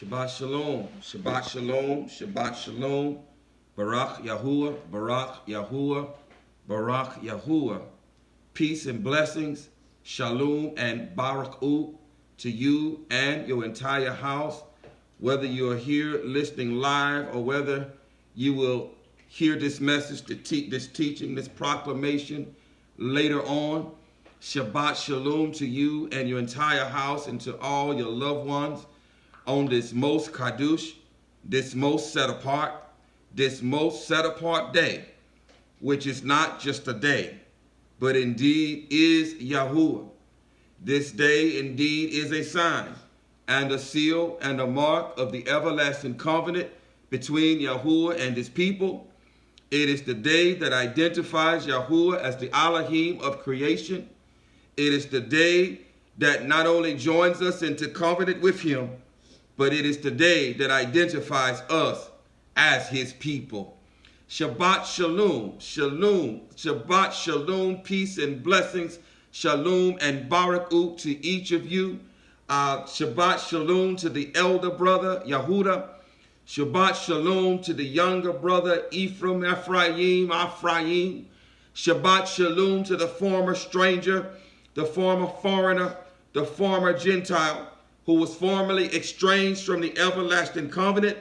Shabbat Shalom, Shabbat Shalom, Shabbat Shalom, Barak Yahuwah, Barak Yahuwah, Barak Yahuwah. Peace and blessings, Shalom and Barak'u to you and your entire house, whether you're here listening live or whether you will hear this message, this teaching, this proclamation later on. Shabbat Shalom to you and your entire house and to all your loved ones on this most kadosh, this most set apart day, which is not just a day, but indeed is Yahuwah. This day indeed is a sign and a seal and a mark of the everlasting covenant between Yahuwah and his people. It is the day that identifies Yahuwah as the Elohim of creation. It is the day that not only joins us into covenant with him, but it is the day that identifies us as his people. Shabbat Shalom, Shalom, Shabbat Shalom, peace and blessings, Shalom and Barak'u to each of you. Shabbat Shalom to the elder brother, Yahudah. Shabbat Shalom to the younger brother, Ephraim. Shabbat Shalom to the former stranger, the former foreigner, the former Gentile, who was formerly estranged from the everlasting covenant,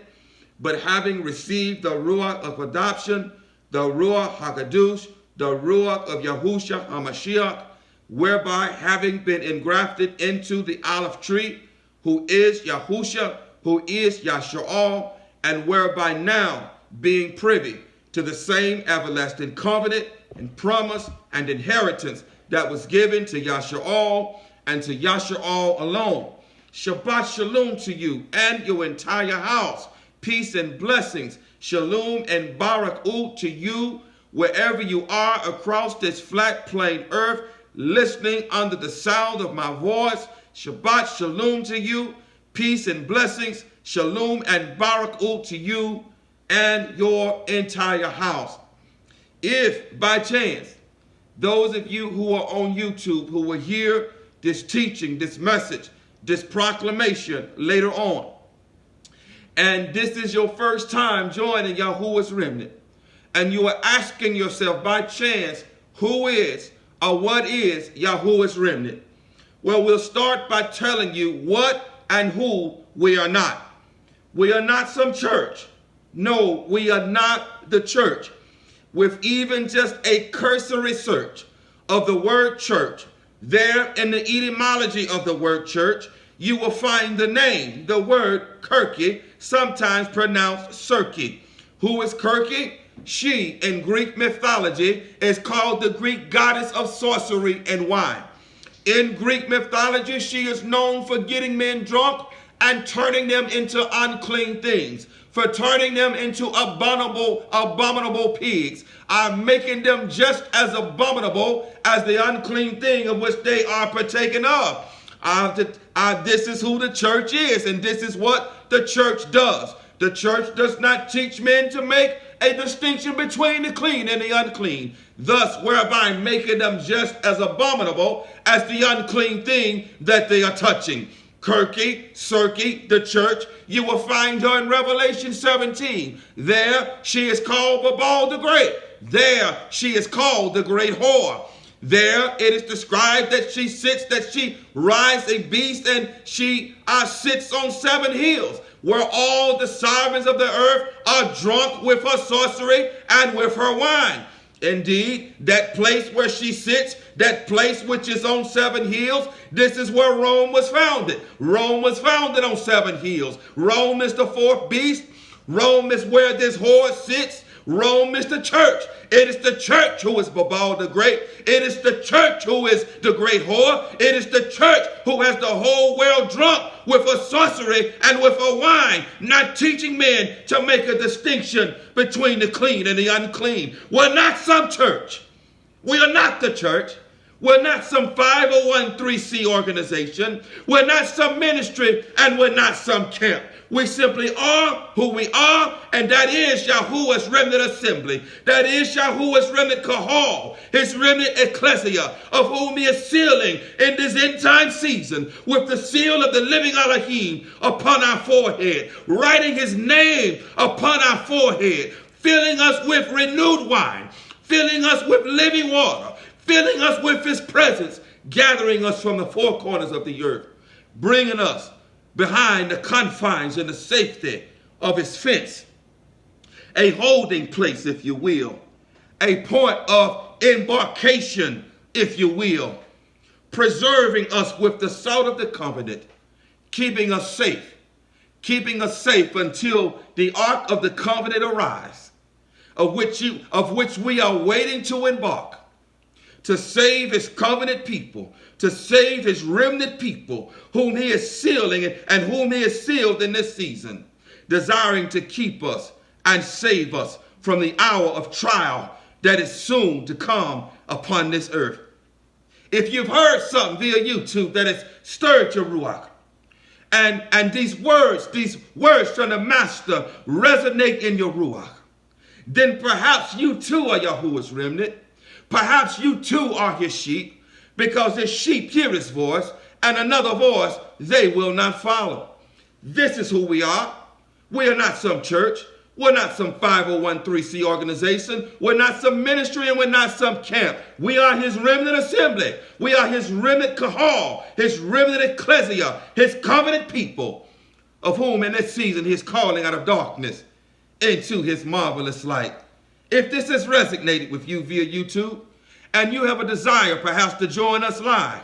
but having received the Ruach of adoption, the Ruach HaKadosh, the Ruach of Yahushua HaMashiach, whereby having been engrafted into the olive tree, who is Yahushua, who is Yahshua, and whereby now being privy to the same everlasting covenant and promise and inheritance that was given to Yahshua and to Yahshua alone. Shabbat Shalom to you and your entire house. Peace and blessings. Shalom and Barak'u to you wherever you are across this flat plain earth, listening under the sound of my voice. Shabbat Shalom to you. Peace and blessings. Shalom and Barak'u to you and your entire house. If by chance, those of you who are on YouTube who will hear this teaching, this message, this proclamation later on, and this is your first time joining Yahuwah's Remnant, and you are asking yourself by chance, who is or what is Yahuwah's Remnant? Well, we'll start by telling you what and who we are not. We are not some church. No, we are not the church. With even just a cursory search of the word church, there in the etymology of the word church, you will find the name, the word Kirke, sometimes pronounced Circe. Who is Kirke? She, in Greek mythology, is called the Greek goddess of sorcery and wine. In Greek mythology, she is known for getting men drunk and turning them into unclean things, for turning them into abominable pigs, making them just as abominable as the unclean thing of which they are partaken of. This is who the church is, and this is what the church does. The church does not teach men to make a distinction between the clean and the unclean, thus whereby making them just as abominable as the unclean thing that they are touching. Kirke, Circe, the church, you will find her in Revelation 17. There she is called Babal the Great. There she is called the great whore. There it is described that she rides a beast, and she sits on 7 hills, where all the sovereigns of the earth are drunk with her sorcery and with her wine. Indeed, that place where she sits, that place which is on 7 hills, this is where Rome was founded. Rome was founded on 7 hills. Rome is the 4th beast. Rome is where this whore sits. Rome is the church. It is the church who is Babal the Great. It is the church who is the great whore. It is the church who has the whole world drunk with her sorcery and with her wine, not teaching men to make a distinction between the clean and the unclean. We're not some church. We are not the church. We're not some 501c organization. We're not some ministry, and we're not some camp. We simply are who we are, and that is Yahuwah's Remnant Assembly. That is Yahuwah's Remnant Kahal, his Remnant Ecclesia, of whom he is sealing in this end time season with the seal of the living Elohim upon our forehead, writing his name upon our forehead, filling us with renewed wine, filling us with living water, filling us with his presence, gathering us from the four corners of the earth, bringing us behind the confines and the safety of his fence, a holding place, if you will, a point of embarkation, if you will, preserving us with the salt of the covenant, keeping us safe until the ark of the covenant arrives, of which we are waiting to embark, to save his covenant people, to save his remnant people, whom he is sealing and whom he has sealed in this season, desiring to keep us and save us from the hour of trial that is soon to come upon this earth. If you've heard something via YouTube that has stirred your Ruach, and these words from the Master resonate in your Ruach, then perhaps you too are Yahuwah's remnant. Perhaps you too are his sheep, because his sheep hear his voice, and another voice they will not follow. This is who we are. We are not some church. We're not some 501c organization. We're not some ministry, and we're not some camp. We are his remnant assembly. We are his remnant kahal, his remnant ecclesia, his covenant people, of whom in this season he is calling out of darkness into his marvelous light. If this has resonated with you via YouTube, and you have a desire perhaps to join us live,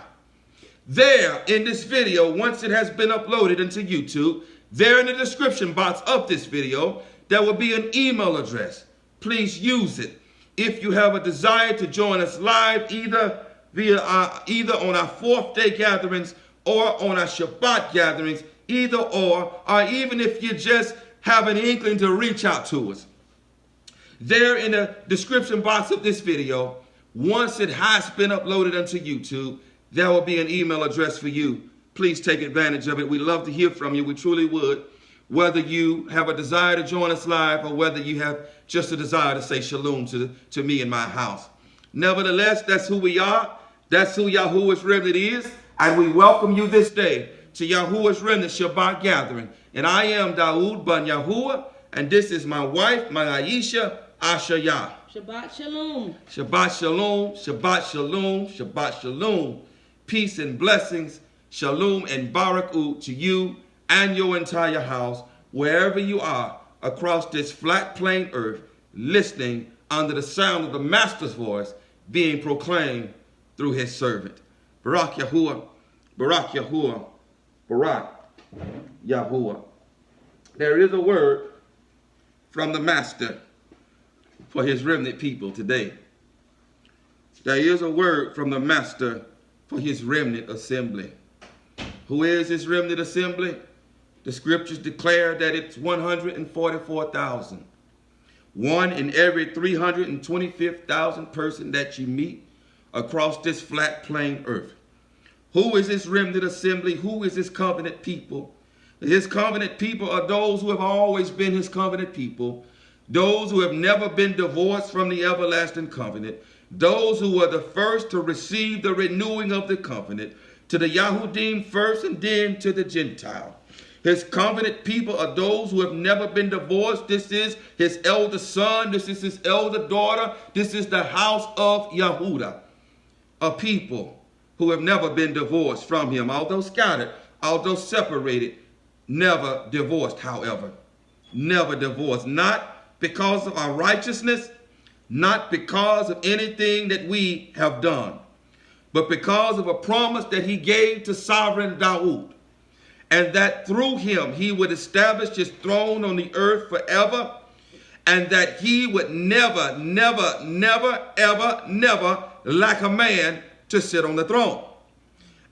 there in this video, once it has been uploaded into YouTube, there in the description box of this video, there will be an email address. Please use it. If you have a desire to join us live, either on our fourth day gatherings or on our Shabbat gatherings, either or even if you just have an inkling to reach out to us. There in the description box of this video, once it has been uploaded onto YouTube, there will be an email address for you. Please take advantage of it. We'd love to hear from you. We truly would. Whether you have a desire to join us live or whether you have just a desire to say shalom to me in my house. Nevertheless, that's who we are. That's who Yahuwah's Remnant is. And we welcome you this day to Yahuwah's Remnant Shabbat gathering. And I am Daoud ben Yahuwah. And this is my wife, my Aisha, Ashayah. Shabbat shalom. Shabbat shalom, Shabbat shalom, Shabbat shalom. Peace and blessings, shalom and barakut to you and your entire house, wherever you are across this flat plain earth, listening under the sound of the Master's voice being proclaimed through his servant. Barak Yahuwah, Barak Yahuwah, Barak Yahuwah. There is a word from the Master for his remnant people today. There is a word from the Master for his remnant assembly. Who is his remnant assembly? The scriptures declare that it's 144,000. One in every 325,000 person that you meet across this flat plain earth. Who is his remnant assembly? Who is his covenant people? His covenant people are those who have always been his covenant people, those who have never been divorced from the everlasting covenant, those who were the first to receive the renewing of the covenant, to the Yahudim first and then to the Gentile. His covenant people are those who have never been divorced. This is his elder son. This is his elder daughter. This is the house of Yahudah, a people who have never been divorced from him, although scattered, although separated, never divorced, however. Never divorced. Not because of our righteousness, not because of anything that we have done, but because of a promise that he gave to sovereign Daoud, and that through him he would establish his throne on the earth forever, and that he would never, never, never, ever, never lack a man to sit on the throne.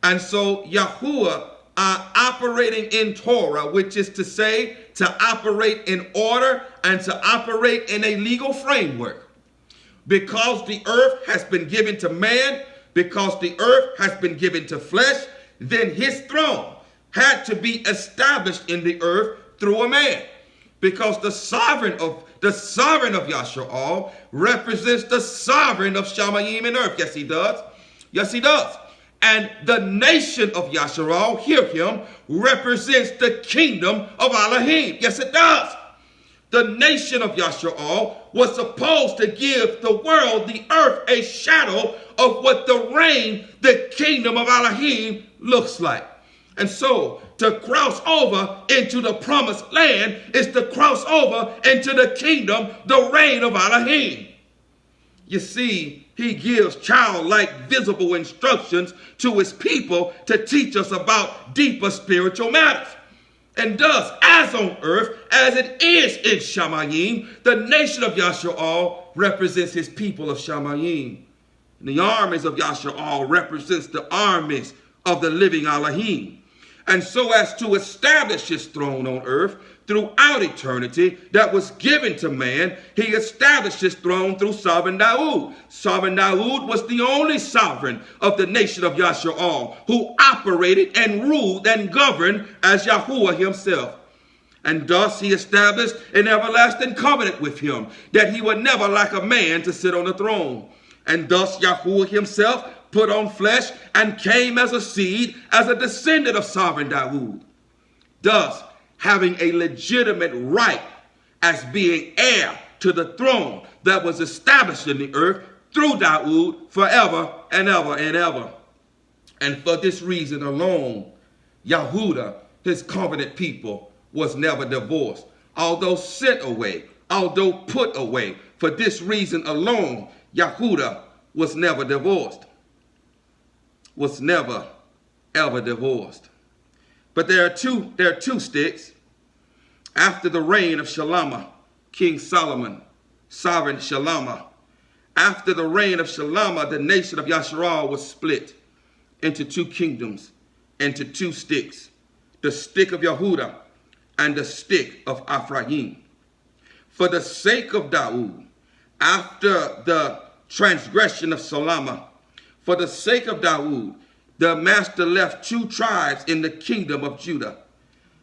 And so Yahuwah are operating in Torah, which is to say, to operate in order and to operate in a legal framework. Because the earth has been given to man, because the earth has been given to flesh, then his throne had to be established in the earth through a man. Because the sovereign of Yasharal represents the sovereign of Shamayim in earth. Yes, he does. Yes, he does. And the nation of Yasharal, hear him, represents the kingdom of Elohim. Yes, it does. The nation of Yasharal was supposed to give the world, the earth, a shadow of what the reign, the kingdom of Elohim looks like. And so to cross over into the promised land is to cross over into the kingdom, the reign of Elohim. You see, he gives childlike visible instructions to his people to teach us about deeper spiritual matters. And thus, as on earth, as it is in Shamayim, the nation of Yasharal represents his people of Shamayim. And the armies of Yasharal represents the armies of the living Elohim. And so as to establish his throne on earth throughout eternity that was given to man, he established his throne through Sovereign Dawood. Sovereign Dawood was the only sovereign of the nation of Yasharal who operated and ruled and governed as Yahuwah himself. And thus he established an everlasting covenant with him, that he would never lack a man to sit on the throne. And thus Yahuwah himself put on flesh and came as a seed, as a descendant of Sovereign Dawood, thus having a legitimate right as being heir to the throne that was established in the earth through Dawood forever and ever and ever. And for this reason alone, Yahudah, his covenant people, was never divorced. Although sent away, although put away, for this reason alone, Yahudah was never divorced. Was never ever divorced. But there are two sticks. After the reign of Shalama, King Solomon, sovereign Shalama, after the reign of Shalama, the nation of Yasharal was split into two kingdoms, into two sticks, the stick of Yahudah and the stick of Ephraim. For the sake of Dawood, after the transgression of Shalama, for the sake of Dawood, the master left two tribes in the kingdom of Judah.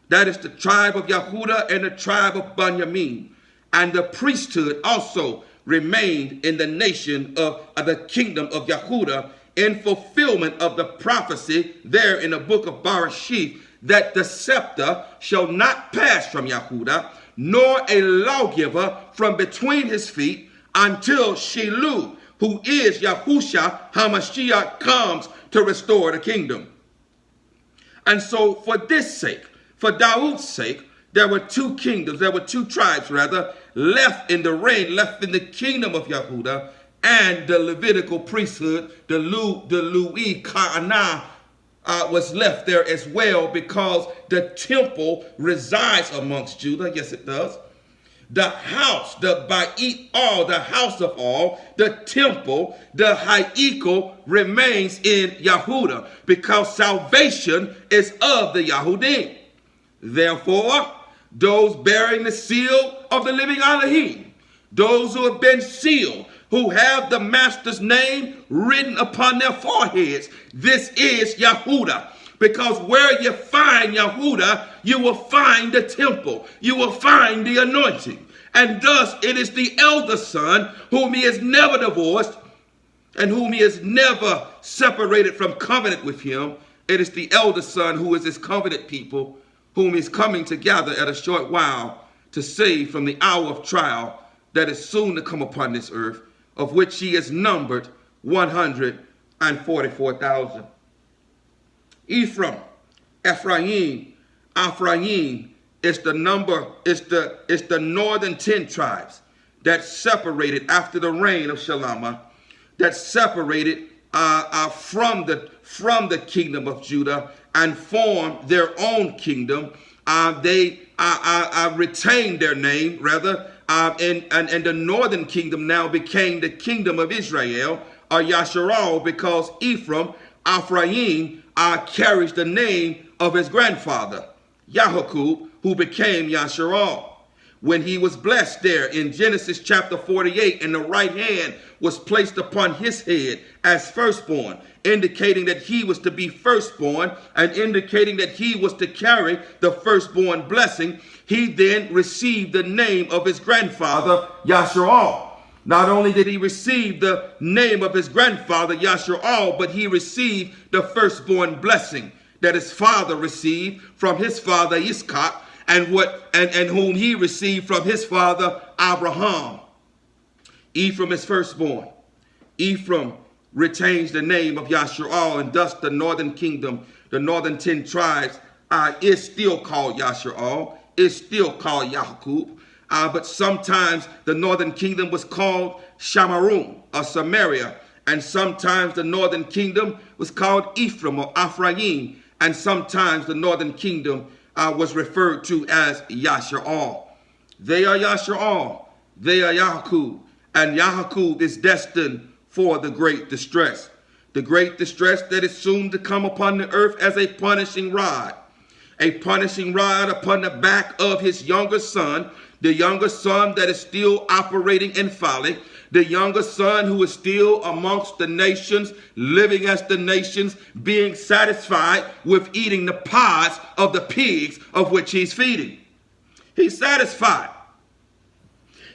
That is the tribe of Yahudah and the tribe of Benjamin. And the priesthood also remained in the nation of the kingdom of Yahudah, in fulfillment of the prophecy there in the book of Bereshith, that the scepter shall not pass from Yahudah, nor a lawgiver from between his feet, until Shiloh, who is Yahushua HaMashiach, comes to restore the kingdom. And so for this sake, for Dawood's sake, there were two kingdoms, there were two tribes rather, left in the reign, left in the kingdom of Yahudah, and the Levitical priesthood, the Louis Kahana, was left there as well, because the temple resides amongst Judah. Yes, it does. The house, the Ba'it all, the house of all, the temple, the Haikal remains in Yahudah, because salvation is of the Yahudim. Therefore, those bearing the seal of the living Elohim, those who have been sealed, who have the master's name written upon their foreheads, this is Yahudah. Because where you find Yahudah, you will find the temple. You will find the anointing. And thus it is the elder son whom he has never divorced and whom he has never separated from covenant with him. It is the elder son who is his covenant people, whom he's coming to gather at a short while to save from the hour of trial that is soon to come upon this earth, of which he is numbered 144,000. Ephraim is the number, it's the northern 10 tribes that separated after the reign of Shalama, that separated from the kingdom of Judah and formed their own kingdom. They retained their name rather, and the northern kingdom now became the kingdom of Israel, or Yasharal, because Ephraim carries the name of his grandfather, Yahuwah, who became Yasharal. when he was blessed there in Genesis chapter 48, and the right hand was placed upon his head as firstborn, indicating that he was to be firstborn and indicating that he was to carry the firstborn blessing, he then received the name of his grandfather, Yasharal. Not only did he receive the name of his grandfather, Yasharal, but he received the firstborn blessing that his father received from his father, Yitzchak, and whom he received from his father, Abraham. Ephraim is firstborn. Ephraim retains the name of Yasharal, and thus the northern kingdom, the northern 10 tribes, is still called Yasharal, is still called Yahuwah. But sometimes the northern kingdom was called Shamarum, or Samaria, and sometimes the northern kingdom was called Ephraim, or Ephraim, and sometimes the northern kingdom was referred to as Yasharal. They are Yasharal, they are Yahuwah, and Yahuwah is destined for the great distress. The great distress that is soon to come upon the earth as a punishing rod upon the back of his younger son, the younger son that is still operating in folly, the younger son who is still amongst the nations, living as the nations, being satisfied with eating the pods of the pigs of which he's feeding. He's satisfied.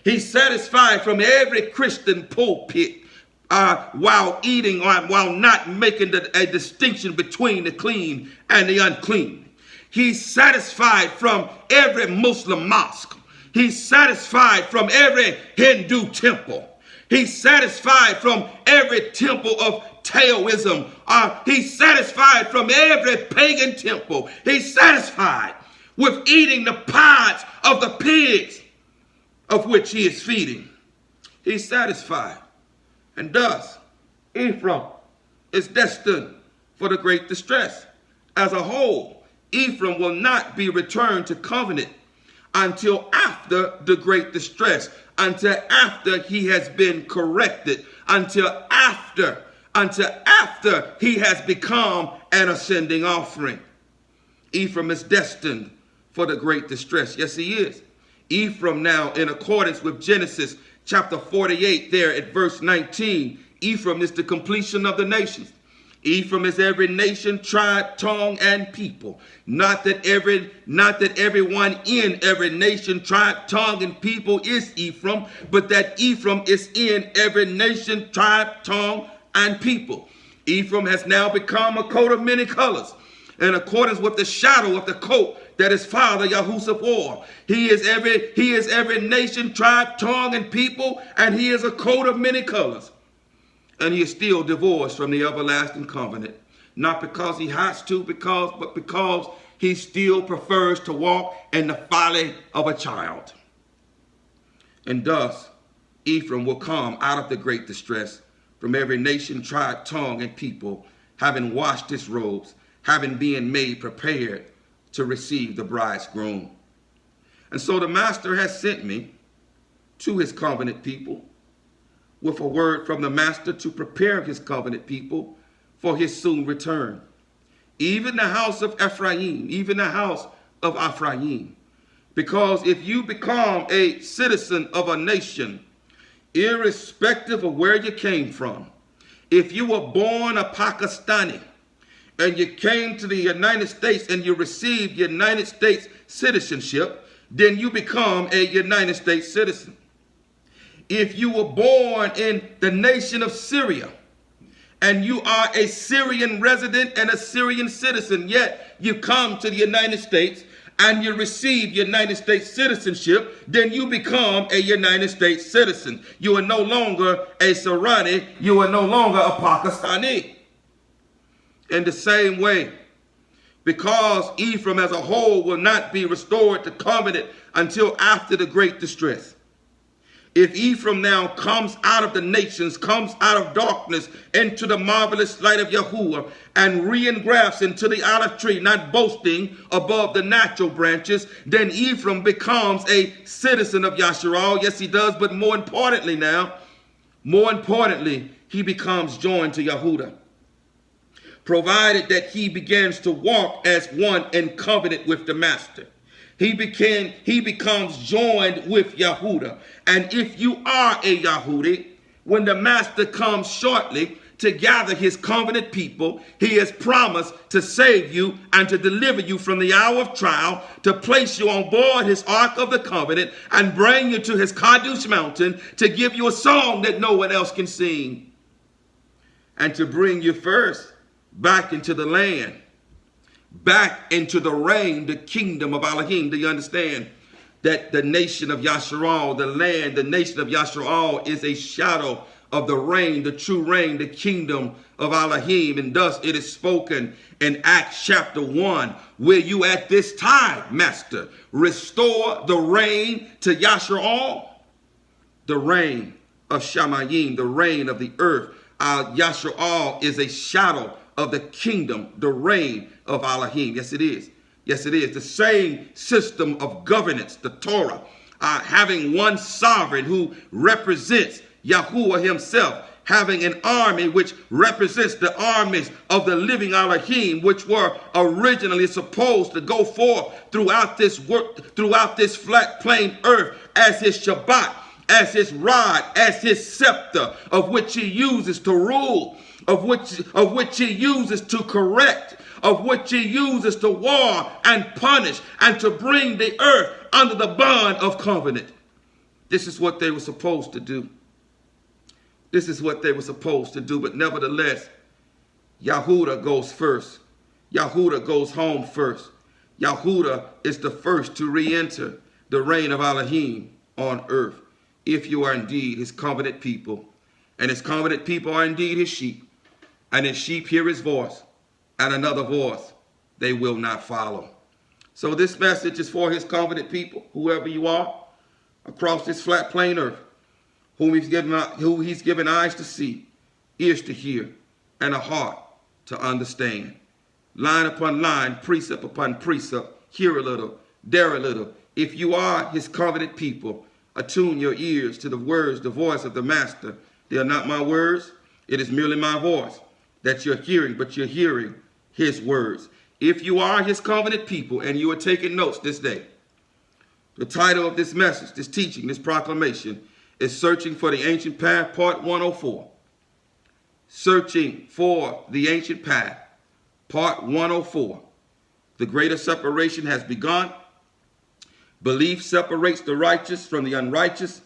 He's satisfied from every Christian pulpit while not making a distinction between the clean and the unclean. He's satisfied from every Muslim mosque. He's satisfied from every Hindu temple. He's satisfied from every temple of Taoism. He's satisfied from every pagan temple. He's satisfied with eating the pods of the pigs of which he is feeding. He's satisfied. And thus, Ephraim is destined for the great distress. As a whole, Ephraim will not be returned to covenant until after the great distress, until after he has been corrected, until after he has become an ascending offering. Ephraim is destined for the great distress. Yes, he is. Ephraim now, in accordance with Genesis chapter 48 there at verse 19, Ephraim is the completion of the nations. Ephraim is every nation, tribe, tongue, and people. Not that everyone in every nation, tribe, tongue, and people is Ephraim, but that Ephraim is in every nation, tribe, tongue, and people. Ephraim has now become a coat of many colors, in accordance with the shadow of the coat that his father Yahuwah wore. He is every nation, tribe, tongue, and people, and he is a coat of many colors. And he is still divorced from the everlasting covenant, not because he has to, but because he still prefers to walk in the folly of a child. And thus, Ephraim will come out of the great distress from every nation, tribe, tongue, and people, having washed his robes, having been made prepared to receive the bridegroom. And so the master has sent me to his covenant people with a word from the master to prepare his covenant people for his soon return. Even the house of Ephraim, because if you become a citizen of a nation, irrespective of where you came from, if you were born a Pakistani and you came to the United States and you received United States citizenship, then you become a United States citizen. If you were born in the nation of Syria and you are a Syrian resident and a Syrian citizen, yet you come to the United States and you receive United States citizenship, then you become a United States citizen. You are no longer a Sarani, you are no longer a Pakistani. In the same way, because Ephraim as a whole will not be restored to covenant until after the great distress. If Ephraim now comes out of the nations, comes out of darkness into the marvelous light of Yahuwah, and re-engrafts into the olive tree, not boasting above the natural branches, then Ephraim becomes a citizen of Yasharal. Yes, he does, but more importantly, he becomes joined to Yahuwah, provided that he begins to walk as one in covenant with the master. He becomes joined with Yahuwah. And if you are a Yahudi, when the master comes shortly to gather his covenant people, he has promised to save you and to deliver you from the hour of trial, to place you on board his ark of the covenant and bring you to his Kadosh mountain, to give you a song that no one else can sing, and to bring you first back into the land, back into the reign, the kingdom of Elohim. Do you understand that the nation of Yasharal, the land, the nation of Yasharal is a shadow of the reign, the true reign, the kingdom of Elohim? And thus it is spoken in Acts chapter 1, will you at this time, master, restore the reign to Yasharal? The reign of Shamayim, the reign of the earth. Yasharal is a shadow of the kingdom, the reign of Elohim. Yes, it is. Yes, it is. The same system of governance, the Torah, having one sovereign who represents Yahuwah himself, having an army which represents the armies of the living Elohim, which were originally supposed to go forth throughout this flat plain earth as his Shabbat, as his rod, as his scepter, of which he uses to rule, of which he uses to correct, of which he uses to war and punish and to bring the earth under the bond of covenant. This is what they were supposed to do. This is what they were supposed to do. But nevertheless, Yahuwah goes first. Yahuwah goes home first. Yahuwah is the first to re-enter the reign of Elohim on earth, if you are indeed his covenant people. And his covenant people are indeed his sheep. And his sheep hear his voice, and another voice they will not follow. So this message is for his covenant people, whoever you are, across this flat plain earth, who he's given eyes to see, ears to hear, and a heart to understand. Line upon line, precept upon precept, hear a little, dare a little. If you are his covenant people, attune your ears to the words, the voice of the master. They are not my words. It is merely my voice that you're hearing, but you're hearing his words. If you are his covenant people and you are taking notes this day, the title of this message, this teaching, this proclamation is Searching for the Ancient Path, Part 104. Searching for the Ancient Path, Part 104. The greater separation has begun. Belief separates the righteous from the unrighteous.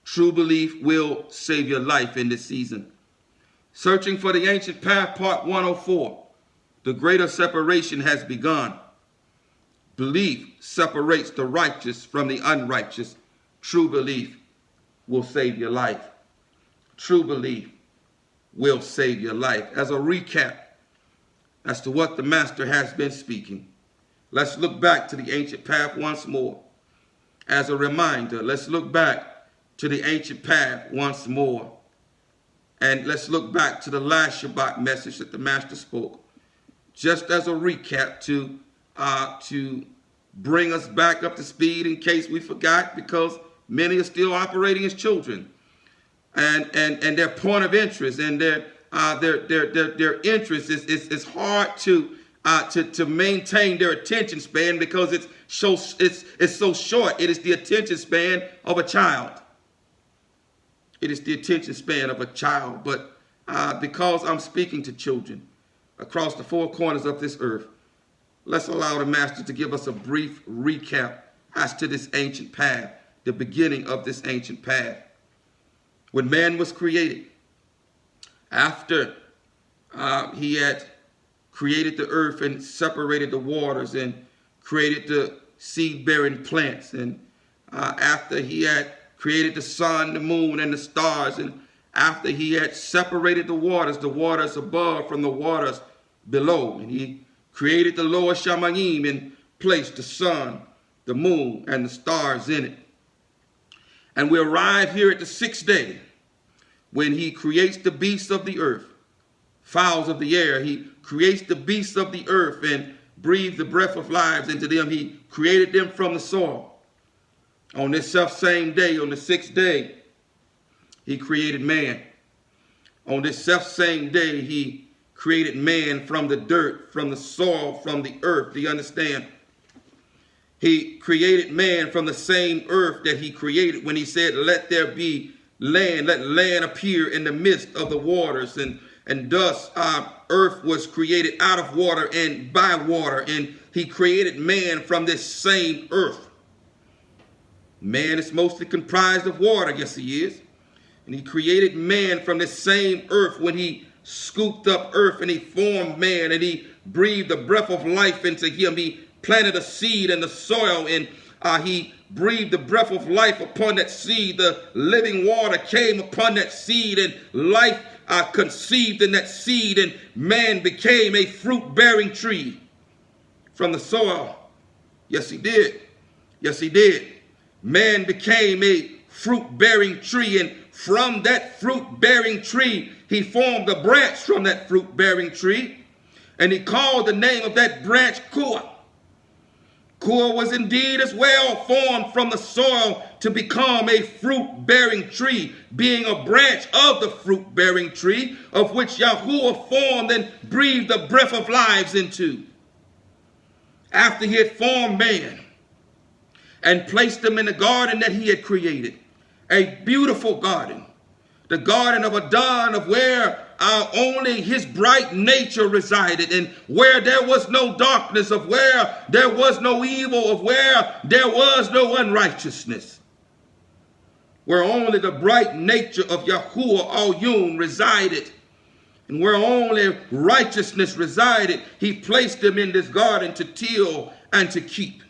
True belief will save your life in this season. Searching for the Ancient Path, Part 104. The greater separation has begun. Belief separates the righteous from the unrighteous. True belief will save your life. True belief will save your life. As a recap as to what the master has been speaking, let's look back to the ancient path once more. As a reminder, let's look back to the ancient path once more. And let's look back to the last Shabbat message that the master spoke, just as a recap to bring us back up to speed in case we forgot, because many are still operating as children. And their point of interest and their interest is hard to maintain their attention span, because it's so short. It is the attention span of a child. It is the attention span of a child. But because I'm speaking to children across the four corners of this earth, let's allow the master to give us a brief recap as to this ancient path, the beginning of this ancient path. When man was created, after he had created the earth and separated the waters and created the seed-bearing plants, and after he had created the sun, the moon, and the stars, and after he had separated the waters above from the waters below, and he created the lower Shamayim and placed the sun, the moon, and the stars in it. And we arrive here at the sixth day, when he creates the beasts of the earth, fowls of the air. He creates the beasts of the earth and breathed the breath of lives into them. He created them from the soil. On this self-same day, on the sixth day, he created man. On this self-same day, he created man from the dirt, from the soil, from the earth. Do you understand? He created man from the same earth that he created when he said, let there be land, let land appear in the midst of the waters. And thus earth was created out of water and by water. And he created man from this same earth. Man is mostly comprised of water. Yes, he is. And he created man from the same earth when he scooped up earth and he formed man and he breathed the breath of life into him. He planted a seed in the soil and he breathed the breath of life upon that seed. The living water came upon that seed and life conceived in that seed, and man became a fruit-bearing tree from the soil. Yes, he did. Yes, he did. Man became a fruit-bearing tree, and from that fruit-bearing tree, he formed a branch from that fruit-bearing tree, and he called the name of that branch Ruach. Ruach was indeed as well formed from the soil to become a fruit-bearing tree, being a branch of the fruit-bearing tree, of which Yahuwah formed and breathed the breath of lives into. After he had formed man and placed him in the garden that he had created, a beautiful garden, the garden of Adon, of where only his bright nature resided, and where there was no darkness, of where there was no evil, of where there was no unrighteousness, where only the bright nature of Yahuwah Al-Yun resided, and where only righteousness resided. He placed them in this garden to till and to keep.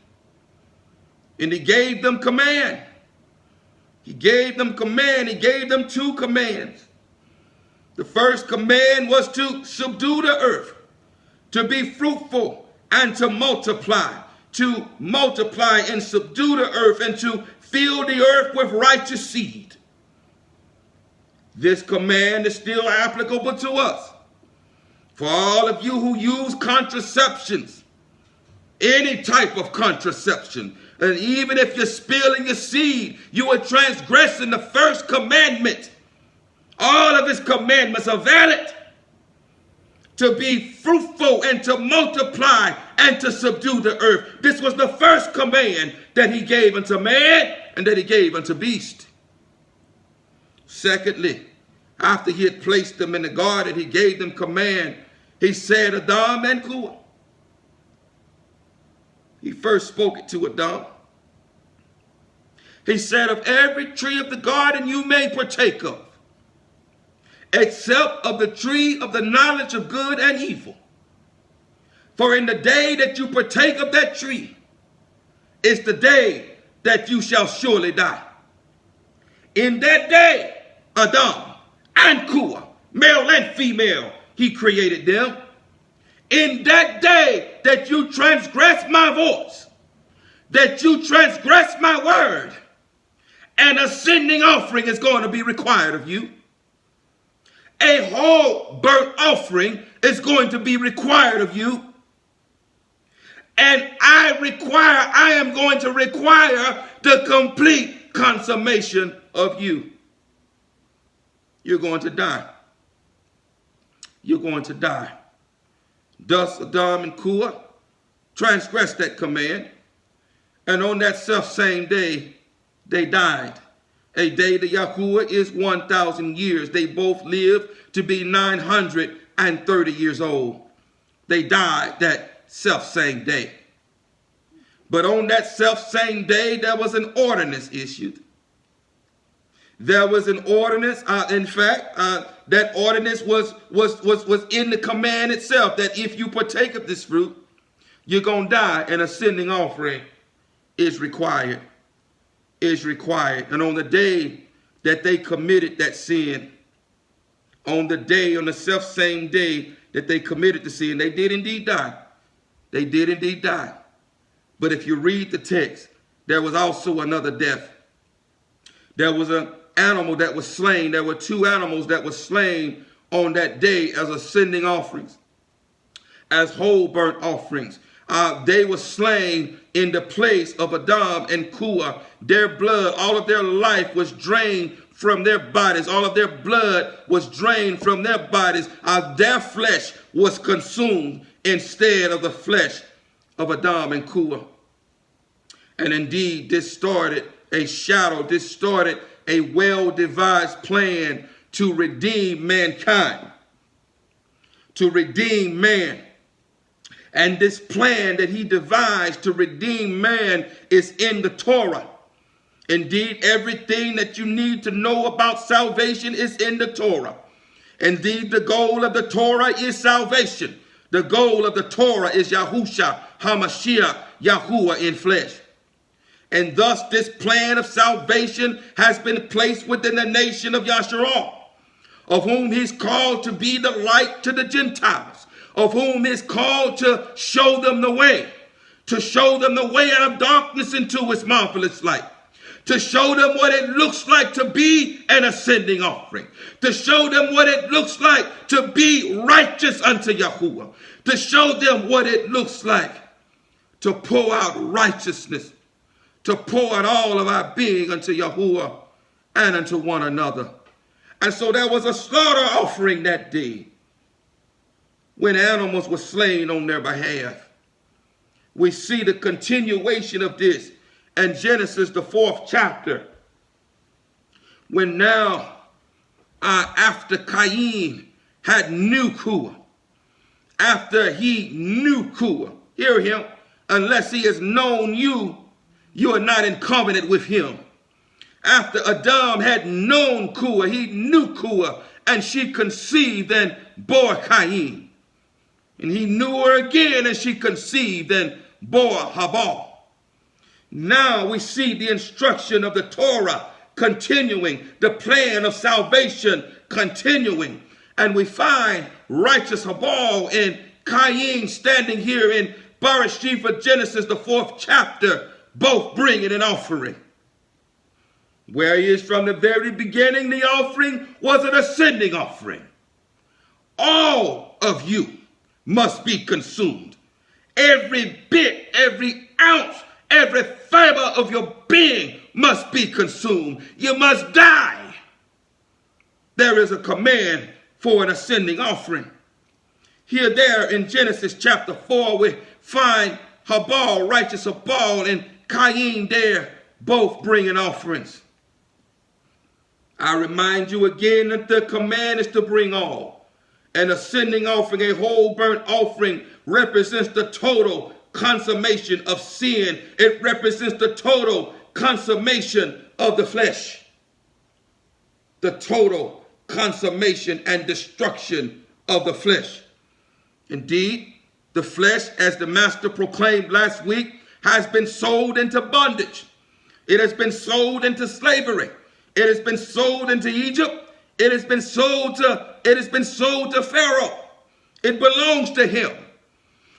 And he gave them command. He gave them command. He gave them two commands. The first command was to subdue the earth, to be fruitful and to multiply and subdue the earth, and to fill the earth with righteous seed. This command is still applicable to us. For all of you who use contraceptions, any type of contraception, and even if you're spilling your seed, you are transgressing the first commandment. All of his commandments are valid: to be fruitful and to multiply and to subdue the earth. This was the first command that he gave unto man and that he gave unto beast. Secondly, after he had placed them in the garden, he gave them command. He said, Adam and Ruach. He first spoke it to Adam. He said, of every tree of the garden you may partake of, except of the tree of the knowledge of good and evil. For in the day that you partake of that tree, is the day that you shall surely die. In that day, Adam and Ruach, male and female, he created them. In that day that you transgress my voice, that you transgress my word, an ascending offering is going to be required of you. A whole burnt offering is going to be required of you. And I am going to require the complete consummation of you. You're going to die. You're going to die. Thus Adam and Ruach transgressed that command, and on that self-same day, they died. A day to Yahuwah is 1,000 years. They both lived to be 930 years old. They died that self-same day. But on that self-same day, there was an ordinance issued. There was an ordinance. In fact, that ordinance was in the command itself, that if you partake of this fruit, you're going to die. An ascending offering is required. And on the day that they committed that sin, on the self-same day that they committed the sin, they did indeed die. They did indeed die. But if you read the text, there was also another death. There was an animal that was slain. There were two animals that were slain on that day as ascending offerings, as whole burnt offerings. They were slain in the place of Adam and Ruach. Their blood, all of their life was drained from their bodies. All of their blood was drained from their bodies. Their flesh was consumed instead of the flesh of Adam and Ruach. And indeed, this started a well-devised plan to redeem mankind, to redeem man. And this plan that he devised to redeem man is in the Torah. Indeed, everything that you need to know about salvation is in the Torah. Indeed, the goal of the Torah is salvation. The goal of the Torah is Yahusha, HaMashiach, Yahuwah in flesh. And thus this plan of salvation has been placed within the nation of Yasharal, of whom he's called to be the light to the Gentiles, of whom he's called to show them the way out of darkness into his marvelous light, to show them what it looks like to be an ascending offering, to show them what it looks like to be righteous unto Yahuwah, to show them what it looks like to pour out righteousness, to pour out all of our being unto Yahuwah and unto one another. And so there was a slaughter offering that day when animals were slain on their behalf. We see the continuation of this in Genesis, the 4th chapter, when now after Cain had knew Yahuwah, after he knew Yahuwah, hear him, unless he has known you, you are not in covenant with him. After Adam had known Yahuwah, he knew Yahuwah, and she conceived and bore Cain. And he knew her again, and she conceived and bore Habal. Now we see the instruction of the Torah continuing, the plan of salvation continuing. And we find righteous Habal and Cain standing here in Bereshit of Genesis, the 4th chapter, both bringing an offering. Where he is from the very beginning, the offering was an ascending offering. All of you must be consumed. Every bit, every ounce, every fiber of your being must be consumed. You must die. There is a command for an ascending offering. Here, there in Genesis chapter 4, we find Habal, righteous Habal, and Cain there, both bringing offerings. I remind you again that the command is to bring all. An ascending offering, a whole burnt offering, represents the total consummation of sin. It represents the total consummation of the flesh. The total consummation and destruction of the flesh. Indeed, the flesh, as the master proclaimed last week, has been sold into bondage. It has been sold into slavery. It has been sold into Egypt. It has been sold to Pharaoh. It belongs to him.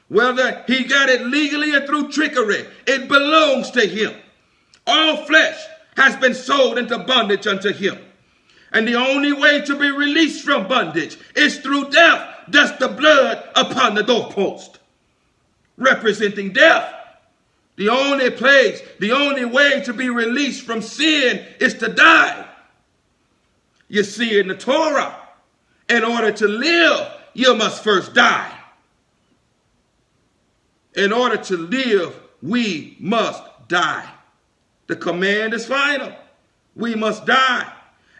Whether he got it legally or through trickery, it belongs to him. All flesh has been sold into bondage unto him. And the only way to be released from bondage is through death. Thus the blood upon the doorpost, representing death. The only place, the only way to be released from sin is to die. You see, in the Torah, in order to live, you must first die. In order to live, we must die. The command is final. We must die.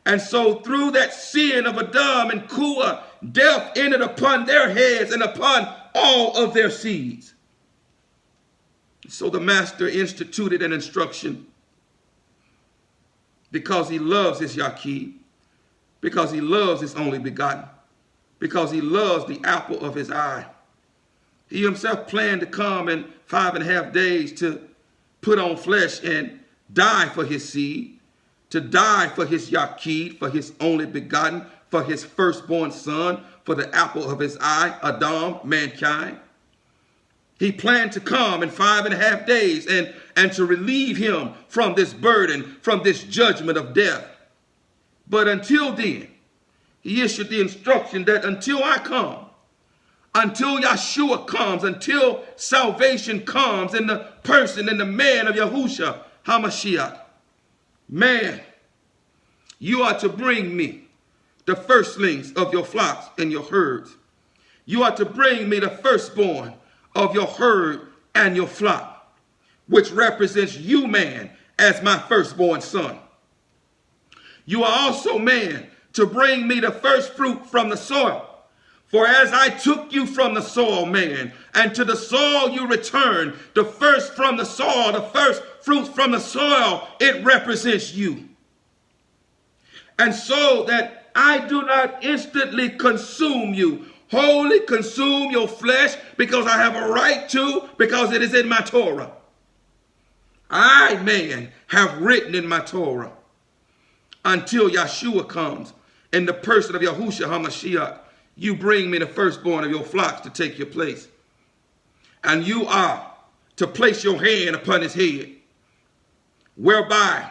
And so through that sin of Adam and Yahuwah, death entered upon their heads and upon all of their seeds. So the master instituted an instruction because he loves his Yaqib, because he loves his only begotten, because he loves the apple of his eye. He himself planned to come in 5.5 days to put on flesh and die for his seed, to die for his Yaqib, for his only begotten, for his firstborn son, for the apple of his eye, Adam, mankind. He planned to come in 5.5 days and to relieve him from this burden, from this judgment of death. But until then, he issued the instruction that until I come, until Yeshua comes, until salvation comes in the person and the man of Yahushua HaMashiach, man, you are to bring me the firstlings of your flocks and your herds. You are to bring me the firstborn of your herd and your flock. which represents you, man, as my firstborn son. You are also, man, to bring me the first fruit from the soil. For as I took you from the soil, man, and to the soil you return, the first from the soil, the first fruit from the soil, it represents you. And so that I do not instantly consume you, wholly consume your flesh, because I have a right to, because it is in my Torah. I, man, have written in my Torah, until Yeshua comes in the person of Yahushua HaMashiach, you bring me the firstborn of your flocks to take your place. And you are to place your hand upon his head, whereby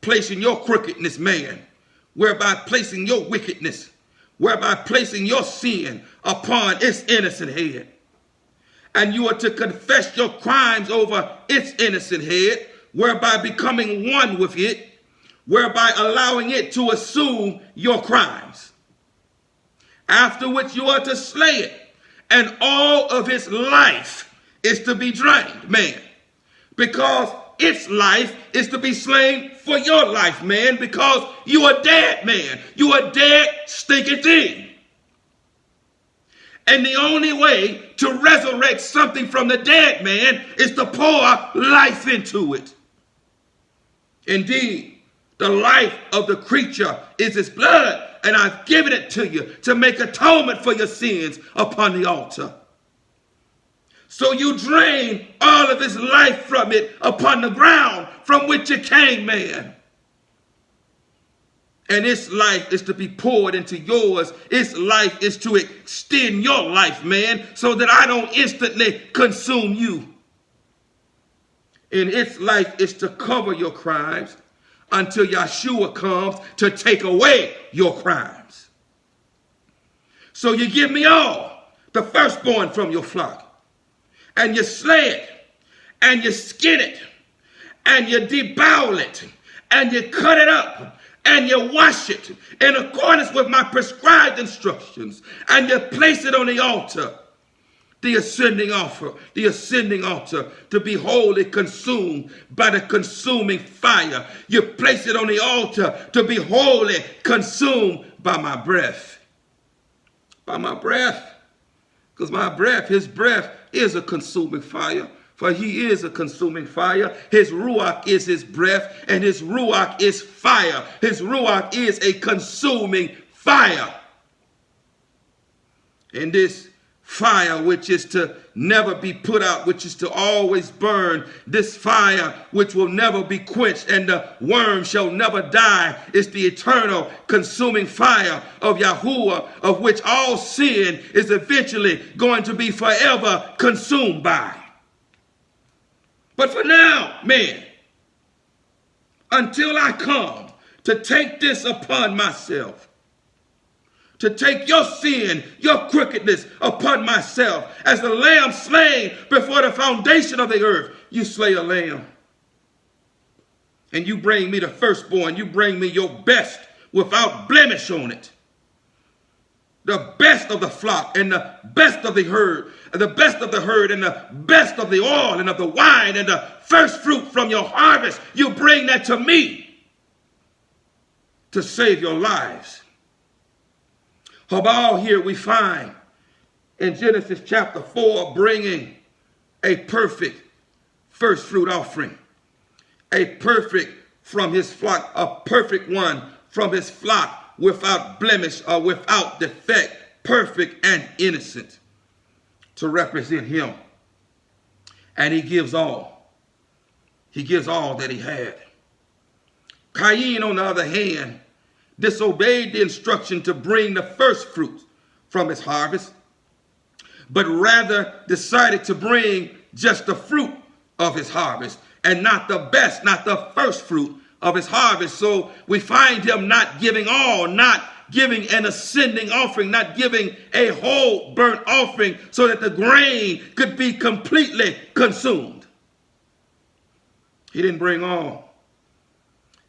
placing your crookedness, man, whereby placing your wickedness, whereby placing your sin upon its innocent head. And you are to confess your crimes over its innocent head, whereby becoming one with it, whereby allowing it to assume your crimes. After which you are to slay it, and all of its life is to be drained, man, because its life is to be slain for your life, man, because you are dead, man. You are dead, stinking thing. And the only way to resurrect something from the dead, man, is to pour life into it. Indeed, the life of the creature is his blood, and I've given it to you to make atonement for your sins upon the altar. So you drain all of his life from it upon the ground from which it came, man. And its life is to be poured into yours. Its life is to extend your life, man, so that I don't instantly consume you. And its life is to cover your crimes until Yeshua comes to take away your crimes. So you give me all, the firstborn from your flock, and you slay it, and you skin it, and you debowel it, and you cut it up, and you wash it in accordance with my prescribed instructions, and you place it on the altar, the ascending altar to be wholly consumed by the consuming fire. You place it on the altar to be wholly consumed by my breath. By my breath. Because my breath, his breath is a consuming fire. For he is a consuming fire. His Ruach is his breath, and his Ruach is fire. His Ruach is a consuming fire. And this fire which is to never be put out, which is to always burn, this fire which will never be quenched and the worm shall never die, is the eternal consuming fire of Yahuwah, of which all sin is eventually going to be forever consumed by. But for now, man, until I come to take this upon myself, to take your sin, your crookedness upon myself, as the lamb slain before the foundation of the earth. You slay a lamb, and you bring me the firstborn. You bring me your best without blemish on it. The best of the flock and the best of the herd, and the best of the herd and the best of the oil and of the wine and the first fruit from your harvest. You bring that to me to save your lives. Habal here we find in Genesis chapter 4 bringing a perfect first fruit offering, a perfect from his flock, a perfect one from his flock without blemish or without defect, perfect and innocent to represent him. And he gives all. He gives all that he had. Cain, on the other hand, disobeyed the instruction to bring the first fruits from his harvest, but rather decided to bring just the fruit of his harvest and not the best, not the first fruit of his harvest. So we find him not giving all, not giving an ascending offering, not giving a whole burnt offering so that the grain could be completely consumed. He didn't bring all.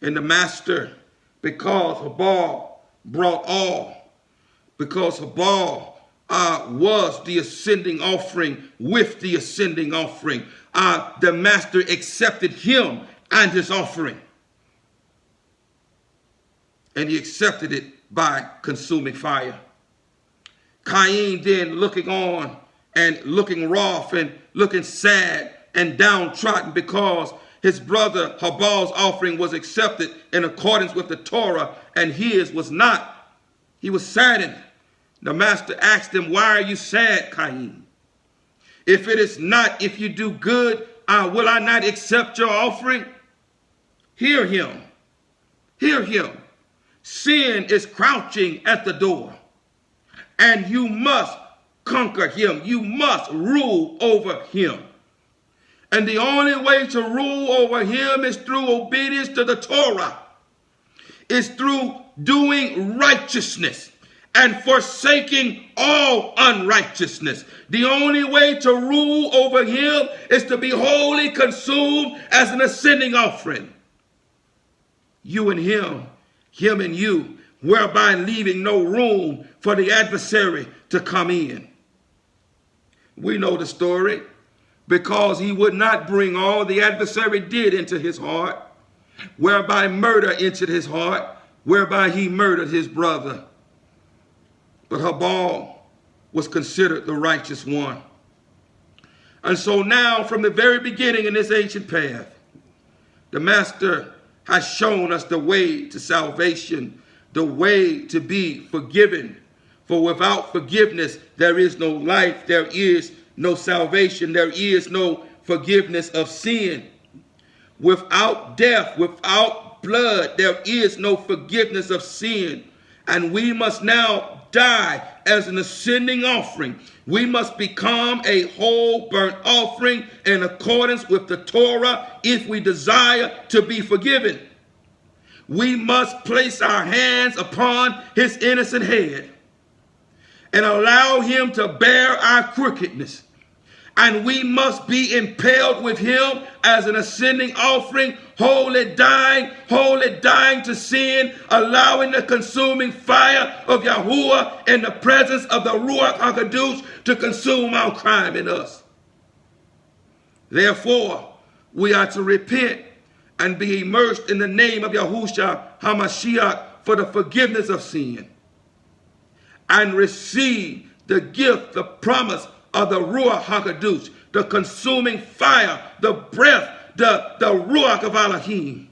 And the master, because Habal brought all, because Habal was the ascending offering with the ascending offering. The master accepted him and his offering. And he accepted it by consuming fire. Cain then looking on and looking wroth and looking sad and downtrodden because his brother Habal's offering was accepted in accordance with the Torah and his was not. He was saddened. The master asked him, "Why are you sad, Cain? If it is not, if you do good, will I not accept your offering?" Hear him. Hear him. Sin is crouching at the door, and you must conquer him. You must rule over him. And the only way to rule over him is through obedience to the Torah. It's through doing righteousness and forsaking all unrighteousness. The only way to rule over him is to be wholly consumed as an ascending offering. You and him and you, whereby leaving no room for the adversary to come in. We know the story, because he would not bring all the adversary did into his heart, whereby murder entered his heart, whereby he murdered his brother. But Habal was considered the righteous one. And so now, from the very beginning in this ancient path, the master has shown us the way to salvation, the way to be forgiven. For without forgiveness, there is no life, there is no salvation, there is no forgiveness of sin. Without death, without blood, there is no forgiveness of sin. And we must now die as an ascending offering. We must become a whole burnt offering in accordance with the Torah if we desire to be forgiven. We must place our hands upon his innocent head and allow him to bear our crookedness. And we must be impaled with him as an ascending offering, wholly dying to sin, allowing the consuming fire of Yahuwah in the presence of the Ruach HaKadosh to consume our crime in us. Therefore, we are to repent and be immersed in the name of Yahushua HaMashiach for the forgiveness of sin, and receive the gift, the promise of the Ruach HaKadosh, the consuming fire, the breath, the Ruach of Elohim.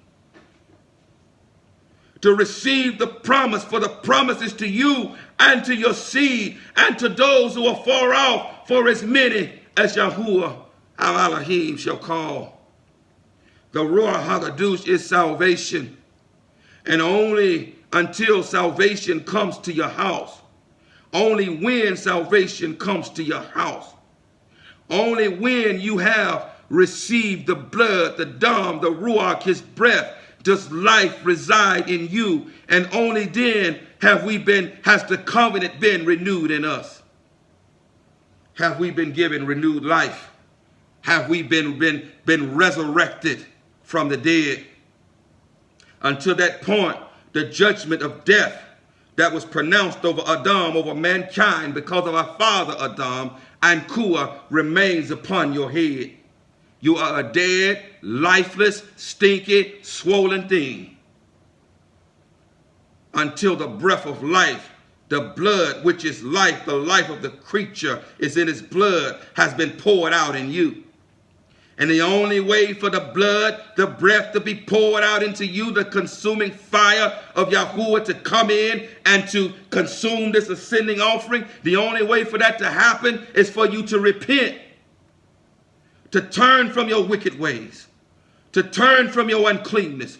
To receive the promise, for the promise is to you and to your seed and to those who are far off, for as many as Yahuwah our Elohim shall call. The Ruach HaKadosh is salvation, and only until salvation comes to your house, only when salvation comes to your house, only when you have received the blood, the dam, the Ruach, his breath, does life reside in you, and only then has the covenant been renewed in us. Have we been given renewed life? Have we been resurrected from the dead? Until that point, the judgment of death that was pronounced over Adam, over mankind, because of our father Adam and Kua, remains upon your head. You are a dead, lifeless, stinky, swollen thing. Until the breath of life, the blood, which is life, the life of the creature is in his blood, has been poured out in you. And the only way for the blood, the breath to be poured out into you, the consuming fire of Yahuwah to come in and to consume this ascending offering, the only way for that to happen is for you to repent, to turn from your wicked ways, to turn from your uncleanness,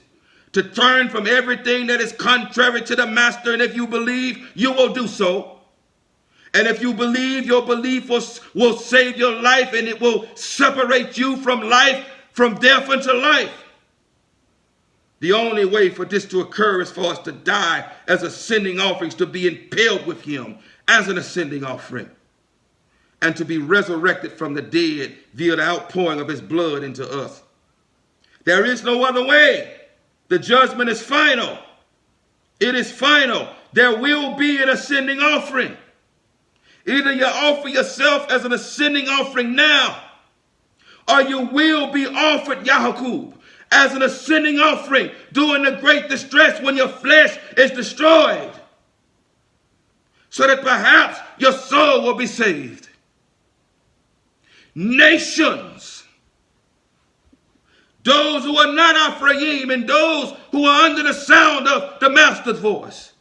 to turn from everything that is contrary to the master. And if you believe, you will do so. And if you believe, your belief will save your life, and it will separate you from life, from death unto life. The only way for this to occur is for us to die as ascending offerings, to be impaled with him as an ascending offering, and to be resurrected from the dead via the outpouring of his blood into us. There is no other way. The judgment is final. It is final. There will be an ascending offering. Either you offer yourself as an ascending offering now, or you will be offered Yahuwah as an ascending offering during the great distress when your flesh is destroyed, so that perhaps your soul will be saved. Nations, those who are not Ephraim and those who are under the sound of the Master's voice,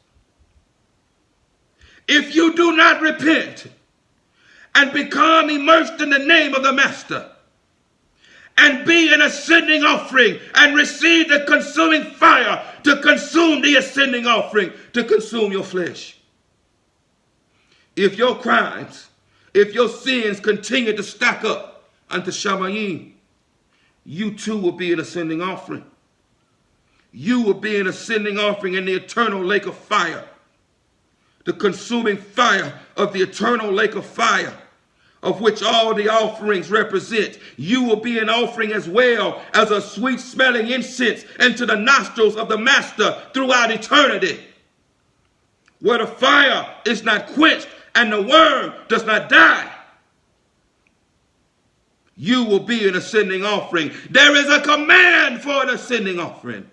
if you do not repent and become immersed in the name of the Master and be an ascending offering and receive the consuming fire to consume the ascending offering, to consume your flesh, if your crimes, if your sins continue to stack up unto Shamayim, you too will be an ascending offering. You will be an ascending offering in the eternal lake of fire. The consuming fire of the eternal lake of fire, of which all the offerings represent. You will be an offering as well as a sweet smelling incense into the nostrils of the Master throughout eternity, where the fire is not quenched and the worm does not die. You will be an ascending offering. There is a command for an ascending offering,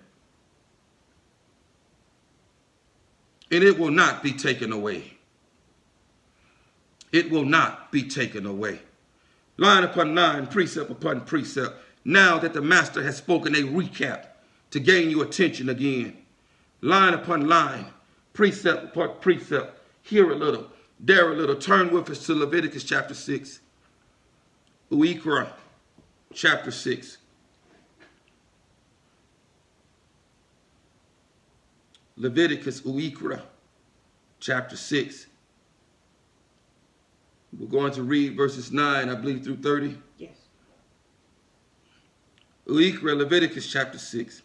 and it will not be taken away. It will not be taken away. Line upon line, precept upon precept. Now that the Master has spoken a recap to gain your attention again. Line upon line, precept upon precept. Here a little, there a little. Turn with us to Leviticus chapter 6. Uikra chapter 6. Leviticus Uikra chapter 6. We're going to read verses 9, I believe, through 30. Yes. Uikra, Leviticus chapter 6.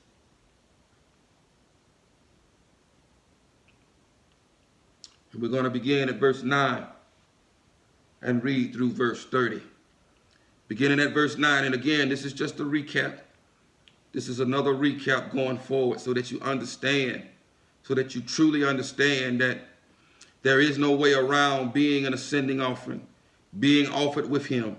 And we're going to begin at verse 9 and read through verse 30. Beginning at verse 9, and again, this is just a recap. This is another recap going forward so that you understand, so that you truly understand that there is no way around being an ascending offering, being offered with him.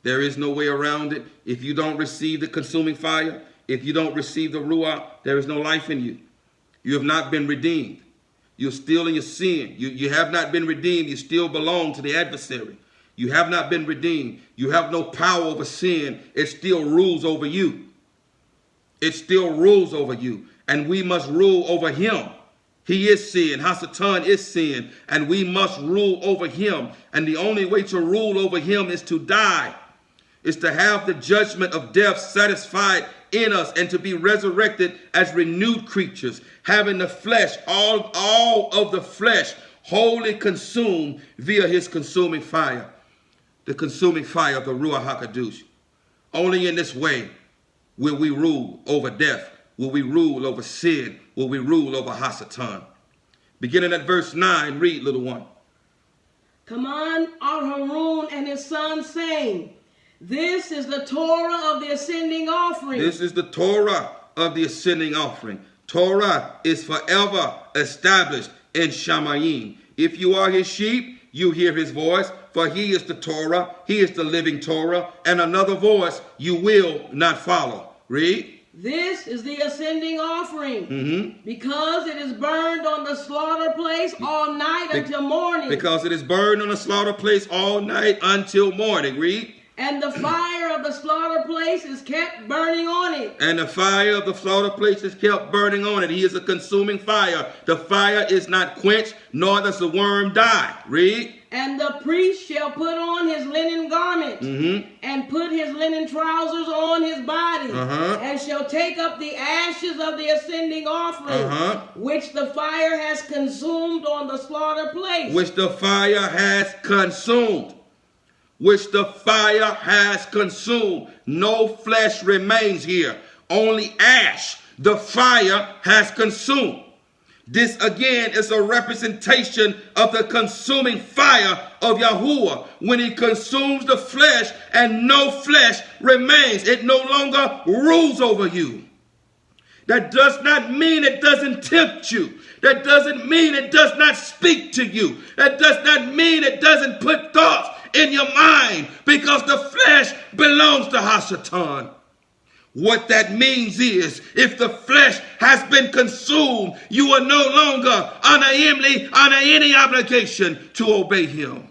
There is no way around it. If you don't receive the consuming fire, if you don't receive the Ruach, there is no life in you. You have not been redeemed. You're still in your sin. You have not been redeemed. You still belong to the adversary. You have not been redeemed. You have no power over sin. It still rules over you. It still rules over you. And we must rule over him. He is sin. Hasatan is sin. And we must rule over him. And the only way to rule over him is to die. Is to have the judgment of death satisfied in us and to be resurrected as renewed creatures, having the flesh, all of the flesh, wholly consumed via his consuming fire. The consuming fire of the Ruach HaKadosh. Only in this way will we rule over death, will we rule over sin, will we rule over Hasatan. Beginning at verse 9, read, little one. Command Harun and his son, saying, this is the Torah of the ascending offering. This is the Torah of the ascending offering. Torah is forever established in Shamayim. If you are his sheep, you hear his voice, for he is the Torah, he is the living Torah, and another voice you will not follow. Read. This is the ascending offering, because it is burned on the slaughter place all night until morning. Because it is burned on the slaughter place all night until morning. Read. And the fire of the slaughter place is kept burning on it. And the fire of the slaughter place is kept burning on it. He is a consuming fire. The fire is not quenched, nor does the worm die. Read. And the priest shall put on his linen garment, and put his linen trousers on his body, and shall take up the ashes of the ascending offering, which the fire has consumed on the slaughter place. Which the fire has consumed. Which the fire has consumed. No flesh remains here, only ash. The fire has consumed. This again is a representation of the consuming fire of Yahuwah. When he consumes the flesh and no flesh remains, it no longer rules over you. That does not mean it doesn't tempt you. That doesn't mean it does not speak to you. That does not mean it doesn't put thoughts in your mind, because the flesh belongs to Hasatan. What that means is, if the flesh has been consumed, you are no longer under any obligation to obey him.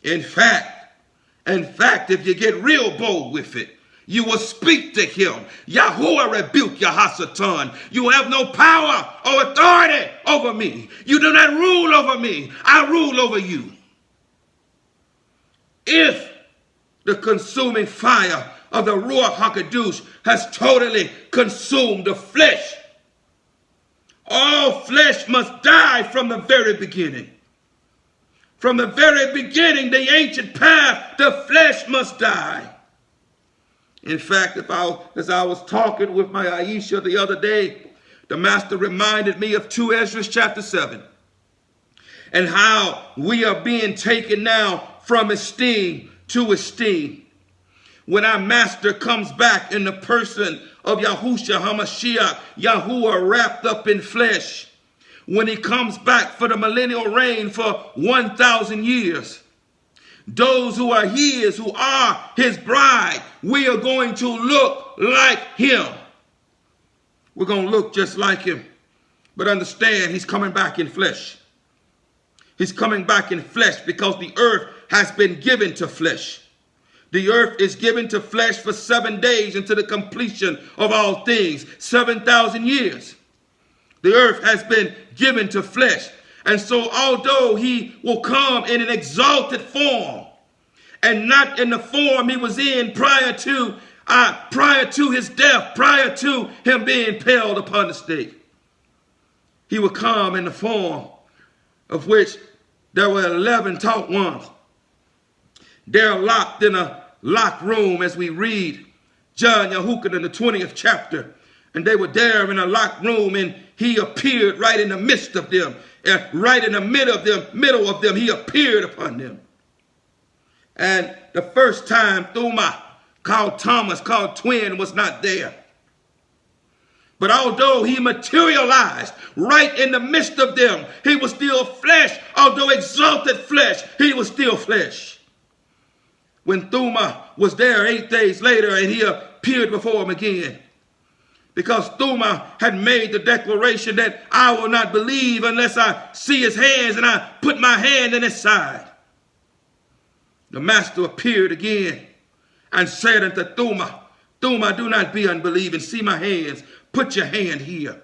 In fact, if you get real bold with it, you will speak to him. Yahuwah rebuke Hasatan. You have no power or authority over me. You do not rule over me. I rule over you. If the consuming fire of the Ruach HaKadosh has totally consumed the flesh, all flesh must die from the very beginning. From the very beginning, the ancient path, the flesh must die. In fact, as I was talking with my Aisha the other day, the master reminded me of 2 Ezra chapter 7 and how we are being taken now from esteem to esteem. When our master comes back in the person of Yahushua HaMashiach, Yahuwah wrapped up in flesh, when he comes back for the millennial reign for 1,000 years, those who are his, who are his bride, we are going to look like him. We're going to look just like him. But understand, he's coming back in flesh. He's coming back in flesh because the earth has been given to flesh. The earth is given to flesh for 7 days until the completion of all things, 7,000 years. The earth has been given to flesh. And so although he will come in an exalted form and not in the form he was in prior to his death, prior to him being impaled upon the stake, he will come in the form of which there were 11 taught ones. They're locked in a locked room as we read John Yahuwah in the 20th chapter. And they were there in a locked room, and he appeared right in the midst of them. Right in the middle of them, he appeared upon them. And the first time, Thuma, called Thomas, called twin, was not there. But although he materialized right in the midst of them, he was still flesh. Although exalted flesh, he was still flesh. When Thuma was there 8 days later, and he appeared before him again, because Thuma had made the declaration that I will not believe unless I see his hands and I put my hand in his side. The master appeared again and said unto Thuma, Thuma, do not be unbelieving. See my hands. Put your hand here.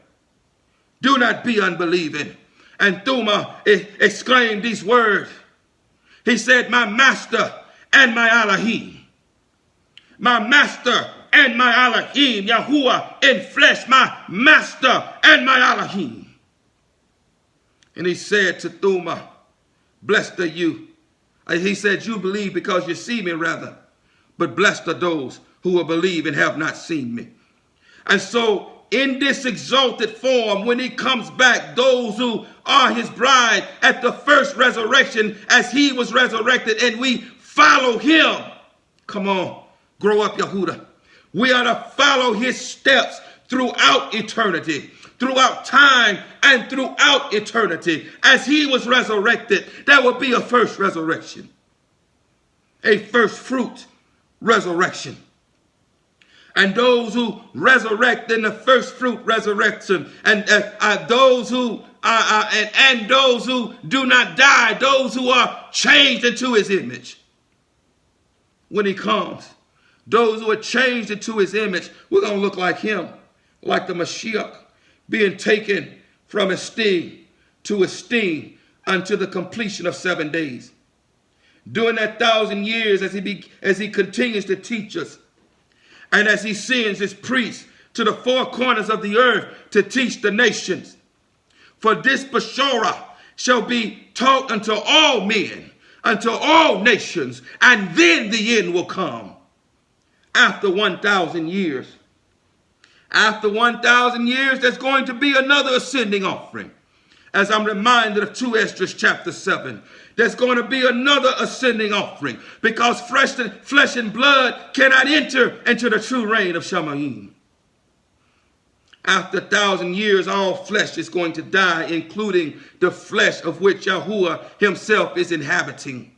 Do not be unbelieving. And Thuma exclaimed these words. He said, my master and my Elohim. My master and my Elohim, Yahuwah in flesh, my master and my Elohim. And he said to Thuma, blessed are you. He said, you believe because you see me, rather. But blessed are those who will believe and have not seen me. And so in this exalted form, when he comes back, those who are his bride at the first resurrection, as he was resurrected, and we follow him. Come on, grow up, Yahuwah. We are to follow his steps throughout eternity, throughout time and throughout eternity. As he was resurrected, there will be a first resurrection, a first fruit resurrection. And those who resurrect in the first fruit resurrection, and those who do not die, those who are changed into his image. When he comes, those who are changed into his image, we're going to look like him, like the Mashiach, being taken from esteem to esteem unto the completion of 7 days. During that 1,000 years, as he continues to teach us, and as he sends his priests to the 4 corners of the earth to teach the nations. For this Bashorah shall be taught unto all men, unto all nations, and then the end will come. After 1,000 years. After 1,000 years, there's going to be another ascending offering. As I'm reminded of 2 Ezra chapter 7. There's going to be another ascending offering, because flesh and blood cannot enter into the true reign of Shamayim. After 1,000 years, all flesh is going to die, including the flesh of which Yahuwah himself is inhabiting.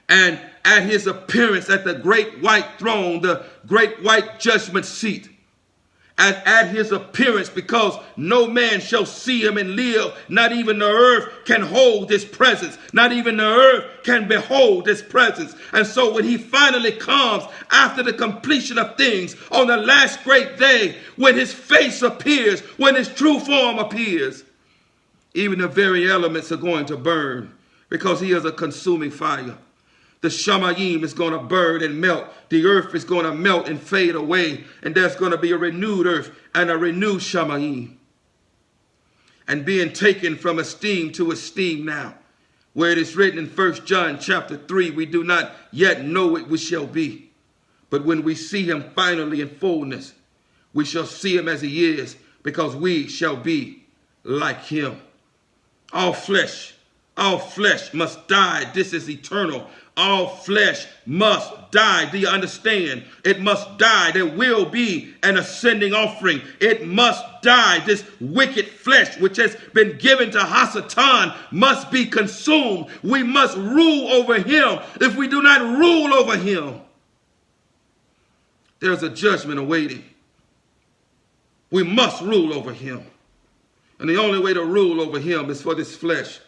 And at his appearance at the great white throne, the great white judgment seat, and at his appearance, because no man shall see him and live, not even the earth can hold his presence. Not even the earth can behold his presence. And so when he finally comes after the completion of things on the last great day, when his face appears, when his true form appears, even the very elements are going to burn, because he is a consuming fire. The Shamayim is going to burn and melt. The earth is going to melt and fade away. And there's going to be a renewed earth and a renewed Shamayim. And being taken from esteem to esteem now. Where it is written in 1 John chapter 3, we do not yet know what we shall be. But when we see him finally in fullness, we shall see him as he is, because we shall be like him. All flesh must die. This is eternal. All flesh must die. Do you understand? It must die. There will be an ascending offering. It must die. This wicked flesh, which has been given to Hasatan, must be consumed. We must rule over him. If we do not rule over him, there's a judgment awaiting. We must rule over him. And the only way to rule over him is for this flesh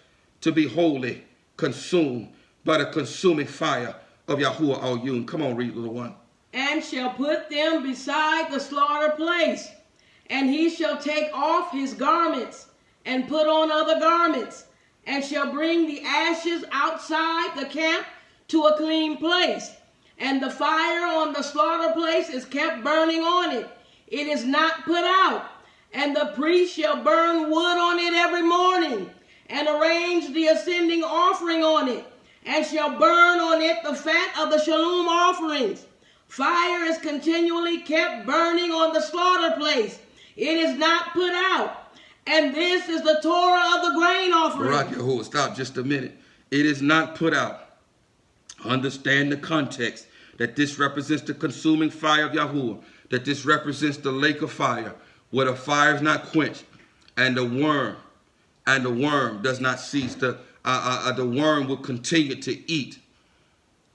to be wholly consumed by the consuming fire of Yahuwah Al-Yun. Come on, read, little one. And shall put them beside the slaughter place, and he shall take off his garments, and put on other garments, and shall bring the ashes outside the camp to a clean place. And the fire on the slaughter place is kept burning on it. It is not put out. And the priest shall burn wood on it every morning, and arrange the ascending offering on it, and shall burn on it the fat of the shalom offerings. Fire is continually kept burning on the slaughter place. It is not put out. And this is the Torah of the grain offering. Ruach, Yahuwah, stop just a minute. It is not put out. Understand the context, that this represents the consuming fire of Yahuwah, that this represents the lake of fire, where the fire is not quenched, and the worm does not cease. The worm will continue to eat.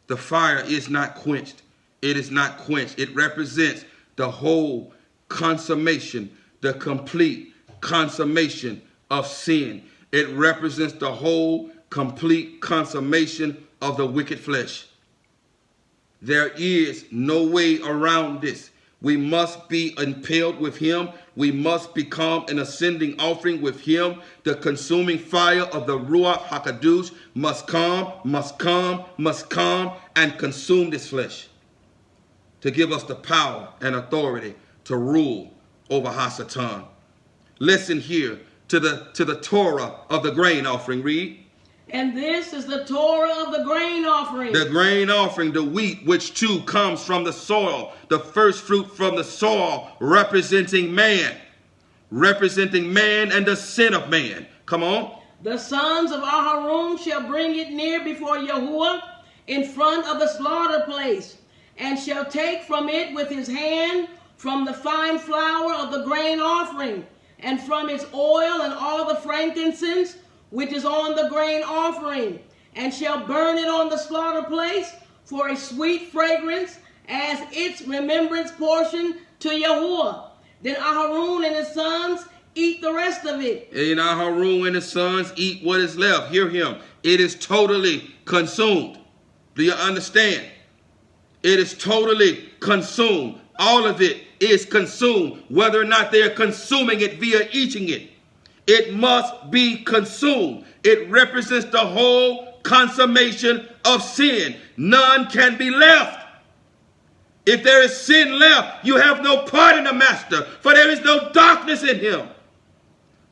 The fire is not quenched. It is not quenched. It represents the whole consummation, the complete consummation of sin. It represents the whole complete consummation of the wicked flesh. There is no way around this. We must be impaled with him. We must become an ascending offering with him. The consuming fire of the Ruach HaKadosh must come and consume this flesh, to give us the power and authority to rule over Hasatan. Listen here to the Torah of the grain offering. Read. And this is the Torah of the grain offering. The grain offering, the wheat, which too comes from the soil, the first fruit from the soil, representing man and the sin of man. Come on. The sons of Aharon shall bring it near before Yahuwah in front of the slaughter place, and shall take from it with his hand from the fine flour of the grain offering, and from its oil and all the frankincense which is on the grain offering, and shall burn it on the slaughter place for a sweet fragrance as its remembrance portion to Yahuwah. Then Aharon and his sons eat the rest of it. And Aharon and his sons eat what is left. Hear him. It is totally consumed. Do you understand? It is totally consumed. All of it is consumed, whether or not they are consuming it via eating it. It must be consumed. It represents the whole consummation of sin. None can be left. If there is sin left, you have no part in the master, for there is no darkness in him.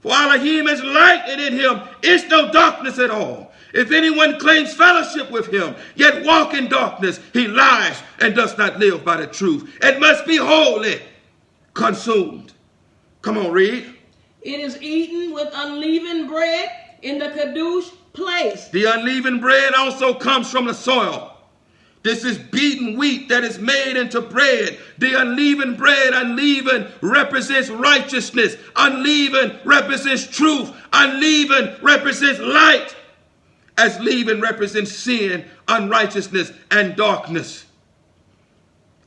For Elohim is light, and in him is no darkness at all. If anyone claims fellowship with him, yet walk in darkness, he lies and does not live by the truth. It must be wholly consumed. Come on, read. It is eaten with unleavened bread in the Kadosh place. The unleavened bread also comes from the soil. This is beaten wheat that is made into bread. The unleavened bread, unleavened, represents righteousness. Unleavened represents truth. Unleavened represents light. As leaven represents sin, unrighteousness, and darkness.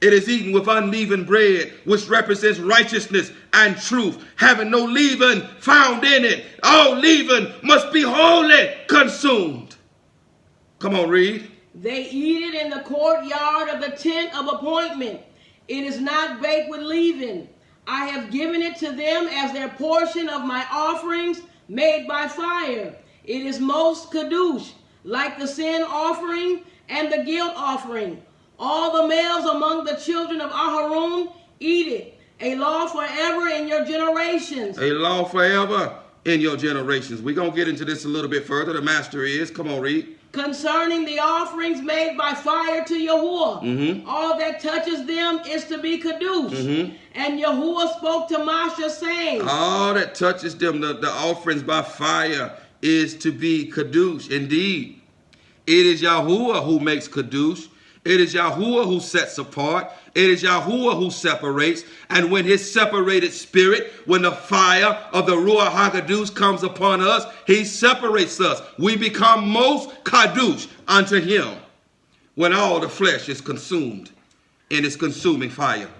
It is eaten with unleavened bread, which represents righteousness and truth, having no leaven found in it. All leaven must be wholly consumed. Come on, read. They eat it in the courtyard of the tent of appointment. It is not baked with leaven. I have given it to them as their portion of my offerings made by fire. It is most kadosh, like the sin offering and the guilt offering. All the males among the children of Aharon eat it. A law forever in your generations. A law forever in your generations. We're going to get into this a little bit further. The master is. Come on, read. Concerning the offerings made by fire to Yahuwah, all that touches them is to be kadosh. And Yahuwah spoke to Moshe, saying, all that touches them, the offerings by fire, is to be kadosh. Indeed, it is Yahuwah who makes kadosh. It is Yahuwah who sets apart. It is Yahuwah who separates. And when his separated spirit, when the fire of the Ruach HaKadosh comes upon us, he separates us. We become most kadosh unto him when all the flesh is consumed in his consuming fire.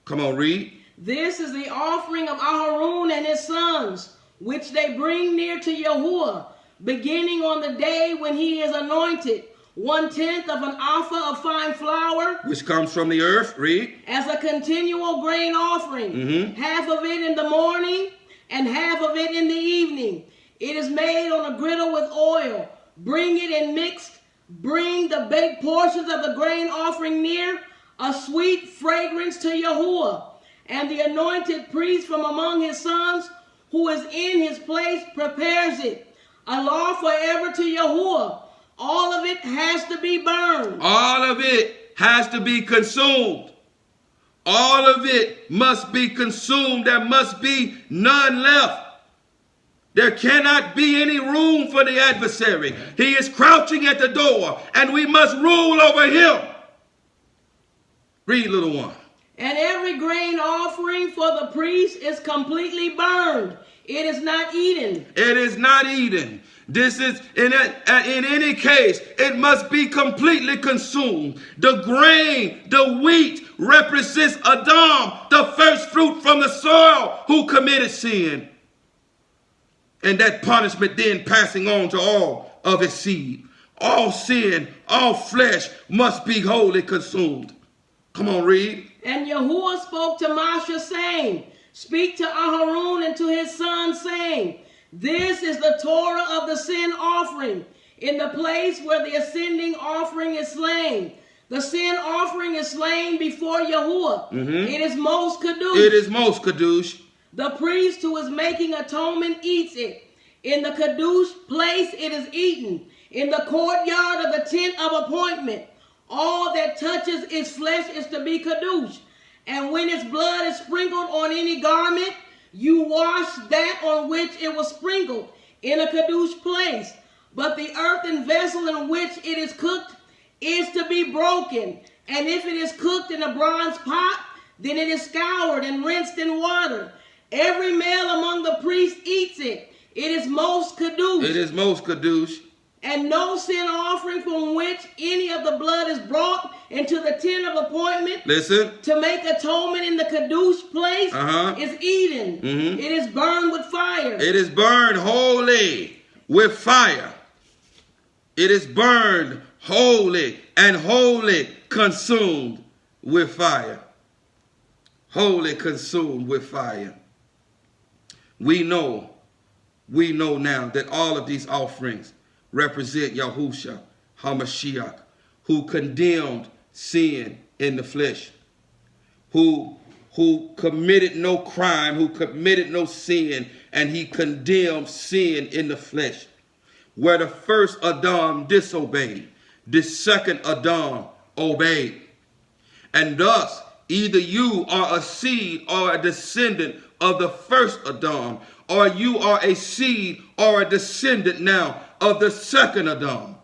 Come on, read. This is the offering of Aharon and his sons, which they bring near to Yahuwah, beginning on the day when he is anointed. 1/10 of an alpha of fine flour, which comes from the earth, read, as a continual grain offering, half of it in the morning and half of it in the evening. It is made on a griddle with oil. Bring it and mixed. Bring the baked portions of the grain offering near, a sweet fragrance to Yahuwah. And the anointed priest from among his sons, who is in his place, prepares it. A law forever to Yahuwah. All of it has to be burned. All of it has to be consumed. All of it must be consumed. There must be none left. There cannot be any room for the adversary. He is crouching at the door, and we must rule over him. Read, little one. And every grain offering for the priest is completely burned. It is not eaten. It is not eaten. This is, in any case, it must be completely consumed. The grain, the wheat, represents Adam, the first fruit from the soil, who committed sin. And that punishment then passing on to all of his seed. All sin, all flesh must be wholly consumed. Come on, read. And Yahuwah spoke to Moshe, saying, speak to Aharon and to his sons, saying, this is the Torah of the sin offering, in the place where the ascending offering is slain. The sin offering is slain before Yahuwah. It is most kadosh. It is most kadosh. The priest who is making atonement eats it. In the kadosh place it is eaten. In the courtyard of the tent of appointment, all that touches its flesh is to be kadosh. And when its blood is sprinkled on any garment, you wash that on which it was sprinkled in a kadosh place. But the earthen vessel in which it is cooked is to be broken. And if it is cooked in a bronze pot, then it is scoured and rinsed in water. Every male among the priests eats it. It is most kadosh. It is most kadosh. And no sin offering from which any of the blood is brought into the tent of appointment, listen, to make atonement in the kadosh place is eaten. It is burned with fire. It is burned wholly with fire. It is burned wholly and wholly consumed with fire. Wholly consumed with fire. We know now that all of these offerings represent Yahushua HaMashiach, who condemned sin in the flesh, who committed no crime, who committed no sin, and he condemned sin in the flesh. Where the first Adam disobeyed, the second Adam obeyed. And thus, either you are a seed or a descendant of the first Adam, or you are a seed or a descendant now of the second Adam.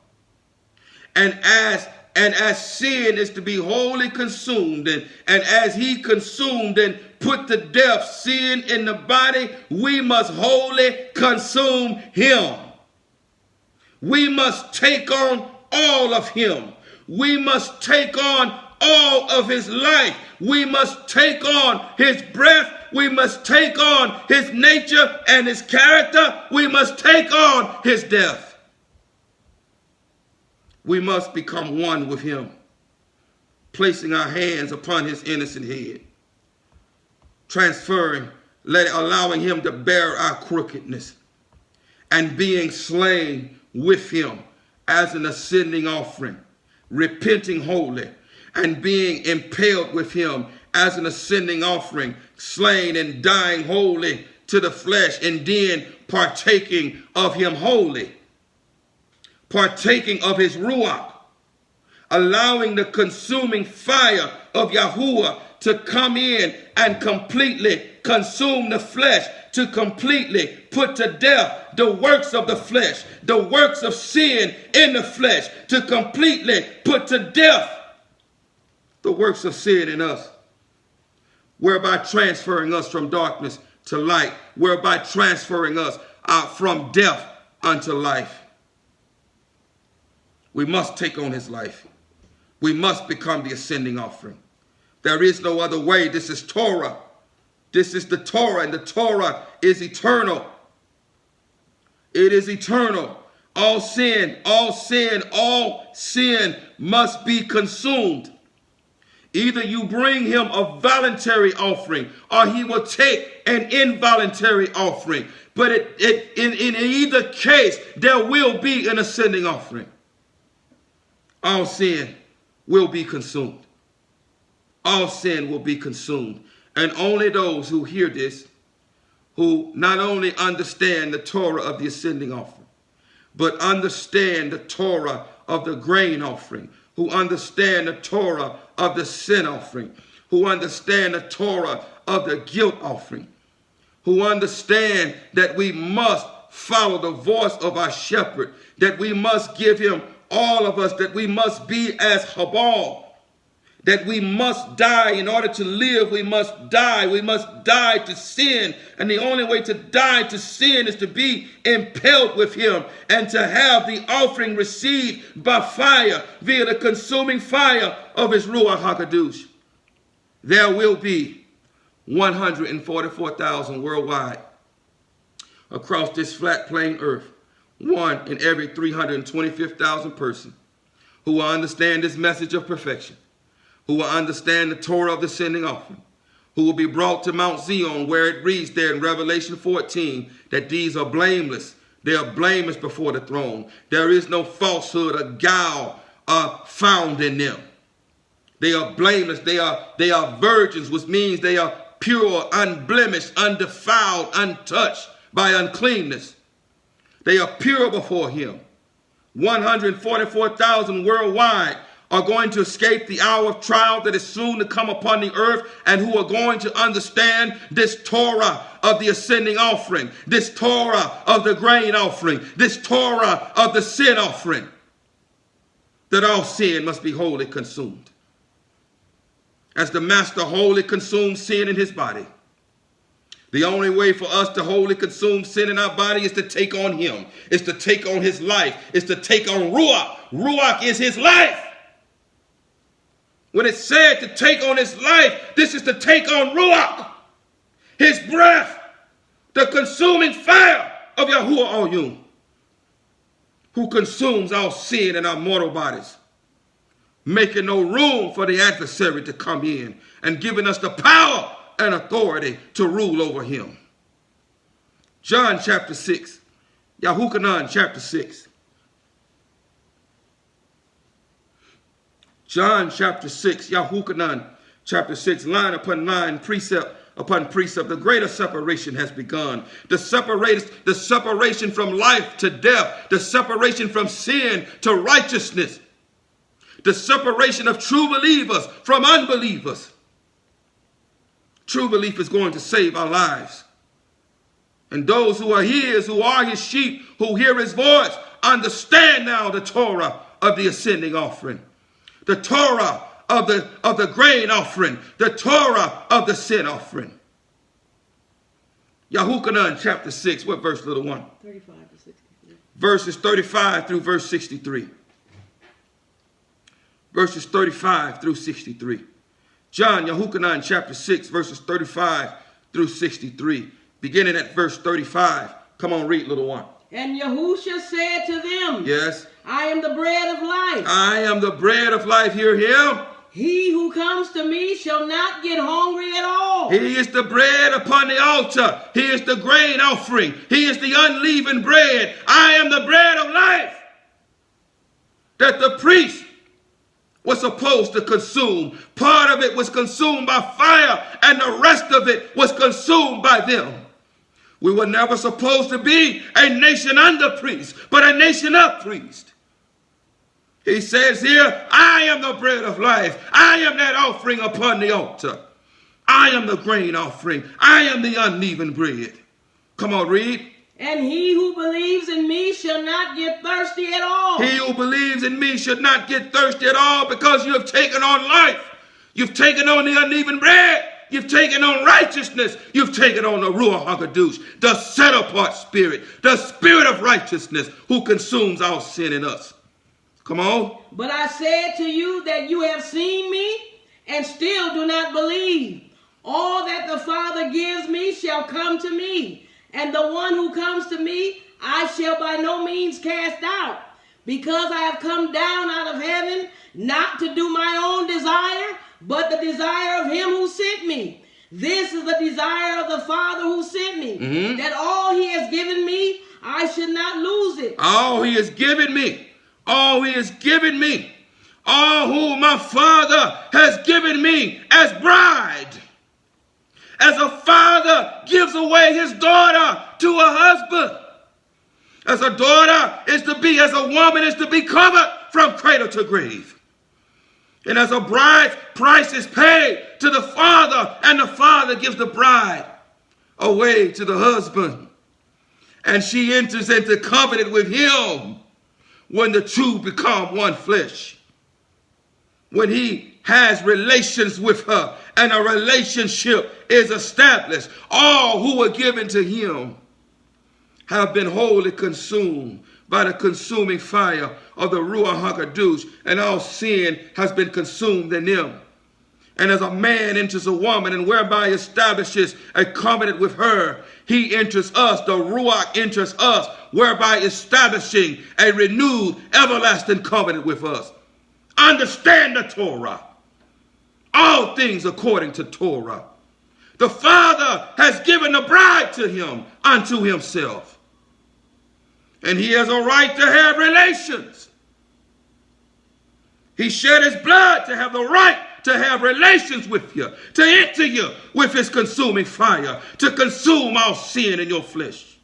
And as And as sin is to be wholly consumed, and as he consumed and put to death sin in the body, we must wholly consume him. We must take on all of him. We must take on all of his life. We must take on his breath. We must take on his nature and his character. We must take on his death. We must become one with him, placing our hands upon his innocent head, transferring, allowing him to bear our crookedness, and being slain with him as an ascending offering, repenting wholly, and being impaled with him as an ascending offering, slain and dying wholly to the flesh, and then partaking of him wholly, partaking of his Ruach, allowing the consuming fire of Yahuwah to come in and completely consume the flesh, to completely put to death the works of the flesh, the works of sin in the flesh, to completely put to death the works of sin in us, whereby transferring us from darkness to light, whereby transferring us from death unto life. We must take on his life. We must become the ascending offering. There is no other way. This is Torah. This is the Torah, and the Torah is eternal. It is eternal. All sin must be consumed. Either you bring him a voluntary offering, or he will take an involuntary offering. But in either case, there will be an ascending offering. All sin will be consumed. All sin will be consumed. And only those who hear this, who not only understand the Torah of the ascending offering, but understand the Torah of the grain offering, who understand the Torah of the sin offering, who understand the Torah of the guilt offering, who understand that we must follow the voice of our shepherd, that we must give him all of us, that we must be as Habal, that we must die in order to live. We must die. We must die to sin. And the only way to die to sin is to be impaled with him and to have the offering received by fire via the consuming fire of his Ruach HaKadosh. There will be 144,000 worldwide across this flat plain earth, one in every 325,000 person who will understand this message of perfection, who will understand the Torah of the ascending offering, who will be brought to Mount Zion, where it reads there in Revelation 14 that these are blameless. They are blameless before the throne. There is no falsehood or guile found in them. They are blameless. They are virgins, which means they are pure, unblemished, undefiled, untouched by uncleanness. They are pure before him. 144,000 worldwide are going to escape the hour of trial that is soon to come upon the earth, and who are going to understand this Torah of the ascending offering, this Torah of the grain offering, this Torah of the sin offering, that all sin must be wholly consumed. As the Master wholly consumed sin in his body, the only way for us to wholly consume sin in our body is to take on him, is to take on his life, is to take on Ruach. Ruach is his life. When it's said to take on his life, this is to take on Ruach, his breath, the consuming fire of YAHUAH'S, who consumes our sin and our mortal bodies, making no room for the adversary to come in and giving us the power and authority to rule over him. John chapter 6, YAHUAH'S chapter 6. John chapter 6, YAHUAH'S chapter 6, line upon line, precept upon precept, the greater separation has begun. The separation from life to death, the separation from sin to righteousness, the separation of true believers from unbelievers. True belief is going to save our lives. And those who are his, who are his sheep, who hear his voice, understand now the Torah of the ascending offering. the torah of the grain offering, the torah of the sin offering. YAHUAH'S chapter 6, what verse, little one? 35 to 63. Verses 35 through verse 63. Verses 35 through 63. John, YAHUAH'S chapter 6, verses 35 through 63. Beginning at verse 35. Come on, read, little one. And Yahushua said to them, yes, I am the bread of life. I am the bread of life. Hear him. He who comes to me shall not get hungry at all. He is the bread upon the altar. He is the grain offering. He is the unleavened bread. I am the bread of life that the priest was supposed to consume. Part of it was consumed by fire, and the rest of it was consumed by them. We were never supposed to be a nation under priests, but a nation of priests. He says here, I am the bread of life. I am that offering upon the altar. I am the grain offering. I am the unleavened bread. Come on, read. And he who believes in me shall not get thirsty at all. He who believes in me should not get thirsty at all, because you have taken on life. You've taken on the unleavened bread. You've taken on righteousness. You've taken on the Ruach HaKadosh, the set-apart spirit, the spirit of righteousness who consumes our sin in us. Come on. But I said to you that you have seen me and still do not believe. All that the Father gives me shall come to me, and the one who comes to me I shall by no means cast out, because I have come down out of heaven not to do my own desire, but the desire of him who sent me. This is the desire of the Father who sent me, that all he has given me, I should not lose it. All he has given me, all he has given me, all who my Father has given me as bride. As a father gives away his daughter to a husband. As a daughter is to be, as a woman is to be covered from cradle to grave. And as a bride's price is paid to the father, and the father gives the bride away to the husband. And she enters into covenant with him when the two become one flesh. When he has relations with her and a relationship is established, all who are given to him have been wholly consumed by the consuming fire of the Ruach HaKadosh, and all sin has been consumed in them. And as a man enters a woman and whereby establishes a covenant with her, he enters us, the Ruach enters us, whereby establishing a renewed, everlasting covenant with us. Understand the Torah. All things according to Torah. The Father has given the bride to him unto himself. And he has a right to have relations. He shed his blood to have the right to have relations with you, to enter you with his consuming fire, to consume all sin in your flesh.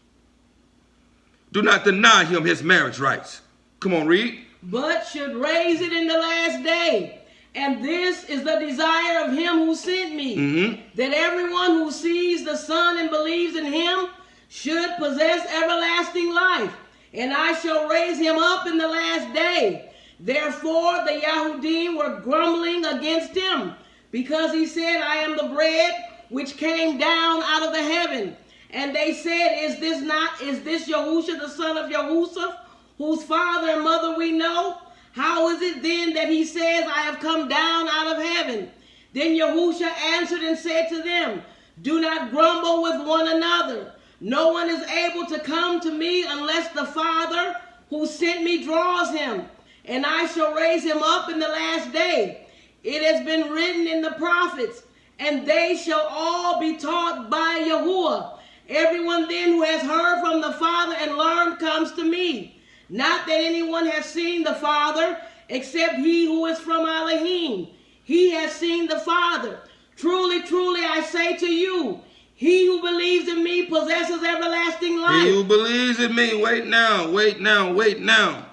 Do not deny him his marriage rights. Come on, read. But should raise it in the last day. And this is the desire of him who sent me, that everyone who sees the Son and believes in him should possess everlasting life. And I shall raise him up in the last day. Therefore the Yahudim were grumbling against him, because he said, I am the bread which came down out of the heaven. And they said, is this Yahushua the son of Yahusuf, whose father and mother we know? How is it then that he says, I have come down out of heaven? Then Yahushua answered and said to them, do not grumble with one another. No one is able to come to me unless the Father who sent me draws him. And I shall raise him up in the last day. It has been written in the prophets, and they shall all be taught by Yahuwah. Everyone then who has heard from the Father and learned comes to me. Not that anyone has seen the Father, except he who is from Elohim. He has seen the Father. Truly, truly, I say to you, he who believes in me possesses everlasting life. He who believes in me, wait now.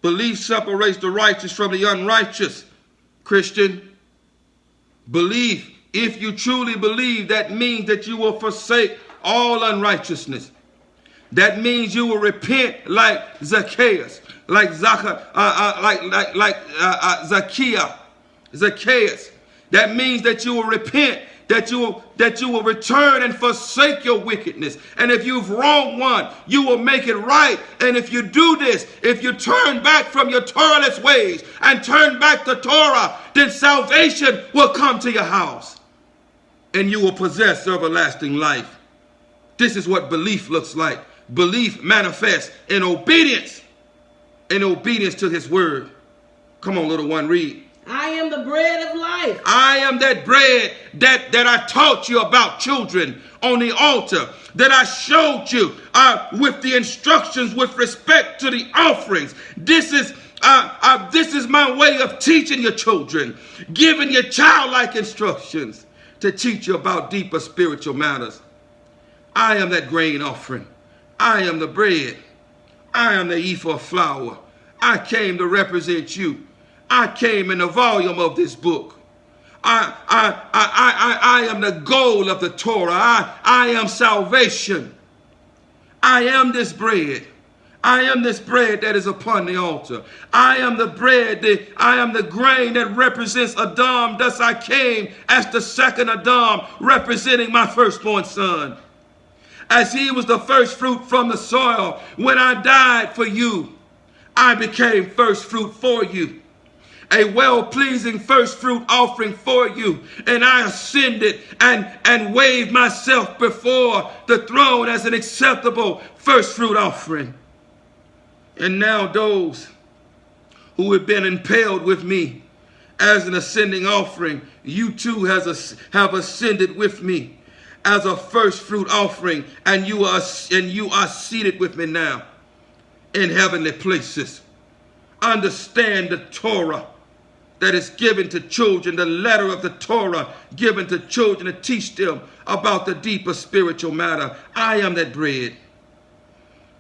Belief separates the righteous from the unrighteous. Christian, belief, if you truly believe, that means that you will forsake all unrighteousness. That means you will repent like Zacchaeus, like Zacchaeus. That means that you will repent, that you will return and forsake your wickedness. And if you've wronged one, you will make it right. And if you do this, if you turn back from your Torahless ways and turn back to Torah, then salvation will come to your house and you will possess everlasting life. This is what belief looks like. Belief manifests in obedience to his word. Come on, little one, read. I am the bread of life. I am that bread that I taught you about, children, on the altar, that I showed you with the instructions with respect to the offerings. This is my way of teaching your children, giving you childlike instructions to teach you about deeper spiritual matters. I am that grain offering. I am the bread. I am the ephah of flour. I came to represent you. I came in the volume of this book. I am the goal of the Torah. I am salvation. I am this bread. I am this bread that is upon the altar. I am the bread, I am the grain that represents Adam. Thus I came as the second Adam, representing my firstborn son. As he was the first fruit from the soil, when I died for you, I became first fruit for you. A well-pleasing first fruit offering for you. And I ascended and waved myself before the throne as an acceptable first fruit offering. And now those who have been impaled with me as an ascending offering, you too have ascended with me as a first fruit offering, and you are seated with me now in heavenly places. Understand the Torah that is given to children, the letter of the Torah given to children to teach them about the deeper spiritual matter. I am that bread.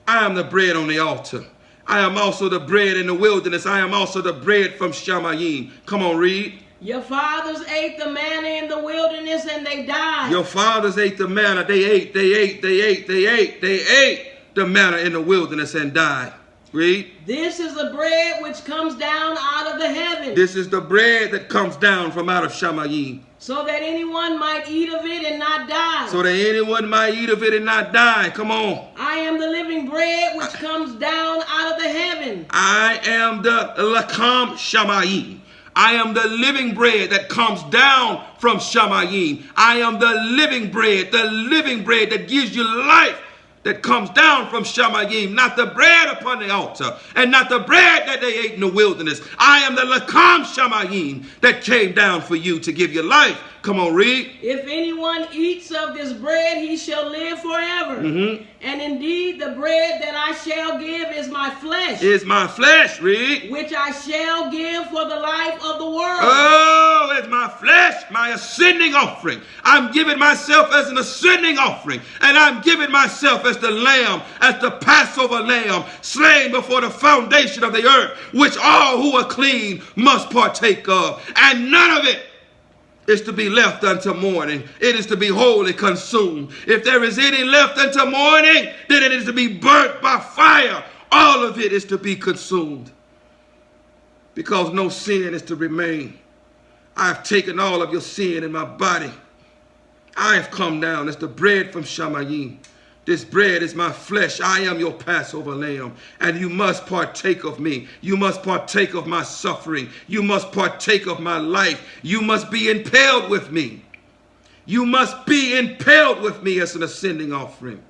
I am the bread on the altar. I am also the bread in the wilderness. I am also the bread from Shamayim. Come on, read. Your fathers ate the manna in the wilderness and they died. Your fathers ate the manna. They ate the manna in the wilderness and died. Read. This is the bread which comes down out of the heavens. This is the bread that comes down from out of Shamayim. So that anyone might eat of it and not die. So that anyone might eat of it and not die. Come on. I am the living bread which comes down out of the heaven. I am the Lakam Shamayim. I am the living bread that comes down from Shamayim. I am the living bread that gives you life, that comes down from Shamayim, not the bread upon the altar, and not the bread that they ate in the wilderness. I am the Lakam Shamayim that came down for you to give you life. Come on, read. If anyone eats of this bread, he shall live forever. And indeed, the bread that I shall give is my flesh. Is my flesh, read. Which I shall give for the life of the world. Oh, it's my flesh, my ascending offering. I'm giving myself as an ascending offering. And I'm giving myself as the lamb, as the Passover lamb, slain before the foundation of the earth, which all who are clean must partake of. And none of it is to be left until morning. It is to be wholly consumed. If there is any left until morning, then it is to be burnt by fire. All of it is to be consumed, because no sin is to remain. I have taken all of your sin in my body. I have come down as the bread from Shamayim. This bread is my flesh. I am your Passover lamb, and you must partake of me. You must partake of my suffering. You must partake of my life. You must be impaled with me. You must be impaled with me as an ascending offering.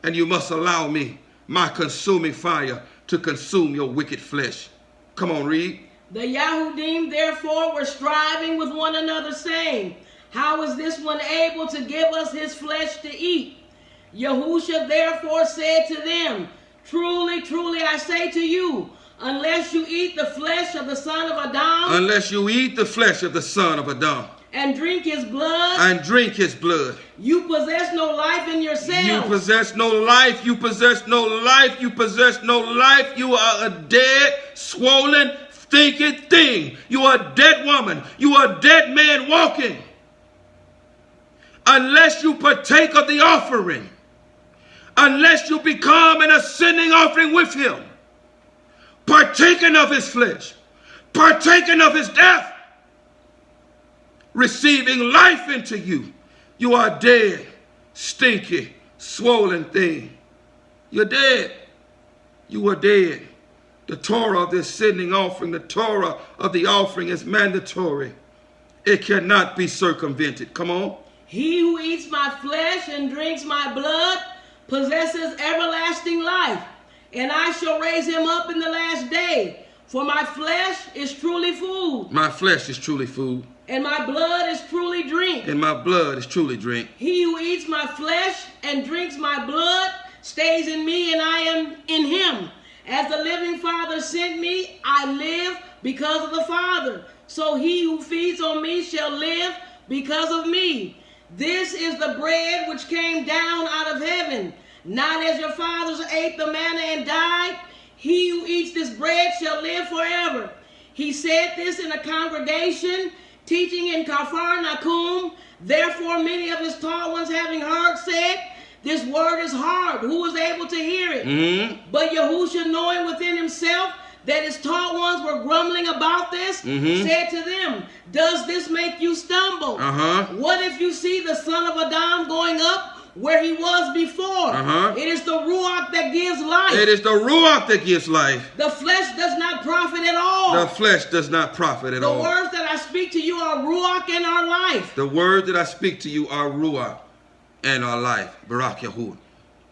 And you must allow me, my consuming fire, to consume your wicked flesh. Come on, read. The Yahudim therefore were striving with one another, saying, how is this one able to give us his flesh to eat? Yahusha therefore said to them, truly, truly, I say to you, unless you eat the flesh of the son of Adam, unless you eat the flesh of the son of Adam, and drink his blood, you possess no life in yourselves. You possess no life. You possess no life. You possess no life. You are a dead, swollen, stinking thing. You are a dead woman. You are a dead man walking. Unless you partake of the offering, unless you become an ascending offering with him, partaking of his flesh, partaking of his death, receiving life into you. You are dead, stinky, swollen thing. You're dead. You are dead. The Torah of the ascending offering, the Torah of the offering is mandatory. It cannot be circumvented. Come on. He who eats my flesh and drinks my blood possesses everlasting life, and I shall raise him up in the last day. For my flesh is truly food. My flesh is truly food. And my blood is truly drink. And my blood is truly drink. He who eats my flesh and drinks my blood stays in me, and I am in him. As the living Father sent me, I live because of the Father. So he who feeds on me shall live because of me. This is the bread which came down out of heaven. Not as your fathers ate the manna and died. He who eats this bread shall live forever. He said this in a congregation, teaching in Capharnaum. Therefore many of his taught ones, having heard, said, this word is hard. Who is able to hear it? But Yahushua, knowing within himself that his taught ones were grumbling about this, said to them, does this make you stumble? What if you see the son of Adam going up where he was before? It is the Ruach that gives life. It is the Ruach that gives life. The flesh does not profit at all. The flesh does not profit at all. The words that I speak to you are Ruach and our life. The words that I speak to you are Ruach and our life. Barak Yahuwah.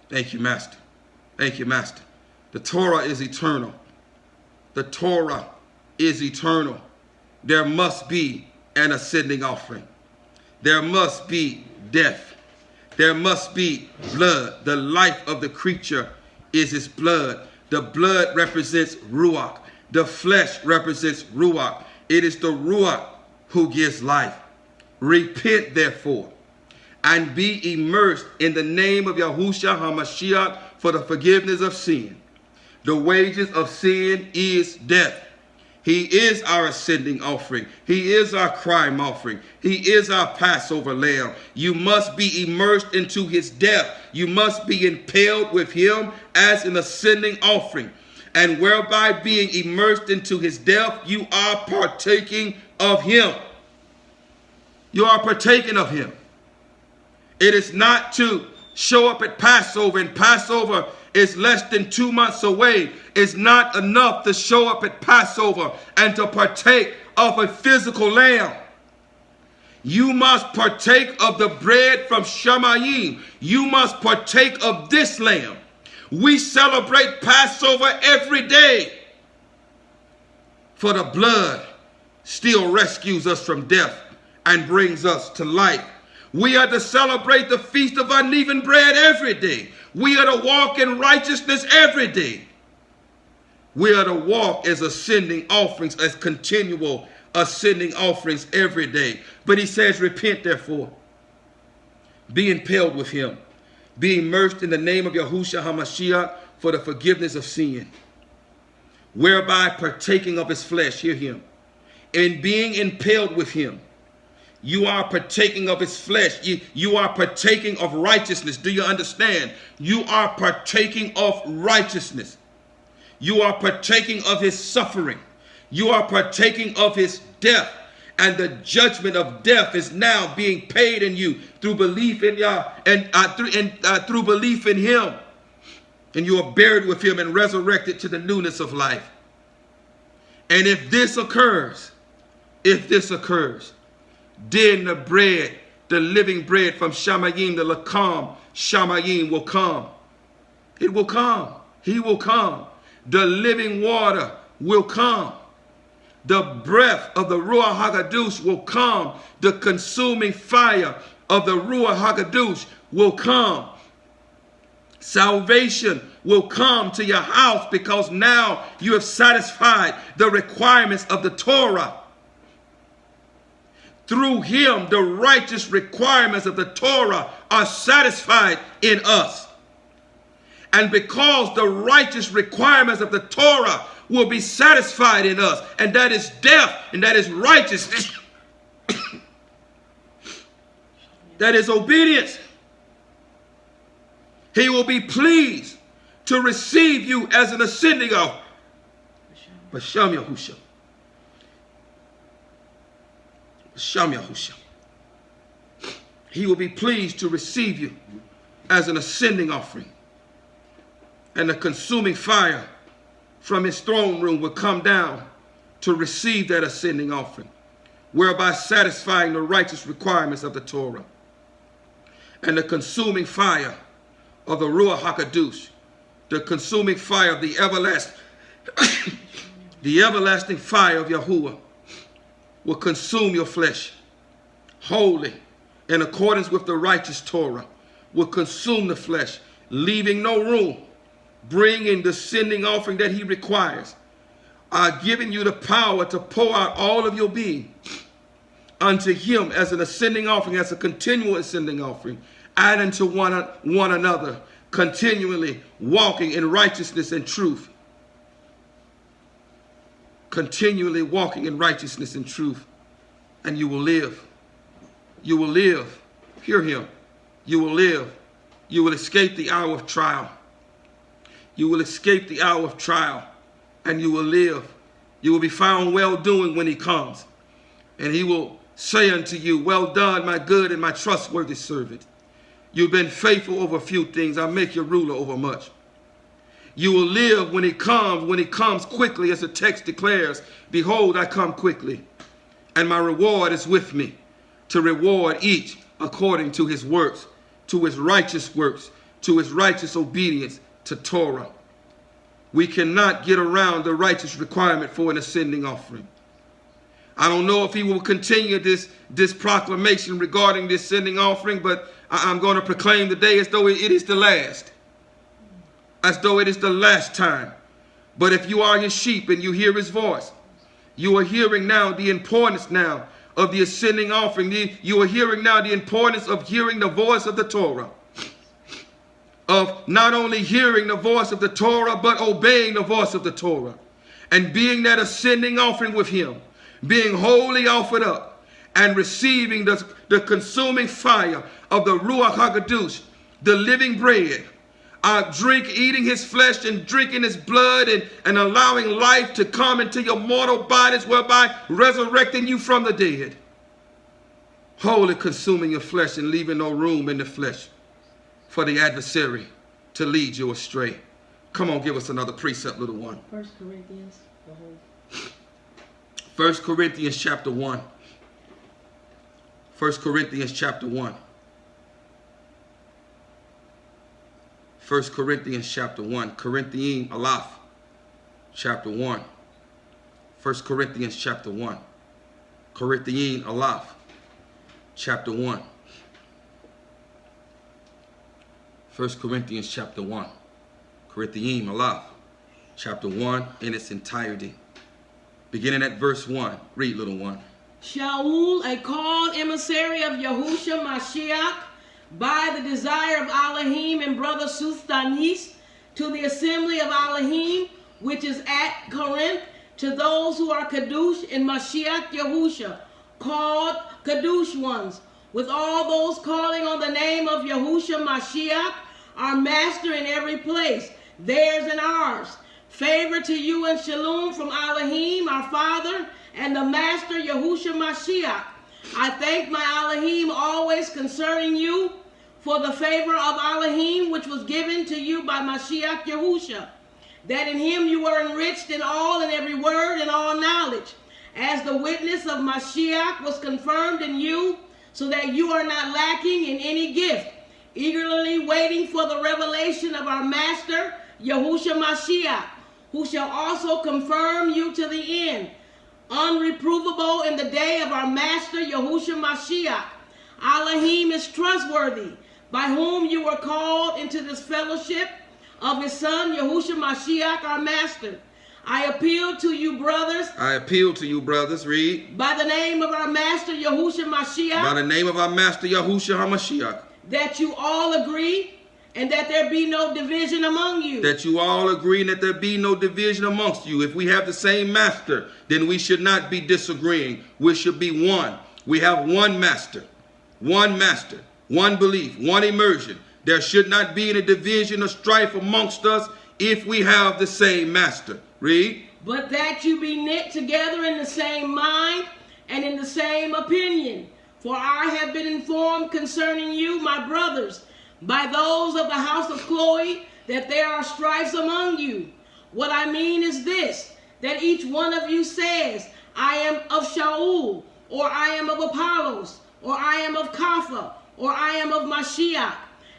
Thank you, Master. Thank you, Master. The Torah is eternal. The Torah is eternal. There must be an ascending offering. There must be death. There must be blood. The life of the creature is his blood. The blood represents Ruach. The flesh represents Ruach. It is the Ruach who gives life. Repent, therefore, and be immersed in the name of Yahushua HaMashiach for the forgiveness of sin. The wages of sin is death. He is our ascending offering. He is our crime offering. He is our Passover lamb. You must be immersed into his death. You must be impaled with him as an ascending offering. And whereby being immersed into his death, you are partaking of him. You are partaking of him. It is not to show up at Passover, and Passover is less than 2 months away. It's not enough to show up at Passover and to partake of a physical lamb. You must partake of the bread from Shamayim. You must partake of this lamb. We celebrate Passover every day, for the blood still rescues us from death and brings us to life. We are to celebrate the feast of unleavened bread every day. We are to walk in righteousness every day. We are to walk as ascending offerings, as continual ascending offerings every day. But he says, repent therefore. Be impaled with him. Be immersed in the name of Yahushua HaMashiach for the forgiveness of sin. Whereby partaking of his flesh, hear him. In being impaled with him, you are partaking of his flesh. You are partaking of righteousness. Do you understand? You are partaking of righteousness. You are partaking of his suffering. You are partaking of his death. And the judgment of death is now being paid in you through belief in Yah and through belief in him. And you are buried with him and resurrected to the newness of life. And if this occurs, then the bread, the living bread from Shamayim, the Lakam Shamayim will come. It will come. He will come. The living water will come. The breath of the Ruach HaKadosh will come. The consuming fire of the Ruach HaKadosh will come. Salvation will come to your house because now you have satisfied the requirements of the Torah. Through him, the righteous requirements of the Torah are satisfied in us. And because the righteous requirements of the Torah will be satisfied in us, and that is death, and that is righteousness, that is obedience. He will be pleased to receive you as an ascending offering. B'Shem Yahusha. B'Shem Yahusha. He will be pleased to receive you as an ascending offering. And the consuming fire from his throne room will come down to receive that ascending offering, whereby satisfying the righteous requirements of the Torah. And the consuming fire of the Ruach HaKadosh, the consuming fire of the everlasting, the everlasting fire of Yahuwah will consume your flesh wholly in accordance with the righteous Torah, will consume the flesh, leaving no room, bringing the sending offering that he requires, giving you the power to pour out all of your being unto him as an ascending offering, as a continual ascending offering, adding to one another, continually walking in righteousness and truth. Continually walking in righteousness and truth. And you will live. You will live. Hear him. You will live. You will escape the hour of trial. You will escape the hour of trial. And you will live. You will be found well doing when he comes. And he will say unto you, well done, my good and my trustworthy servant. You've been faithful over a few things. I'll make you ruler over much. You will live when he comes quickly, as the text declares. Behold, I come quickly, and my reward is with me, to reward each according to his works, to his righteous works, to his righteous obedience to Torah. We cannot get around the righteous requirement for an ascending offering. I don't know if he will continue this proclamation regarding this ascending offering, but I'm going to proclaim today as though it is the last. As though it is the last time. But if you are his sheep and you hear his voice, you are hearing now the importance now of the ascending offering. You are hearing now the importance of hearing the voice of the Torah. Of not only hearing the voice of the Torah, but obeying the voice of the Torah. And being that ascending offering with him. Being wholly offered up. And receiving the consuming fire of the Ruach HaKadosh, the living bread. Eating his flesh and drinking his blood, and allowing life to come into your mortal bodies, whereby resurrecting you from the dead. Wholly consuming your flesh and leaving no room in the flesh for the adversary to lead you astray. Come on, give us another precept, little one. 1 Corinthians, the whole. 1 Corinthians chapter 1. 1 Corinthians chapter 1. 1 Corinthians chapter 1. Corinthian Aleph chapter 1. 1 Corinthians chapter 1. Corinthian Aleph chapter 1. 1 Corinthians chapter 1. Corinthian Aleph chapter 1 in its entirety. Beginning at verse 1. Read, little one. Shaul, a called emissary of Yahushua Mashiach, by the desire of Elohim and brother Susthanis, to the assembly of Elohim, which is at Corinth, to those who are Kadosh in Mashiach Yahusha, called Kadosh ones, with all those calling on the name of Yahushua Mashiach, our master in every place, theirs and ours. Favor to you and shalom from Elohim, our Father, and the Master Yahushua Mashiach. I thank my Elohim always concerning you for the favor of Elohim which was given to you by Mashiach Yahusha, that in him you were enriched in all and every word and all knowledge, as the witness of Mashiach was confirmed in you, so that you are not lacking in any gift, eagerly waiting for the revelation of our Master Yahushua Mashiach, who shall also confirm you to the end, unreprovable in the day of our Master Yahushua Mashiach. Elohim is trustworthy, by whom you were called into this fellowship of his Son Yahushua Mashiach, our Master. I appeal to you, brothers. I appeal to you, brothers. Read. By the name of our Master Yahushua Mashiach. By the name of our Master Yahushua HaMashiach. That you all agree, and that there be no division among you. That you all agree and that there be no division amongst you. If we have the same master, then we should not be disagreeing. We should be one. We have one master, one belief, one immersion. There should not be any division or strife amongst us if we have the same master. Read. But that you be knit together in the same mind and in the same opinion. For I have been informed concerning you, my brothers, by those of the house of Chloe, that there are strifes among you. What I mean is this, that each one of you says, I am of Shaul, or I am of Apollos, or I am of Kapha, or I am of Mashiach.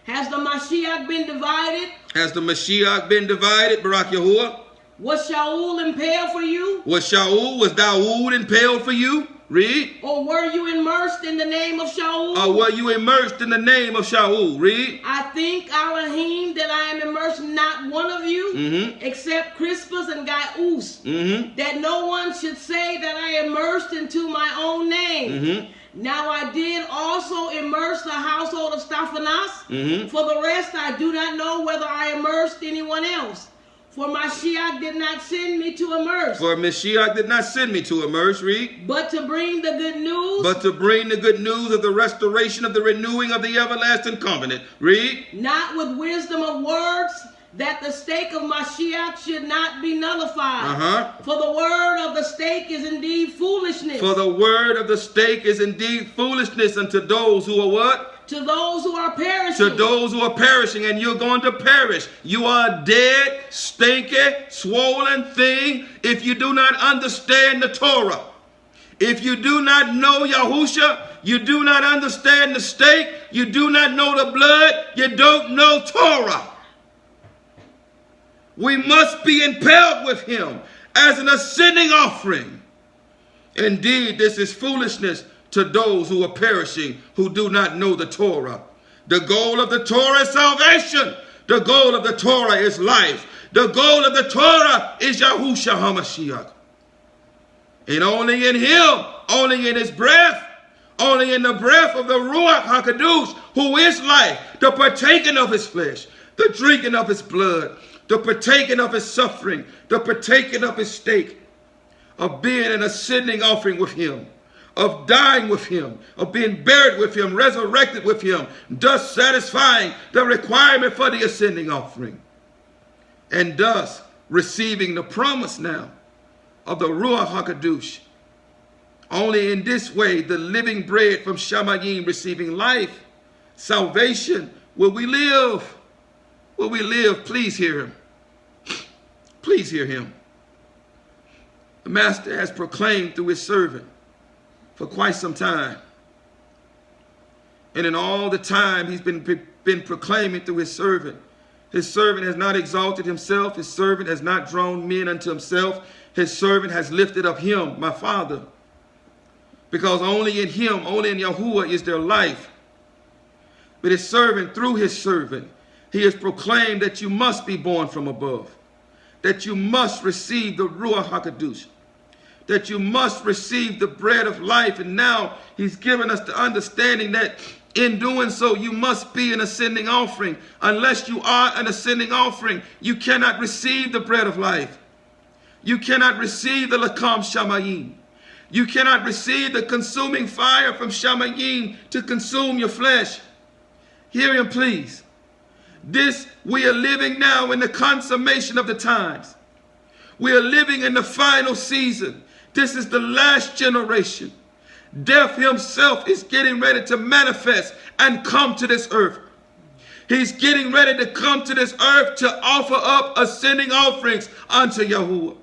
Has the Mashiach been divided? Has the Mashiach been divided, Barak Yahuwah? Was Shaul impaled for you? Was Dawood impaled for you? Read. Or were you immersed in the name of Shaul? Or were you immersed in the name of Shaul? Read. I think, Elohim, that I am immersed not one of you, except Crispus and Gaius, that no one should say that I immersed into my own name. Now I did also immerse the household of Stephanas. For the rest, I do not know whether I immersed anyone else. For Mashiach did not send me to immerse. For Mashiach did not send me to immerse, read. But to bring the good news. But to bring the good news of the restoration of the renewing of the everlasting covenant. Read. Not with wisdom of words, that the stake of Mashiach should not be nullified. For the word of the stake is indeed foolishness. For the word of the stake is indeed foolishness unto those who are what? To those who are perishing. To those who are perishing, and you're going to perish. You are a dead, stinky, swollen thing if you do not understand the Torah. If you do not know Yahusha, you do not understand the stake, you do not know the blood, you don't know Torah. We must be impaled with him as an ascending offering. Indeed, this is foolishness to those who are perishing, who do not know the Torah. The goal of the Torah is salvation. The goal of the Torah is life. The goal of the Torah is Yahushua HaMashiach. And only in him, only in his breath, only in the breath of the Ruach HaKadosh, who is life, the partaking of his flesh, the drinking of his blood, the partaking of his suffering, the partaking of his stake, of being an ascending offering with him, of dying with him, of being buried with him, resurrected with him, thus satisfying the requirement for the ascending offering, and thus receiving the promise now of the Ruach HaKadosh. Only in this way, the living bread from Shamayim, receiving life, salvation, will we live. Will we live? Please hear him. Please hear him. The Master has proclaimed through his servant for quite some time. And in all the time he's been proclaiming through his servant has not exalted himself. His servant has not drawn men unto himself. His servant has lifted up him, my Father. Because only in him, only in Yahuwah is there life. But his servant, through his servant, he has proclaimed that you must be born from above. That you must receive the Ruach HaKadosh. That you must receive the bread of life. And now he's given us the understanding that in doing so, you must be an ascending offering. Unless you are an ascending offering, you cannot receive the bread of life. You cannot receive the Lakam Shamayim. You cannot receive the consuming fire from Shamayim to consume your flesh. Hear him, please. We are living now in the consummation of the times. We are living in the final season. This is the last generation. Death himself is getting ready to manifest and come to this earth. He's getting ready to come to this earth to offer up ascending offerings unto Yahuwah.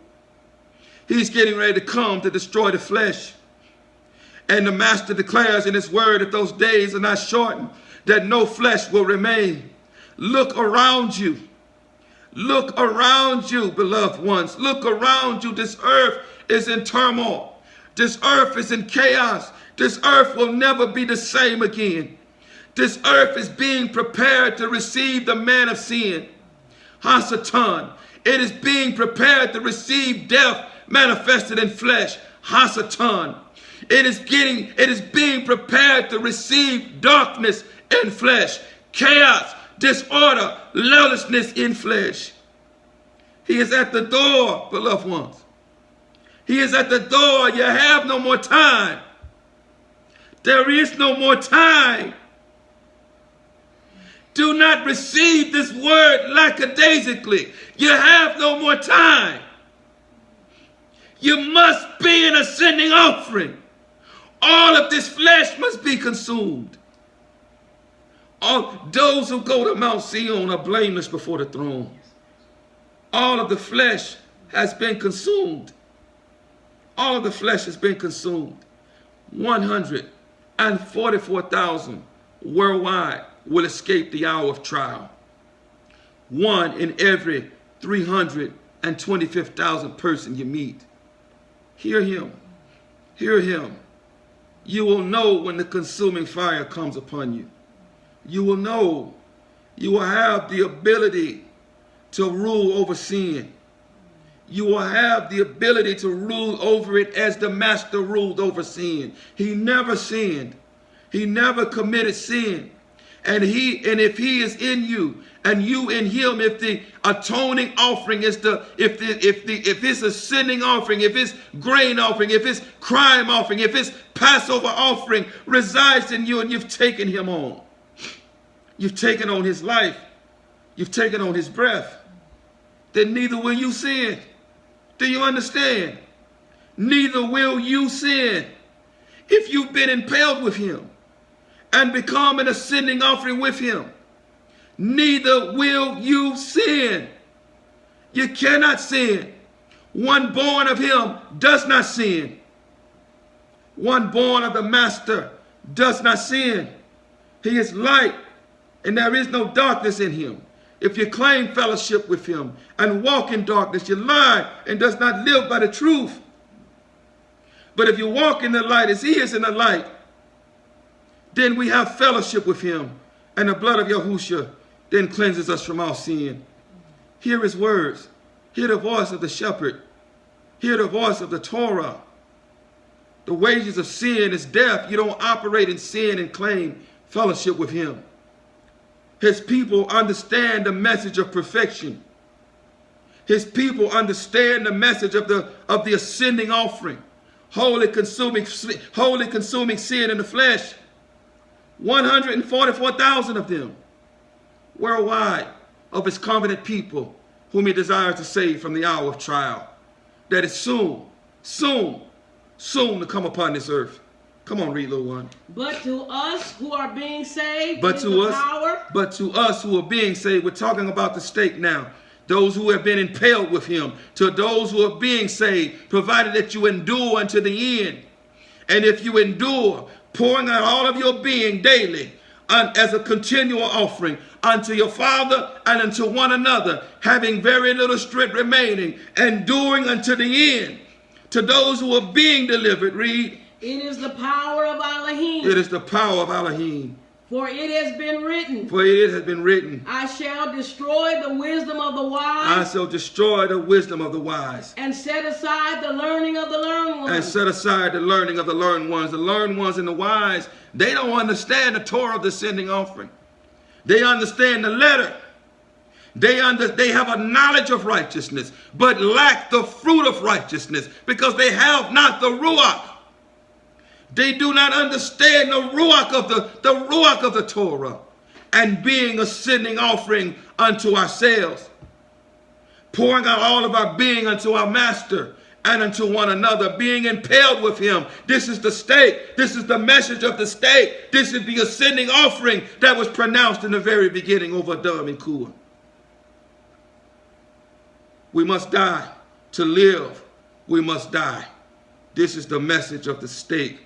He's getting ready to come to destroy the flesh. And the Master declares in his word that those days are not shortened, that no flesh will remain. Look around you. Look around you, beloved ones. Look around you. This earth is in turmoil. This earth is in chaos. This earth will never be the same again. This earth is being prepared to receive the man of sin, Hasatan. It is being prepared to receive death manifested in flesh, Hasatan. It is being prepared to receive darkness in flesh, chaos, disorder, lawlessness in flesh. He is at the door, beloved ones. He is at the door. You have no more time. There is no more time. Do not receive this word lackadaisically. You have no more time. You must be an ascending offering. All of this flesh must be consumed. All those who go to Mount Zion are blameless before the throne. All of the flesh has been consumed. All of the flesh has been consumed. 144,000 worldwide will escape the hour of trial. 1 in every 325,000 person you meet. Hear him. Hear him. You will know when the consuming fire comes upon you. You will know. You will have the ability to rule over sin. You will have the ability to rule over it as the master ruled over sin. He never sinned. He never committed sin. And if he is in you and you in him, if the atoning offering is if it's a sinning offering, if it's grain offering, if it's crime offering, if it's Passover offering resides in you and you've taken him on. You've taken on his life. You've taken on his breath. Then neither will you sin. Do you understand? Neither will you sin. If you've been impaled with him and become an ascending offering with him, neither will you sin. You cannot sin. One born of him does not sin. One born of the master does not sin. He is light, and there is no darkness in him. If you claim fellowship with him and walk in darkness, you lie and does not live by the truth. But if you walk in the light as he is in the light, then we have fellowship with him, and the blood of Yahushua then cleanses us from our sin. Hear his words. Hear the voice of the shepherd. Hear the voice of the Torah. The wages of sin is death. You don't operate in sin and claim fellowship with him. His people understand the message of perfection. His people understand the message of the ascending offering, wholly consuming sin in the flesh. 144,000 of them worldwide of his covenant people whom he desires to save from the hour of trial that is soon to come upon this earth. Come on, read, little one. But to us who are being saved, but to us who are being saved, we're talking about the stake now. Those who have been impaled with him, to those who are being saved, provided that you endure unto the end. And if you endure, pouring out all of your being daily as a continual offering unto your Father and unto one another, having very little strength remaining, enduring unto the end. To those who are being delivered, read. It is the power of Elohim. It is the power of Elohim. For it has been written. For it has been written. I shall destroy the wisdom of the wise. I shall destroy the wisdom of the wise. And set aside the learning of the learned ones. And set aside the learning of the learned ones. The learned ones and the wise, they don't understand the Torah of the sending offering. They understand the letter. They have a knowledge of righteousness, but lack the fruit of righteousness because they have not the Ruach. They do not understand the Ruach of the Torah and being a sending offering unto ourselves, pouring out all of our being unto our master and unto one another, being impaled with him. This is the stake. This is the message of the stake. This is the ascending offering that was pronounced in the very beginning over Adam and Kua. We must die. To live, we must die. This is the message of the stake,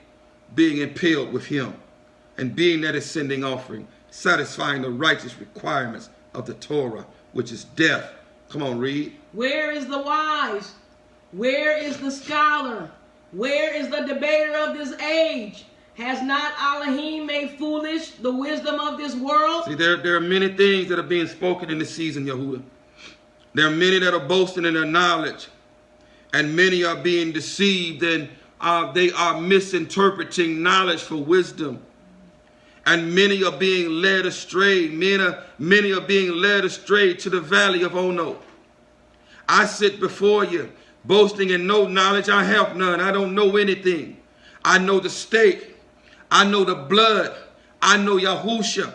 being impaled with him and being that ascending offering, satisfying the righteous requirements of the Torah, which is death. Come on, read. Where is the wise? Where is the scholar? Where is the debater of this age? Has not Elohim made foolish the wisdom of this world? See, there are many things that are being spoken in this season, Yahuwah. There are many that are boasting in their knowledge, and many are being deceived, and they are misinterpreting knowledge for wisdom. And many are being led astray. Many are being led astray to the valley of Ono. I sit before you, boasting in no knowledge. I have none. I don't know anything. I know the stake. I know the blood. I know Yahushua.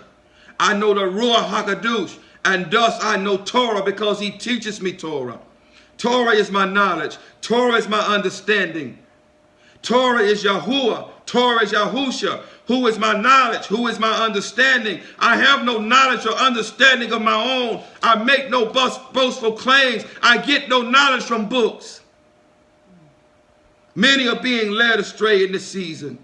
I know the Ruach HaKadosh, and thus I know Torah because he teaches me Torah. Torah is my knowledge. Torah is my understanding. Torah is Yahuwah. Torah is Yahusha. Who is my knowledge? Who is my understanding? I have no knowledge or understanding of my own. I make no boastful claims. I get no knowledge from books. Many are being led astray in this season.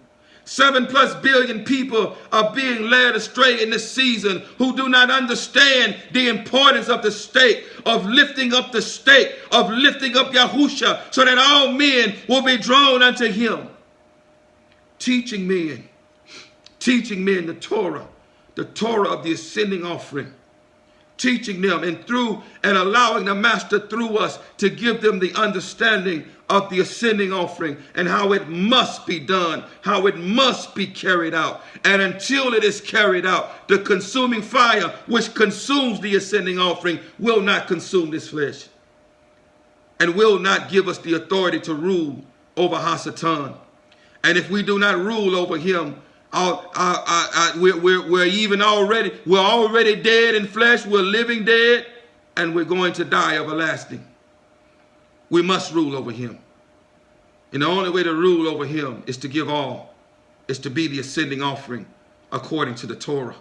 7+ billion people are being led astray in this season who do not understand the importance of the stake, of lifting up the stake, of lifting up Yahusha, so that all men will be drawn unto him. Teaching men the Torah of the ascending offering. Teaching them and allowing the Master through us to give them the understanding of the ascending offering and how it must be done, how it must be carried out. And until it is carried out, the consuming fire which consumes the ascending offering will not consume this flesh and will not give us the authority to rule over Hasatan. And if we do not rule over him, we're already dead in flesh. We're living dead, and we're going to die everlasting. We must rule over him. And the only way to rule over him is to give all, is to be the ascending offering according to the Torah.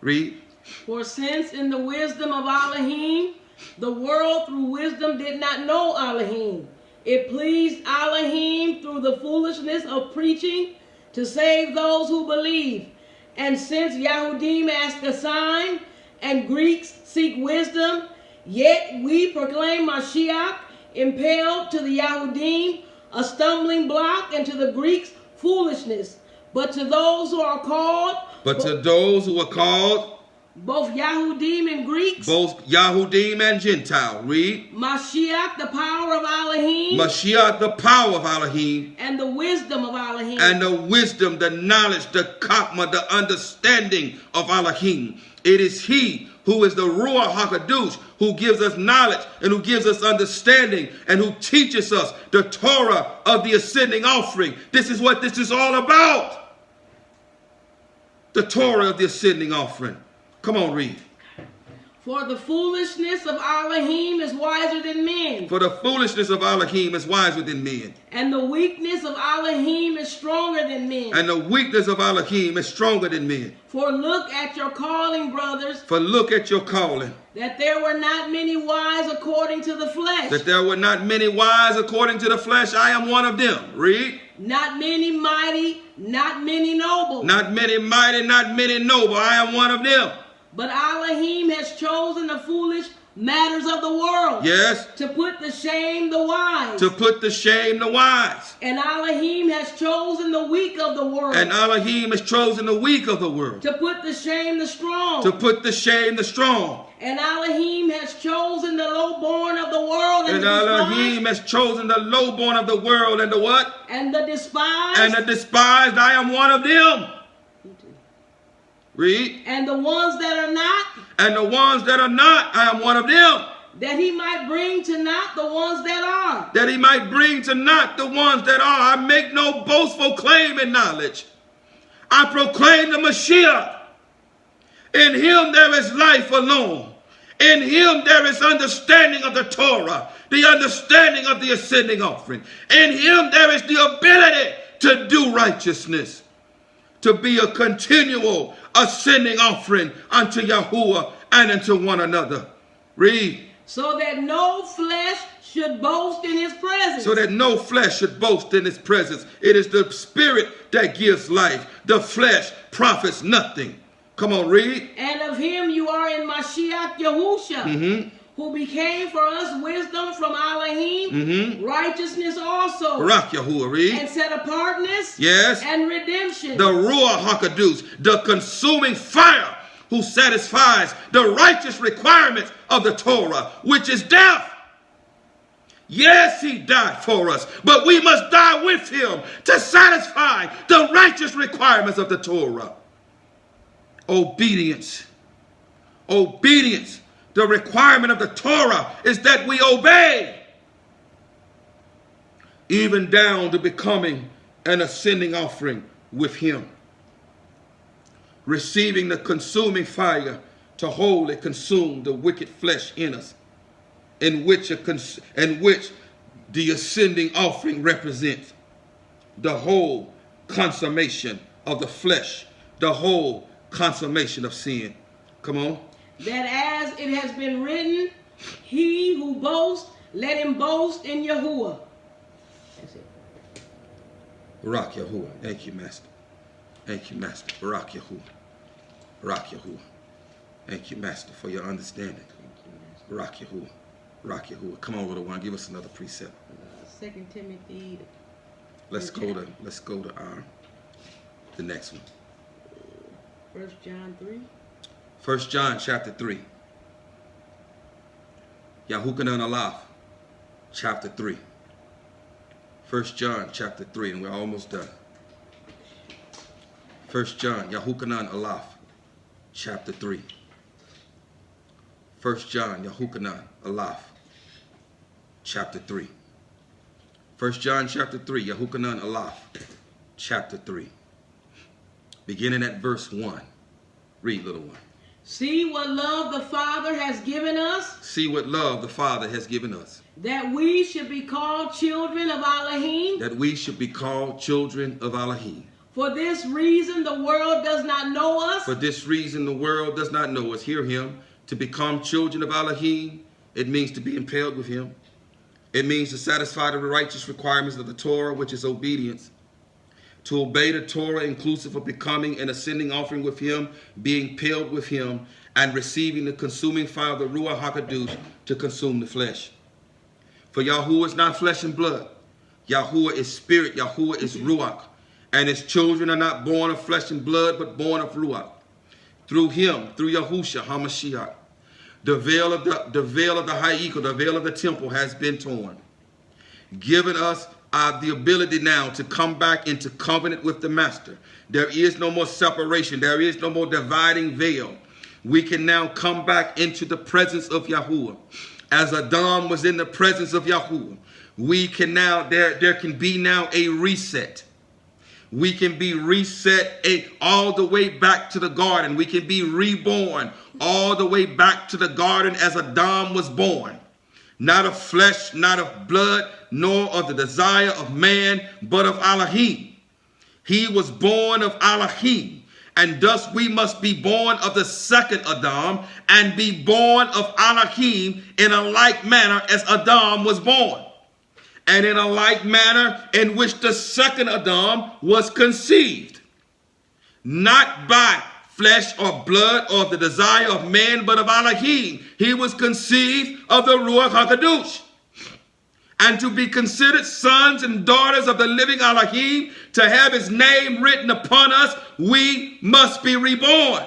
Read. For since in the wisdom of Elohim, the world through wisdom did not know Elohim, it pleased Elohim through the foolishness of preaching to save those who believe. And since Yahudim ask a sign and Greeks seek wisdom, yet we proclaim Mashiach, impelled to the Yahudim, a stumbling block, and to the Greeks foolishness. But to those who are called, both Yahudim and Greeks, both Yahudim and Gentile. Read. Mashiach, the power of Elohim. Mashiach, the power of Elohim. And the wisdom of Elohim. And the wisdom, the knowledge, the chokmah, the understanding of Elohim. It is he who is the Ruach HaKadosh, who gives us knowledge and who gives us understanding and who teaches us the Torah of the ascending offering. This is what this is all about. The Torah of the ascending offering. Come on, read. For the foolishness of Elohim is wiser than men. For the foolishness of Elohim is wiser than men. And the weakness of Elohim is stronger than men. And the weakness of Elohim is stronger than men. For look at your calling, brothers. For look at your calling. That there were not many wise according to the flesh. That there were not many wise according to the flesh. I am one of them. Read. Not many mighty, not many noble. Not many mighty, not many noble. I am one of them. But Elohim has chosen the foolish matters of the world. Yes. To put to shame the wise. To put to shame the wise. And Elohim has chosen the weak of the world. And Elohim has chosen the weak of the world. To put to shame the strong. To put to shame the strong. And Elohim has chosen the lowborn of the world. And Elohim has chosen the lowborn of the world and the what? And the despised. And the despised. I am one of them. Read. And the ones that are not. And the ones that are not, I am one of them. That he might bring to naught the ones that are. That he might bring to naught the ones that are. I make no boastful claim in knowledge. I proclaim the Mashiach. In him there is life alone. In him there is understanding of the Torah. The understanding of the ascending offering. In him there is the ability to do righteousness. To be a continual ascending offering unto Yahuwah and unto one another. Read. So that no flesh should boast in his presence. So that no flesh should boast in his presence. It is the spirit that gives life. The flesh profits nothing. Come on, read. And of him you are in Mashiach Yahusha, who became for us wisdom from Elohim, righteousness also, Ruach Yahuwah, read. And set apartness, yes, and redemption. The Ruach HaKadosh, the consuming fire, who satisfies the righteous requirements of the Torah, which is death. Yes, he died for us, but we must die with him to satisfy the righteous requirements of the Torah. Obedience. Obedience. The requirement of the Torah is that we obey, even down to becoming an ascending offering with him. receiving the consuming fire to wholly consume the wicked flesh in us, in which the ascending offering represents the whole consummation of the flesh, the whole consummation of sin. Come on. That as it has been written, he who boasts, let him boast in Yahuwah. That's it. Ruach Yahuwah. Thank you, Master. Thank you, Master. Ruach Yahuwah. Ruach Yahuwah. Thank you, Master, for your understanding. Ruach Yahuwah. Ruach Yahuwah. Come on, little one. Give us another precept. 2 Timothy. Let's go to the next one. 1 John 3. 1 John chapter 3. Yahuwah Alaf chapter 3. 1 John chapter 3, and we're almost done. 1 John, Yahuwah Alaf chapter 3. 1 John, Yahuwah Alaf chapter 3. 1 John chapter 3, Yahuwah Alaf chapter 3. Beginning at verse 1. Read, little one. See what love the Father has given us. See what love the Father has given us. That we should be called children of Elohim. That we should be called children of Elohim. For this reason the world does not know us. For this reason the world does not know us. Hear him. To become children of Elohim, it means to be impaled with him. It means to satisfy the righteous requirements of the Torah, which is obedience. To obey the Torah, inclusive of becoming an ascending offering with him, being impaled with him, and receiving the consuming fire of the Ruach HaKadosh to consume the flesh. For Yahuwah is not flesh and blood. Yahuwah is spirit. Yahuwah is Ruach. And his children are not born of flesh and blood, but born of Ruach. Through him, through Yahushua HaMashiach, the veil of the Ha'ikah, the veil of the temple has been torn, giving us the ability now to come back into covenant with the Master. There is no more separation. There is no more dividing veil. We can now come back into the presence of Yahuwah. As Adam was in the presence of Yahuwah, we can now, there can be now a reset. We can be reset all the way back to the garden. We can be reborn all the way back to the garden as Adam was born. Not of flesh, not of blood, nor of the desire of man, but of Elohim. He was born of Elohim, and thus we must be born of the second Adam and be born of Elohim in a like manner as Adam was born, and in a like manner in which the second Adam was conceived, not by flesh or blood or the desire of man, but of Elohim. He was conceived of the Ruach HaKadosh. And to be considered sons and daughters of the living Elohim, to have his name written upon us, we must be reborn.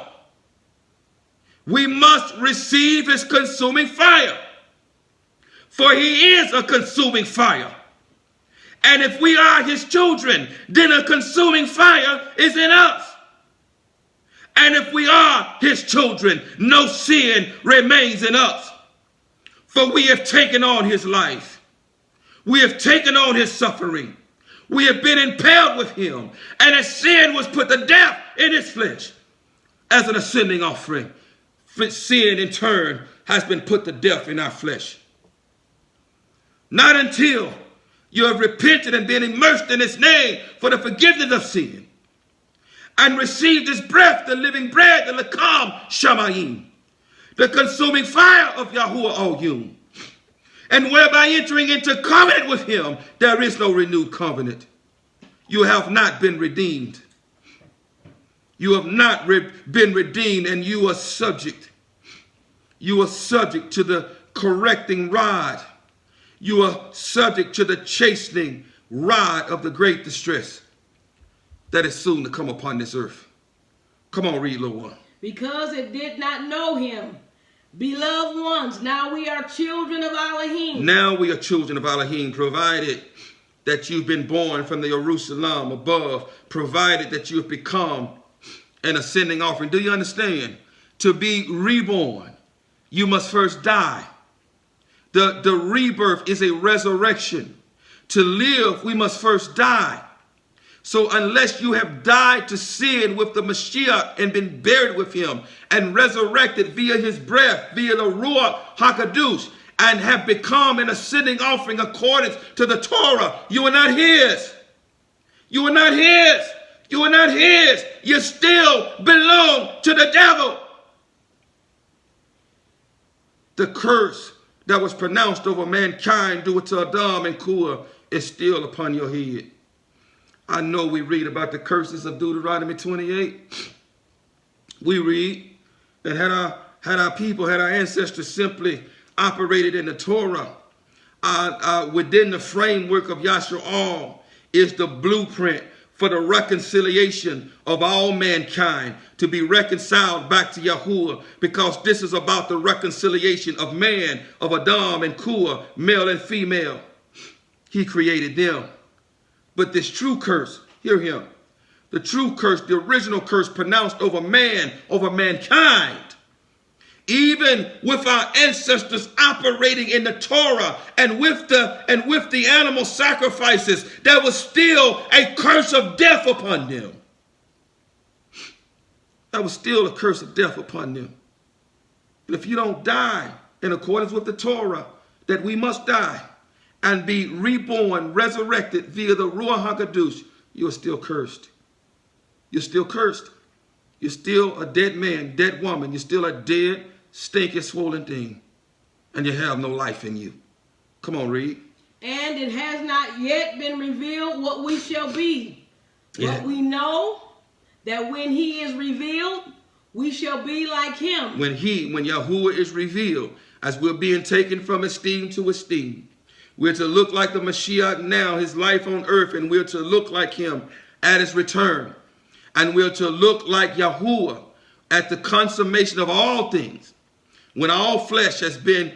We must receive his consuming fire. For he is a consuming fire. And if we are his children, then a consuming fire is in us. And if we are his children, no sin remains in us. For we have taken on his life. We have taken on his suffering. We have been impaled with him. And as sin was put to death in his flesh, as an ascending offering, sin in turn has been put to death in our flesh. Not until you have repented and been immersed in his name for the forgiveness of sin, and received his breath, the living bread, the Lakam Shamayim, the consuming fire of Yahuwah Elohim, and whereby entering into covenant with him, there is no renewed covenant. You have not been redeemed. You have not been redeemed, and you are subject. You are subject to the correcting rod. You are subject to the chastening rod of the great distress that is soon to come upon this earth. Come on, read, little one. Because it did not know him. Beloved ones, now we are children of Elohim. Now we are children of Elohim, provided that you've been born from the Jerusalem above, provided that you have become an ascending offering. Do you understand? To be reborn, you must first die. The rebirth is a resurrection. To live, we must first die. So unless you have died to sin with the Mashiach and been buried with him and resurrected via his breath, via the Ruach HaKadosh, and have become an ascending offering according to the Torah, you are not his. You are not his. You are not his. You still belong to the devil. The curse that was pronounced over mankind due to Adam and Kuah is still upon your head. I know we read about the curses of Deuteronomy 28. We read that had our ancestors simply operated in the Torah, within the framework of Yahshua is the blueprint for the reconciliation of all mankind to be reconciled back to Yahuwah, because this is about the reconciliation of man, of Adam and Kuah, male and female. He created them. But this true curse, hear him, the true curse, the original curse pronounced over man, over mankind, even with our ancestors operating in the Torah and with the animal sacrifices, there was still a curse of death upon them. That was still a curse of death upon them. And if you don't die in accordance with the Torah, that we must die and be reborn, resurrected via the Ruach HaKadosh, you are still cursed. You're still cursed. You're still a dead man, dead woman. You're still a dead, stinking, swollen thing. And you have no life in you. Come on, read. And it has not yet been revealed what we shall be. Yeah. But we know that when he is revealed, we shall be like him. When Yahuwah is revealed, as we're being taken from esteem to esteem, we're to look like the Mashiach now, his life on earth, and we're to look like him at his return. And we're to look like Yahuwah at the consummation of all things, when all flesh has been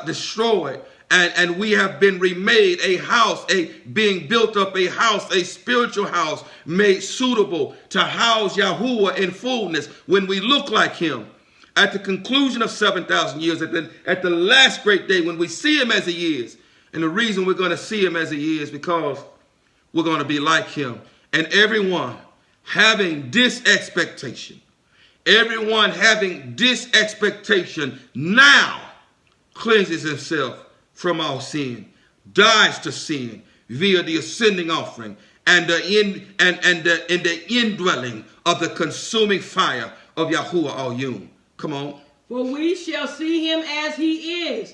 destroyed, and we have been remade a house, being built up a house, a spiritual house made suitable to house Yahuwah in fullness. When we look like him at the conclusion of 7,000 years, at the last great day, when we see him as he is. And the reason we're going to see him as he is because we're going to be like him. And everyone having this expectation, now cleanses himself from all sin, dies to sin via the ascending offering and the indwelling of the consuming fire of YAHUAH'S. Come on. For we shall see him as he is.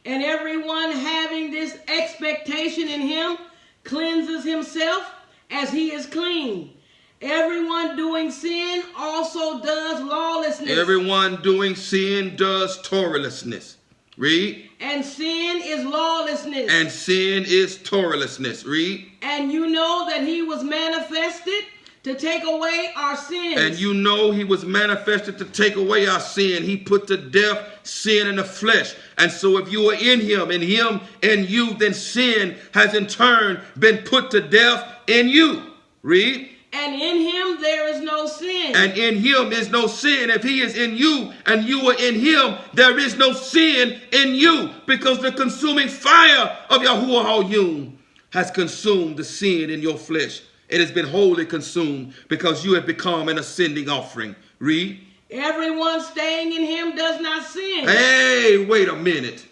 And everyone having this expectation in him cleanses himself as he is clean. Everyone doing sin also does lawlessness. Everyone doing sin does torahlessness. Read. And sin is lawlessness. And sin is torahlessness. Read. And you know that he was manifested to take away our sins. And you know he was manifested to take away our sin. He put to death sin in the flesh. And so if you are in him and you, then sin has in turn been put to death in you. Read. And in him there is no sin. And in him is no sin. If he is in you and you are in him, there is no sin in you, because the consuming fire of YAHUAH'S has consumed the sin in your flesh. It has been wholly consumed because you have become an ascending offering. Read. Everyone staying in him does not sin. Hey, wait a minute.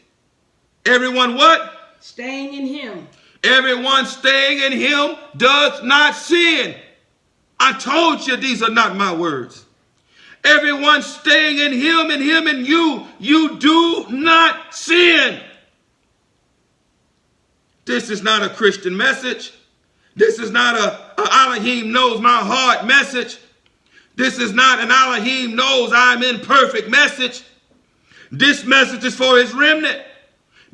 Everyone what? Staying in him. Everyone staying in him does not sin. I told you these are not my words. Everyone staying in him and you do not sin. This is not a Christian message. This is not a Elohim knows my heart message. This is not an Elohim knows I'm imperfect message. This message is for his remnant.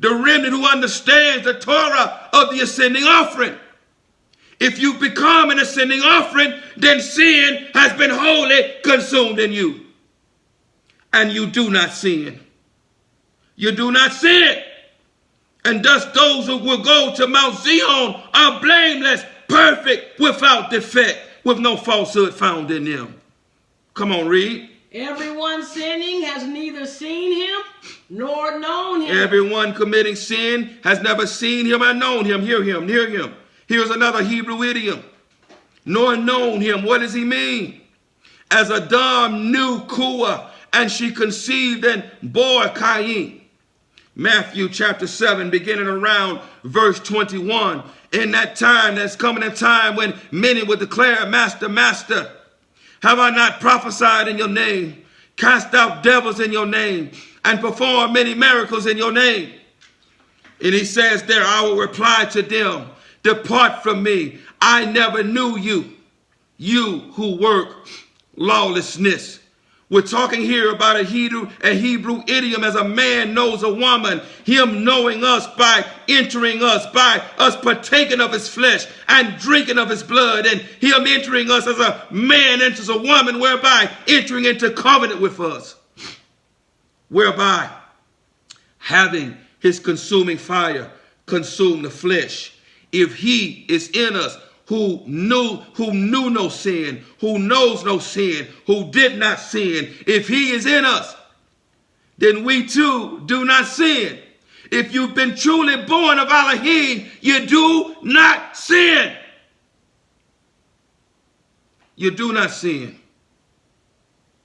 The remnant who understands the Torah of the ascending offering. If you become an ascending offering, then sin has been wholly consumed in you. And you do not sin. You do not sin. And thus those who will go to Mount Zion are blameless, perfect, without defect, with no falsehood found in them. Come on, read. Everyone sinning has neither seen him nor known him. Everyone committing sin has never seen him or known him. Hear him, hear him. Here's another Hebrew idiom. nor known him. What does he mean? As Adam knew Kua, and she conceived and bore Cain. Matthew chapter 7, beginning around verse 21. In that time, there's coming a time when many will declare, Master, Master, have I not prophesied in your name, cast out devils in your name, and performed many miracles in your name? And he says there, I will reply to them, depart from me, I never knew you, you who work lawlessness. We're talking here about a Hebrew idiom, as a man knows a woman, him knowing us by entering us, by us partaking of his flesh and drinking of his blood, and him entering us as a man enters a woman, whereby entering into covenant with us, whereby having his consuming fire consume the flesh. If he is in us, who knew no sin, who knows no sin, who did not sin, if he is in us, then we too do not sin. If you've been truly born of Elohim, you do not sin. You do not sin.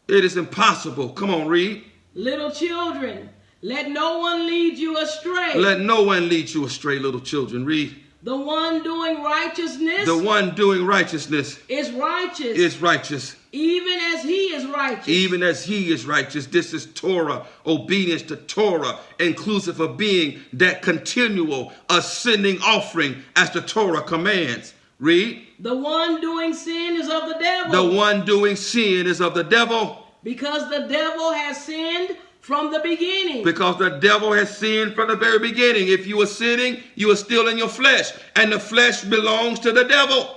It is impossible. Come on, read. Little children, let no one lead you astray. Let no one lead you astray, little children. Read. The one doing righteousness. The one doing righteousness is righteous. Is righteous. Even as he is righteous. Even as he is righteous. This is Torah, obedience to Torah, inclusive of being that continual ascending offering as the Torah commands. Read. The one doing sin is of the devil. The one doing sin is of the devil. Because the devil has sinned from the beginning. Because the devil has sinned from the very beginning. If you are sinning, you are still in your flesh. And the flesh belongs to the devil.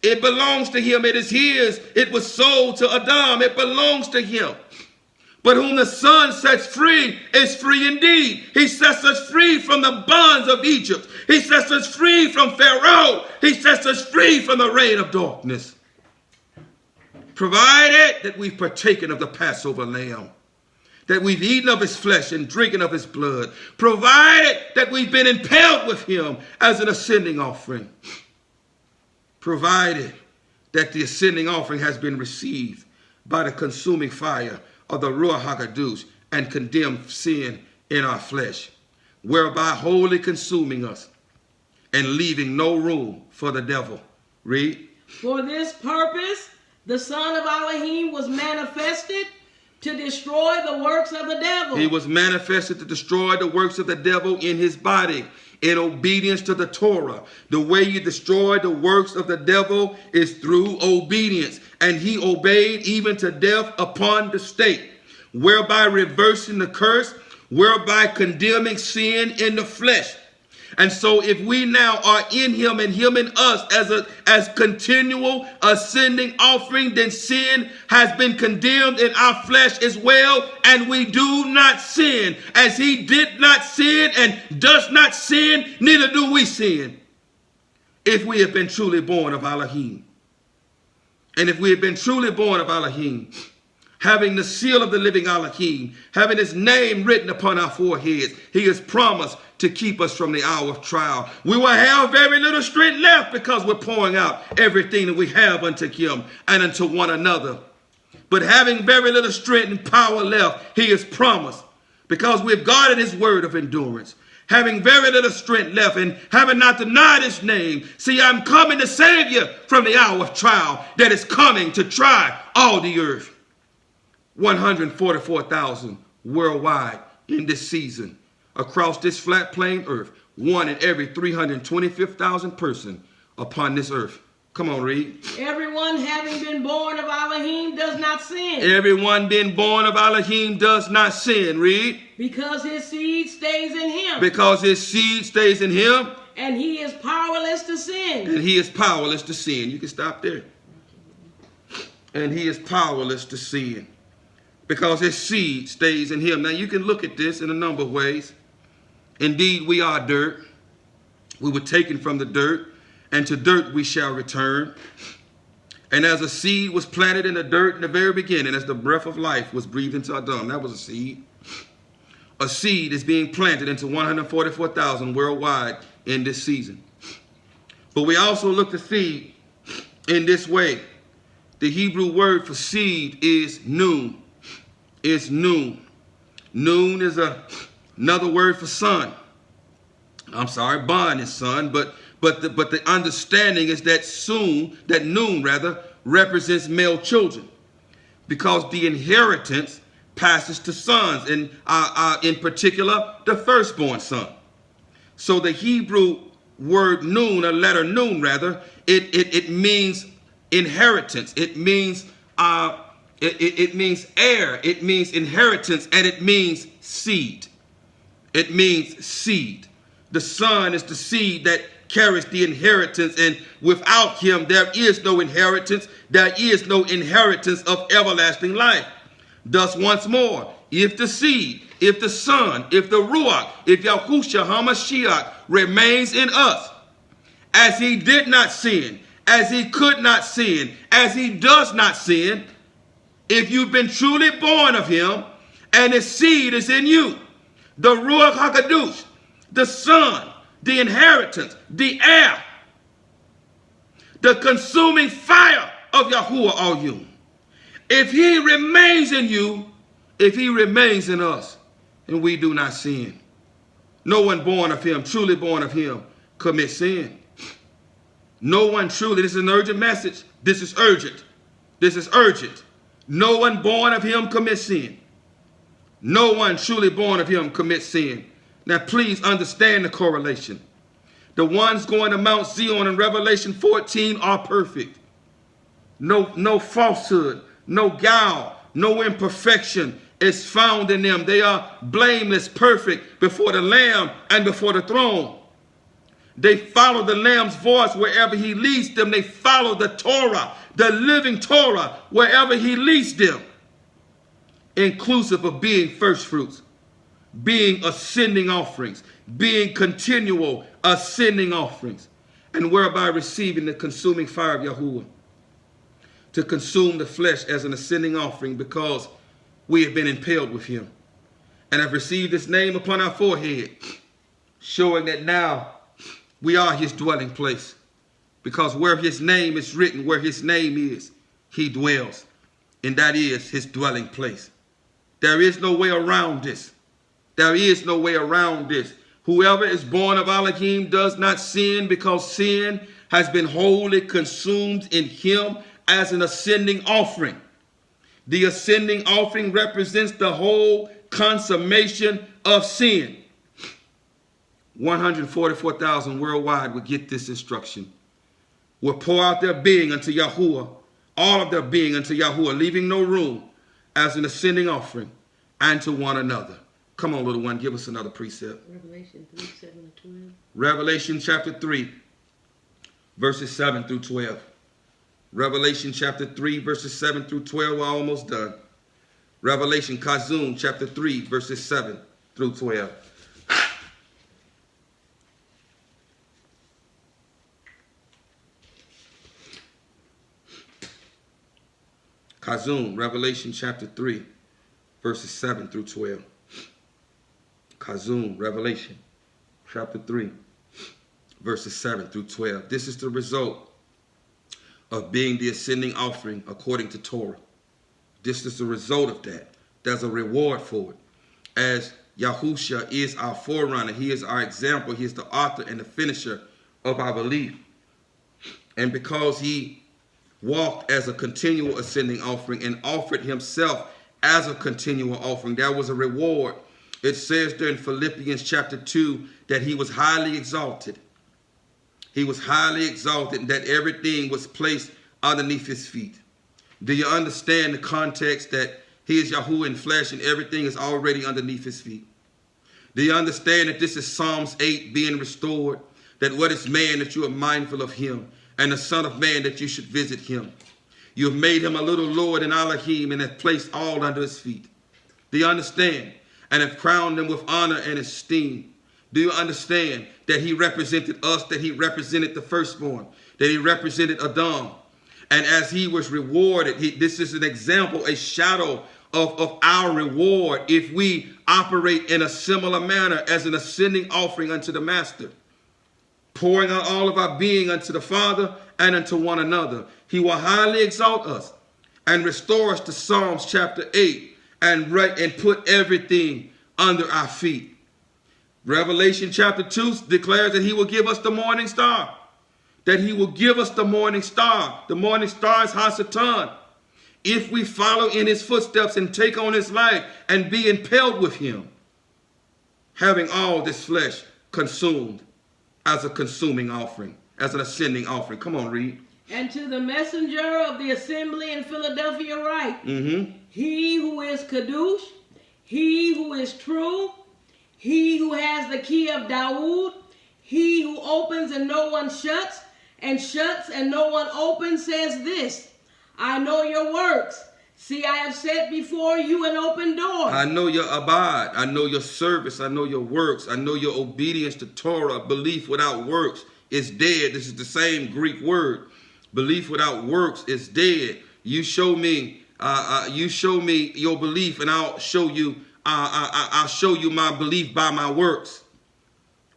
It belongs to him. It is his. It was sold to Adam. It belongs to him. But whom the Son sets free is free indeed. He sets us free from the bonds of Egypt. He sets us free from Pharaoh. He sets us free from the reign of darkness. Provided that we've partaken of the Passover lamb, that we've eaten of his flesh and drinking of his blood, provided that we've been impaled with him as an ascending offering, provided that the ascending offering has been received by the consuming fire of the Ruach HaKadosh and condemned sin in our flesh, whereby wholly consuming us and leaving no room for the devil. Read. For this purpose, the Son of Elohim was manifested to destroy the works of the devil. He was manifested to destroy the works of the devil in his body, in obedience to the Torah. The way you destroy the works of the devil is through obedience. And he obeyed even to death upon the stake, whereby reversing the curse, whereby condemning sin in the flesh. And so if we now are in him and him in us as continual ascending offering, then sin has been condemned in our flesh as well, and we do not sin. As he did not sin and does not sin, neither do we sin, if we have been truly born of Elohim. And if we have been truly born of Elohim, having the seal of the living Elohim, having his name written upon our foreheads, he has promised to keep us from the hour of trial. We will have very little strength left because we're pouring out everything that we have unto him and unto one another. But having very little strength and power left, he has promised, because we've guarded his word of endurance, having very little strength left and having not denied his name. See, I'm coming to save you from the hour of trial that is coming to try all the earth. 144,000 worldwide in this season. Across this flat plain earth, 1 in every 325,000 person upon this earth. Come on, read. Everyone having been born of Elohim does not sin. Everyone being born of Elohim does not sin. Read. Because his seed stays in him. Because his seed stays in him. And he is powerless to sin. And he is powerless to sin. You can stop there. And he is powerless to sin, because his seed stays in him. Now you can look at this in a number of ways. Indeed, we are dirt. We were taken from the dirt, and to dirt we shall return. And as a seed was planted in the dirt in the very beginning, as the breath of life was breathed into Adam, that was a seed. A seed is being planted into 144,000 worldwide in this season. But we also look to see in this way. The Hebrew word for seed is nun. It's nun. Nun is another word for son. I'm sorry, bond is son, but the understanding is that nun represents male children, because the inheritance passes to sons, and in particular the firstborn son. So the Hebrew word nun, or letter nun rather, it means inheritance. It means it means heir. It means inheritance, and it means seed. It means seed. The son is the seed that carries the inheritance, and without him there is no inheritance. There is no inheritance of everlasting life. Thus, once more, if the seed, if the son, if the Ruach, if Yahushua HaMashiach remains in us, as he did not sin, as he could not sin, as he does not sin, if you've been truly born of him and his seed is in you, the Ruach HaKadosh, the son, the inheritance, the heir, the consuming fire of Yahuwah all-you. If he remains in you, if he remains in us, and we do not sin. No one born of him, truly born of him, commits sin. No one truly, this is an urgent message. This is urgent. This is urgent. No one born of him commits sin. No one truly born of him commits sin. Now please understand the correlation. The ones going to Mount Zion in Revelation 14 are perfect. No falsehood, no guile, no imperfection is found in them. They are blameless, perfect before the Lamb and before the throne. They follow the Lamb's voice wherever he leads them. They follow the Torah, the living Torah, wherever he leads them, inclusive of being first fruits, being ascending offerings, being continual ascending offerings, and whereby receiving the consuming fire of Yahuwah to consume the flesh as an ascending offering, because we have been impaled with him and have received his name upon our forehead, showing that now we are his dwelling place, because where his name is written, where his name is, he dwells, and that is his dwelling place. There is no way around this. There is no way around this. Whoever is born of Elohim does not sin, because sin has been wholly consumed in him as an ascending offering. The ascending offering represents the whole consummation of sin. 144,000 worldwide will get this instruction. Will pour out their being unto Yahuwah, all of their being unto Yahuwah, leaving no room, as an ascending offering, and to one another. Come on, little one, give us another precept. Revelation 3, 7 and 12. Revelation chapter 3, verses 7 through 12. Revelation chapter 3, verses 7 through 12. We're almost done. Revelation Kazum chapter 3, verses 7 through 12. Kazum, Revelation chapter 3, verses 7 through 12. Kazum, Revelation chapter 3, verses 7 through 12. This is the result of being the ascending offering according to Torah. This is the result of that. There's a reward for it. As Yahushua is our forerunner, he is our example, he is the author and the finisher of our belief. And because he walked as a continual ascending offering and offered himself as a continual offering, there was a reward. It says there in Philippians chapter 2 that he was highly exalted. He was highly exalted, and that everything was placed underneath his feet. Do you understand the context that he is Yahuwah in flesh and everything is already underneath his feet? Do you understand that this is Psalms 8 being restored? That what is man that you are mindful of him, and the Son of Man that you should visit him? You have made him a little Lord in Elohim and have placed all under his feet. Do you understand? And have crowned him with honor and esteem. Do you understand that he represented us, that he represented the firstborn, that he represented Adam? And as he was rewarded, this is an example, a shadow of our reward if we operate in a similar manner as an ascending offering unto the Master, pouring out all of our being unto the Father and unto one another. He will highly exalt us and restore us to Psalms chapter 8 and put everything under our feet. Revelation chapter 2 declares that he will give us the morning star. That he will give us the morning star. The morning star is Hasatan. If we follow in his footsteps and take on his life and be impelled with him, having all this flesh consumed as a consuming offering, as an ascending offering. Come on, read. And to the messenger of the assembly in Philadelphia write, he who is Kadosh, he who is true, he who has the key of Dawood, he who opens and no one shuts, and shuts and no one opens, says this, I know your works. See, I have set before you an open door. I know your abide. I know your service. I know your works. I know your obedience to Torah. Belief without works is dead. This is the same Greek word. Belief without works is dead. You show me your belief, and I'll show you. I'll show you my belief by my works.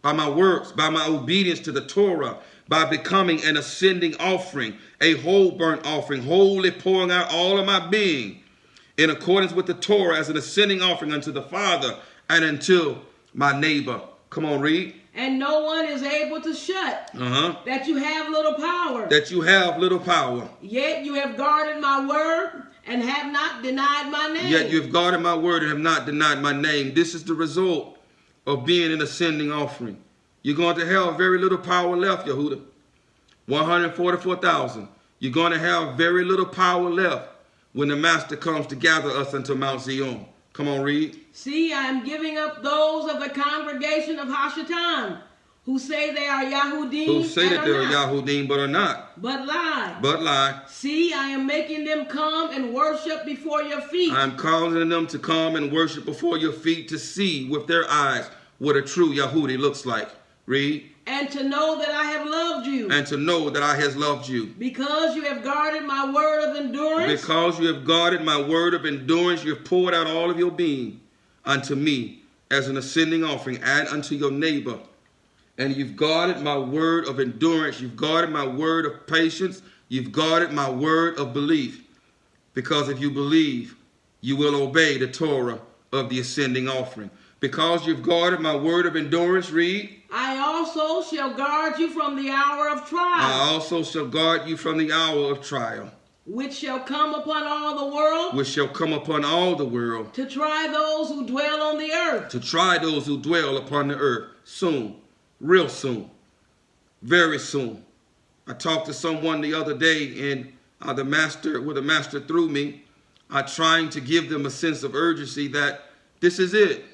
By my works, by my obedience to the Torah, by becoming an ascending offering, a whole burnt offering, wholly pouring out all of my being in accordance with the Torah as an ascending offering unto the Father and unto my neighbor. Come on, read. And no one is able to shut. That you have little power. That you have little power. Yet you have guarded my word and have not denied my name. Yet you have guarded my word and have not denied my name. This is the result of being an ascending offering. You're going to have very little power left, Yahuwah. 144,000. You're going to have very little power left when the Master comes to gather us unto Mount Zion. Come on, read. See, I am giving up those of the congregation of Hashatan who say they are Yahudim. Who say that they are Yahudim but are not. But lie. But lie. See, I am making them come and worship before your feet. I am causing them to come and worship before your feet to see with their eyes what a true Yahudi looks like. Read. And to know that I have loved you. And to know that I has loved you. Because you have guarded my word of endurance. Because you have guarded my word of endurance, you have poured out all of your being unto me as an ascending offering and unto your neighbor. And you've guarded my word of endurance. You've guarded my word of patience. You've guarded my word of belief. Because if you believe, you will obey the Torah of the ascending offering. Because you've guarded my word of endurance, read. I also shall guard you from the hour of trial. I also shall guard you from the hour of trial. Which shall come upon all the world. Which shall come upon all the world. To try those who dwell on the earth. To try those who dwell upon the earth. Soon. Real soon. Very soon. I talked to someone the other day, and the master through me, trying to give them a sense of urgency that this is it.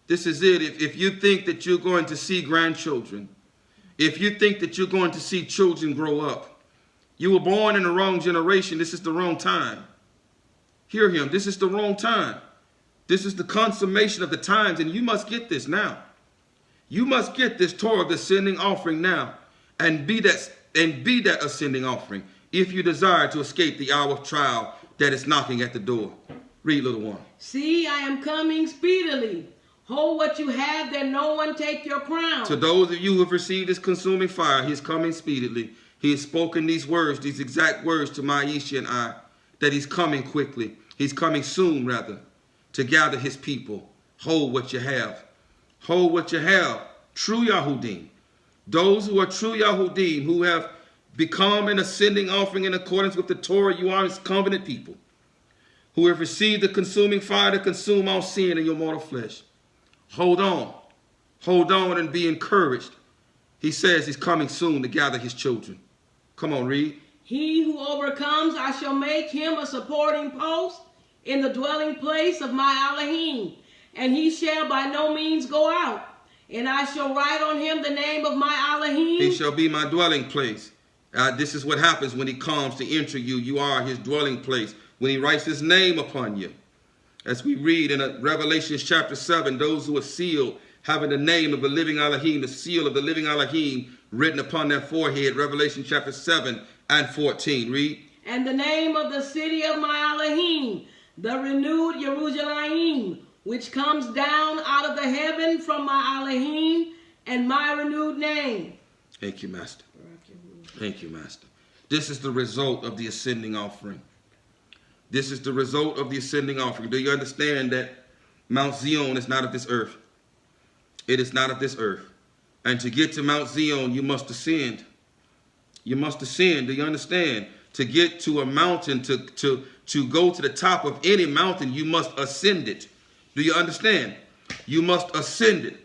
This is it. If you think that you're going to see grandchildren, if you think that you're going to see children grow up, you were born in the wrong generation. This is the wrong time. Hear him. This is the wrong time. This is the consummation of the times, and you must get this now. You must get this Torah of the ascending offering now, and be that ascending offering if you desire to escape the hour of trial that is knocking at the door. Read, little one. See, I am coming speedily. Hold what you have, that no one take your crown. To those of you who have received this consuming fire, he is coming speedily. He has spoken these words, these exact words to Maisha and I, that he's coming quickly. He's coming soon, rather, to gather his people. Hold what you have. Hold what you have. True Yahudim. Those who are true Yahudim, who have become an ascending offering in accordance with the Torah, you are his covenant people, who have received the consuming fire to consume all sin in your mortal flesh. Hold on. Hold on and be encouraged. He says he's coming soon to gather his children. Come on, read. He who overcomes, I shall make him a supporting post in the dwelling place of my Elohim, and he shall by no means go out. And I shall write on him the name of my Elohim. He shall be my dwelling place. This is what happens when he comes to enter you. You are his dwelling place. When he writes his name upon you. As we read in Revelation chapter 7, those who are sealed, having the name of the living Elohim, the seal of the living Elohim written upon their forehead. Revelation chapter 7 and 14. Read. And the name of the city of my Elohim, the renewed Jerusalem, which comes down out of the heaven from my Elohim, and my renewed name. Thank you, Master. Thank you, Master. This is the result of the ascending offering. This is the result of the ascending offering. Do you understand that Mount Zion is not of this earth? It is not of this earth. And to get to Mount Zion, you must ascend. You must ascend. Do you understand? To get to a mountain, to go to the top of any mountain, you must ascend it. Do you understand? You must ascend it.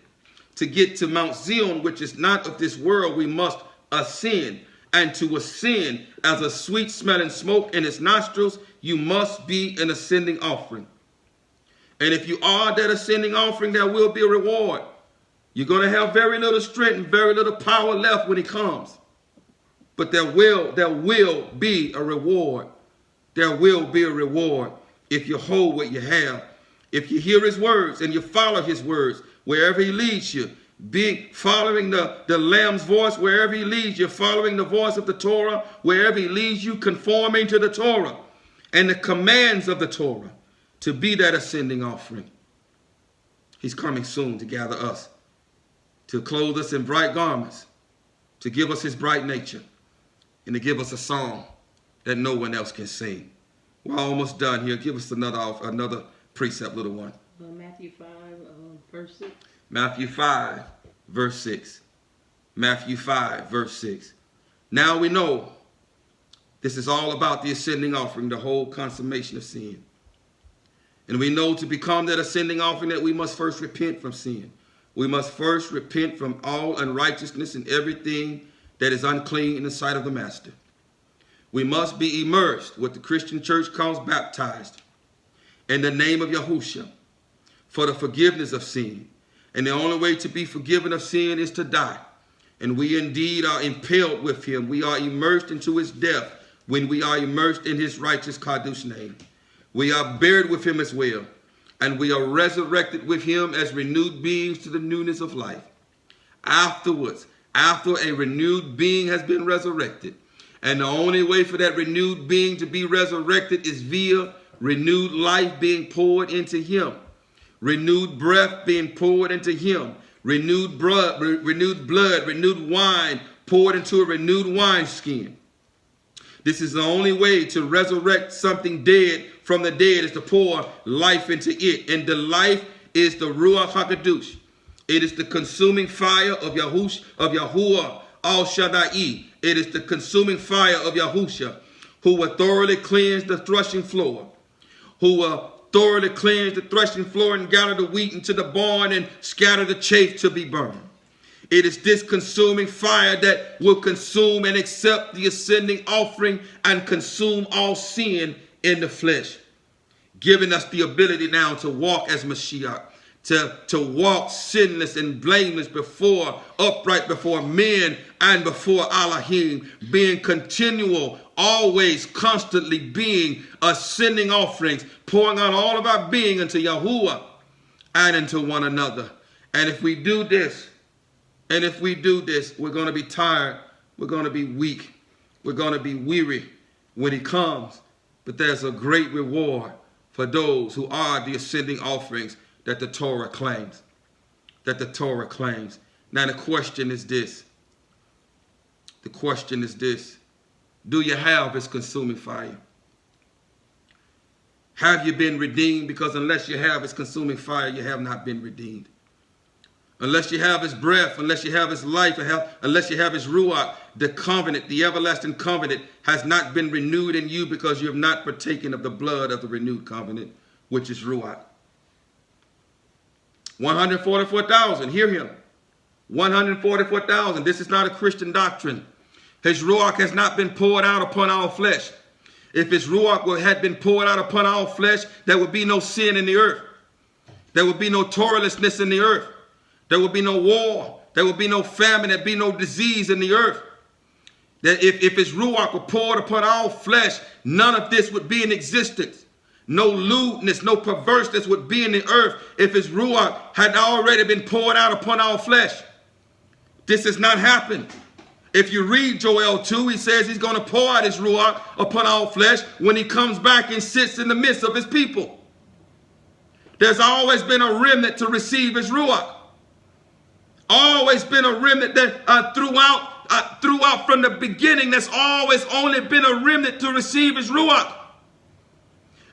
To get to Mount Zion, which is not of this world, we must ascend. And to ascend as a sweet smelling smoke in its nostrils, you must be an ascending offering. And if you are that ascending offering, there will be a reward. You're going to have very little strength and very little power left when he comes. But there will be a reward. There will be a reward if you hold what you have. If you hear his words and you follow his words wherever he leads you, be following the Lamb's voice wherever he leads you, following the voice of the Torah wherever he leads you, conforming to the Torah and the commands of the Torah to be that ascending offering. He's coming soon to gather us, to clothe us in bright garments, to give us his bright nature, and to give us a song that no one else can sing. We're almost done here. Give us another precept, little one. Matthew 5, verse 6. Matthew 5, verse 6. Matthew 5, verse 6. Now we know this is all about the ascending offering, the whole consummation of sin. And we know to become that ascending offering that we must first repent from sin. We must first repent from all unrighteousness and everything that is unclean in the sight of the Master. We must be immersed, what the Christian church calls baptized, in the name of Yahushua for the forgiveness of sin. And the only way to be forgiven of sin is to die. And we indeed are impaled with him. We are immersed into his death when we are immersed in his righteous Kadosh name. We are buried with him as well. And we are resurrected with him as renewed beings to the newness of life. Afterwards, after a renewed being has been resurrected, and the only way for that renewed being to be resurrected is via renewed life being poured into him, renewed breath being poured into him, renewed blood, renewed wine poured into a renewed wineskin. This is the only way to resurrect something dead from the dead, is to pour life into it. And the life is the Ruach HaKadosh. It is the consuming fire of Yahuwah Al Shaddai. It is the consuming fire of Yahusha, who will thoroughly cleanse the threshing floor, who will thoroughly cleanse the threshing floor and gather the wheat into the barn and scatter the chaff to be burned. It is this consuming fire that will consume and accept the ascending offering and consume all sin in the flesh, giving us the ability now to walk as Mashiach, to walk sinless and blameless upright before men and before Elohim, being continual, always, constantly being ascending offerings, pouring out all of our being into Yahuwah and into one another. And if we do this, we're going to be tired, we're going to be weak, we're going to be weary when he comes. But there's a great reward for those who are the ascending offerings that the Torah claims. Now the question is this. Do you have his consuming fire? Have you been redeemed? Because unless you have his consuming fire, you have not been redeemed. Unless you have his breath, unless you have his life, unless you have his Ruach, the covenant, the everlasting covenant has not been renewed in you because you have not partaken of the blood of the renewed covenant, which is Ruach. 144,000, hear him. 144,000. This is not a Christian doctrine. His Ruach has not been poured out upon our flesh. If his Ruach had been poured out upon our flesh, there would be no sin in the earth. There would be no torahlessness in the earth. There would be no war. There would be no famine. There would be no disease in the earth. That if his Ruach were poured upon our flesh, none of this would be in existence. No lewdness, no perverseness would be in the earth if his Ruach had already been poured out upon our flesh. This has not happened. If you read Joel 2, he says he's going to pour out his Ruach upon our flesh when he comes back and sits in the midst of his people. There's always been a remnant to receive his Ruach. Always been a remnant that throughout throughout from the beginning, there's always only been a remnant to receive his Ruach.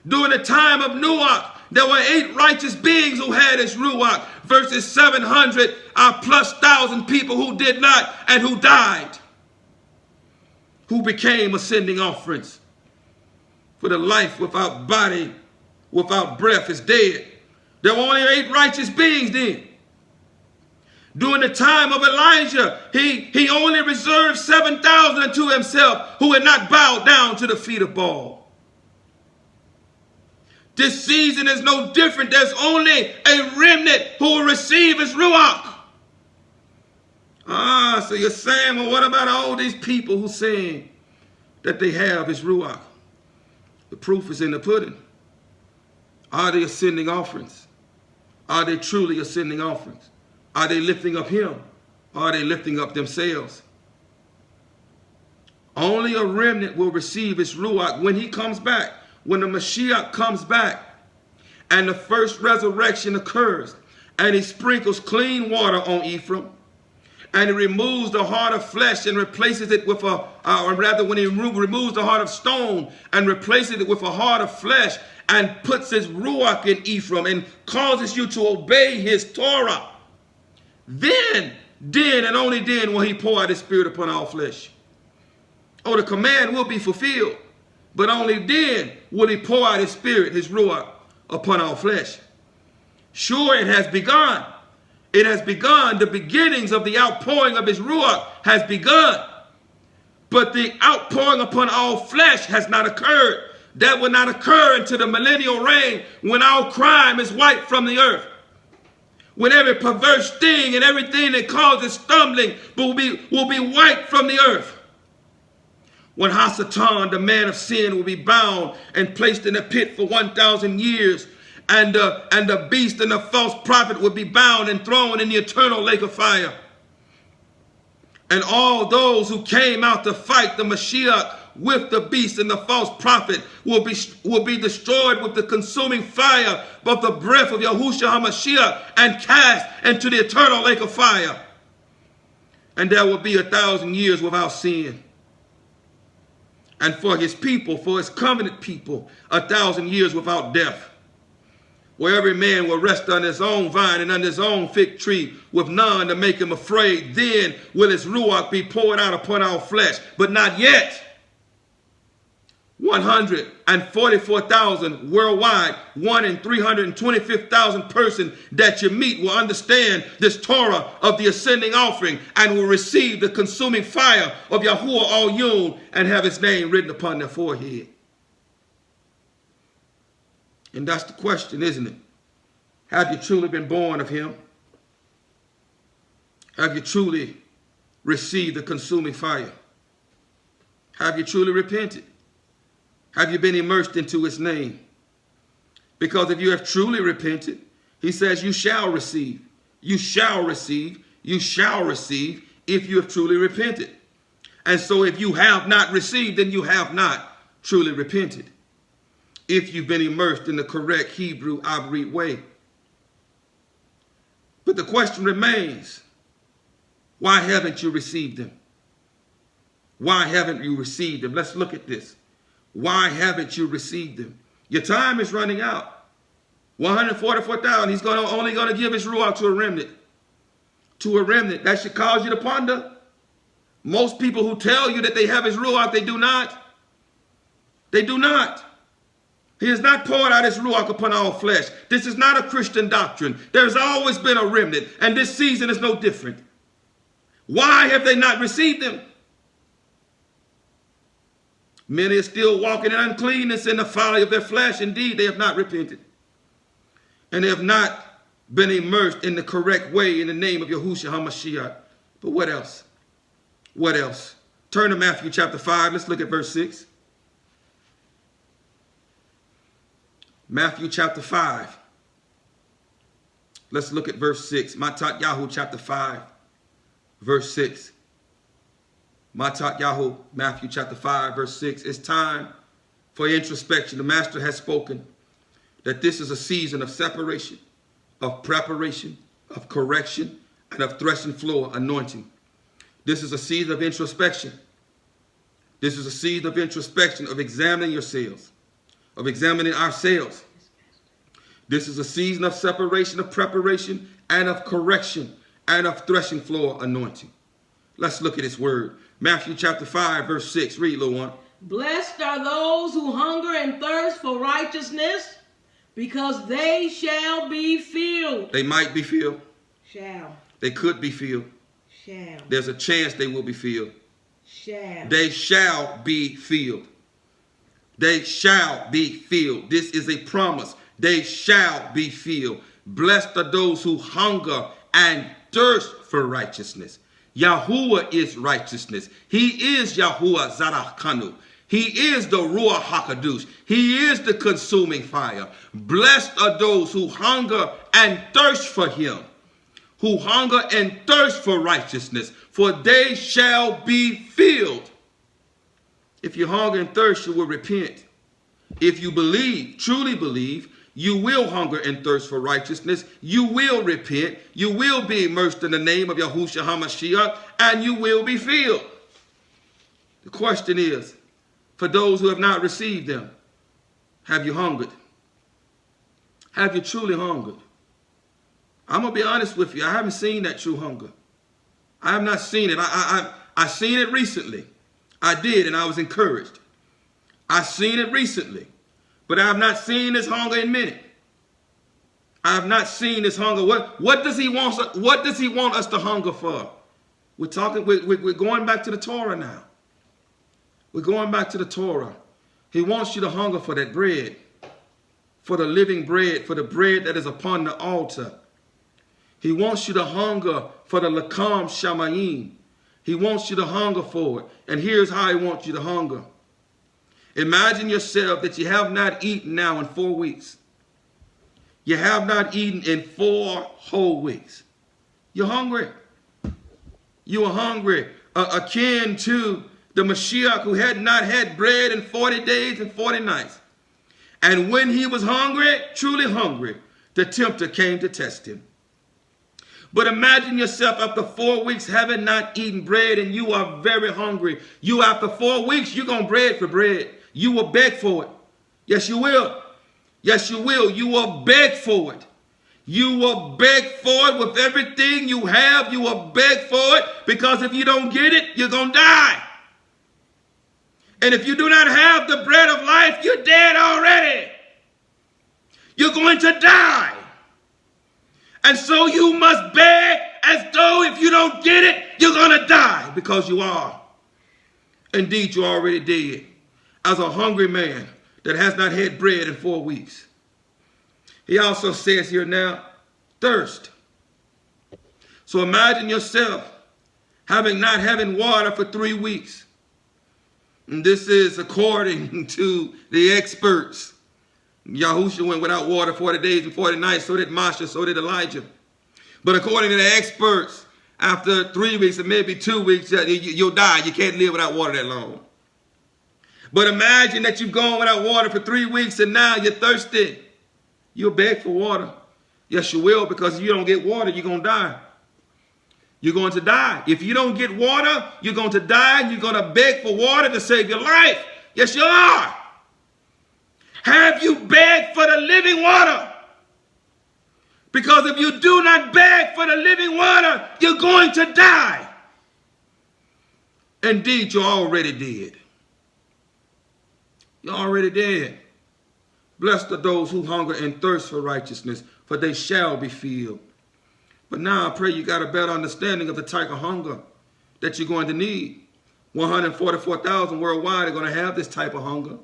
During the time of Noah, there were 8 righteous beings who had his Ruach versus 700 plus thousand people who did not and who died, who became ascending offerings. For the life without body, without breath is dead. There were only 8 righteous beings then. During the time of Elijah, he only reserved 7,000 unto himself who had not bowed down to the feet of Baal. This season is no different. There's only a remnant who will receive his Ruach. So you're saying, well, what about all these people who saying that they have his Ruach? The proof is in the pudding. Are they ascending offerings? Are they truly ascending offerings? Are they lifting up him? Or are they lifting up themselves? Only a remnant will receive his Ruach when he comes back. When the Mashiach comes back and the first resurrection occurs, and he sprinkles clean water on Ephraim, and he removes the heart of flesh and replaces it with when he removes the heart of stone and replaces it with a heart of flesh and puts his Ruach in Ephraim and causes you to obey his Torah, then and only then will he pour out his spirit upon all flesh. Oh, the command will be fulfilled, but only then will he pour out his spirit, his Ruach, upon all flesh. Sure, it has begun. It has begun. The beginnings of the outpouring of his Ruach has begun. But the outpouring upon all flesh has not occurred. That will not occur until the millennial reign, when all crime is wiped from the earth. When every perverse thing and everything that causes stumbling will be wiped from the earth. When Hasatan, the man of sin, will be bound and placed in a pit for 1,000 years, and the beast and the false prophet will be bound and thrown in the eternal lake of fire. And all those who came out to fight the Mashiach with the beast and the false prophet will be destroyed with the consuming fire of the breath of Yahushua HaMashiach and cast into the eternal lake of fire. And there will be 1,000 years without sin. And for his people, for his covenant people, 1,000 years without death, where every man will rest on his own vine and under his own fig tree, with none to make him afraid. Then will his Ruach be poured out upon our flesh, but not yet. 144,000 worldwide, 1 in 325,000 person that you meet will understand this Torah of the ascending offering and will receive the consuming fire of Yahuwah Al-Yun and have his name written upon their forehead. And that's the question, isn't it? Have you truly been born of him? Have you truly received the consuming fire? Have you truly repented? Have you been immersed into his name? Because if you have truly repented, he says you shall receive. You shall receive. You shall receive if you have truly repented. And so if you have not received, then you have not truly repented. If you've been immersed in the correct Hebrew Ivrit way. But the question remains, why haven't you received them? Why haven't you received them? Let's look at this. Why haven't you received them? Your time is running out. 144,000. He's only going to give his Ruach to a remnant. To a remnant. That should cause you to ponder. Most people who tell you that they have his Ruach, they do not. They do not. He has not poured out his Ruach upon all flesh. This is not a Christian doctrine. There's always been a remnant, and this season is no different. Why have they not received them? Many are still walking in uncleanness and the folly of their flesh. Indeed, they have not repented. And they have not been immersed in the correct way in the name of Yahushua HaMashiach. But what else? What else? Turn to Matthew chapter 5. Let's look at verse 6. Matthew chapter 5. Let's look at verse 6. Matat Yahu chapter 5, verse 6. Matat Yahu, Matthew chapter 5, verse 6. It's time for introspection. The Master has spoken that this is a season of separation, of preparation, of correction, and of threshing floor anointing. This is a season of introspection. This is a season of introspection, of examining yourselves, of examining ourselves. This is a season of separation, of preparation, and of correction, and of threshing floor anointing. Let's look at his word. Matthew chapter 5, verse 6. Read, little one. Blessed are those who hunger and thirst for righteousness, because they shall be filled. They might be filled. Shall. They could be filled. Shall. There's a chance they will be filled. Shall. They shall be filled. They shall be filled. This is a promise. They shall be filled. Blessed are those who hunger and thirst for righteousness. Yahuwah is righteousness. He is Yahuwah Zarakanu. He is the Ruach HaKadosh. He is the consuming fire. Blessed are those who hunger and thirst for him, who hunger and thirst for righteousness, for they shall be filled. If you hunger and thirst, you will repent. If you believe, truly believe, you will hunger and thirst for righteousness. You will repent. You will be immersed in the name of Yahushua HaMashiach, and you will be filled. The question is, for those who have not received them, have you hungered? Have you truly hungered? I'm going to be honest with you. I haven't seen that true hunger. I have not seen it. I seen it recently. I did, and I was encouraged. I seen it recently. But I have not seen this hunger in a minute. I have not seen this hunger. What does he want us to hunger for? We're going back to the Torah now. We're going back to the Torah. He wants you to hunger for that bread, for the living bread, for the bread that is upon the altar. He wants you to hunger for the Lakam Shamayim. He wants you to hunger for it. And here's how he wants you to hunger. Imagine yourself that you have not eaten now in 4 weeks. You have not eaten in 4 whole weeks. You're hungry. You are hungry. Akin to the Mashiach who had not had bread in 40 days and 40 nights. And when he was hungry, truly hungry, the tempter came to test him. But imagine yourself after 4 weeks having not eaten bread and you are very hungry. You after 4 weeks, you're going to bread for bread. You will beg for it. Yes, you will. Yes, you will. You will beg for it. You will beg for it with everything you have. You will beg for it because if you don't get it, you're going to die. And if you do not have the bread of life, you're dead already. You're going to die. And so you must beg as though if you don't get it, you're going to die because you are. Indeed, you're already dead. As a hungry man that has not had bread in 4 weeks. He also says here now, thirst. So imagine yourself not having water for 3 weeks. And this is according to the experts. Yahushua went without water 40 days and 40 nights. So did Masha, so did Elijah. But according to the experts, after 3 weeks and maybe 2 weeks, you'll die. You can't live without water that long. But imagine that you've gone without water for 3 weeks and now you're thirsty. You'll beg for water. Yes, you will, because if you don't get water, you're going to die. You're going to die. If you don't get water, you're going to die and you're going to beg for water to save your life. Yes, you are. Have you begged for the living water? Because if you do not beg for the living water, you're going to die. Indeed, you're already dead. You're already dead. Blessed are those who hunger and thirst for righteousness, for they shall be filled. But now I pray you got a better understanding of the type of hunger that you're going to need. 144,000 worldwide are going to have this type of hunger,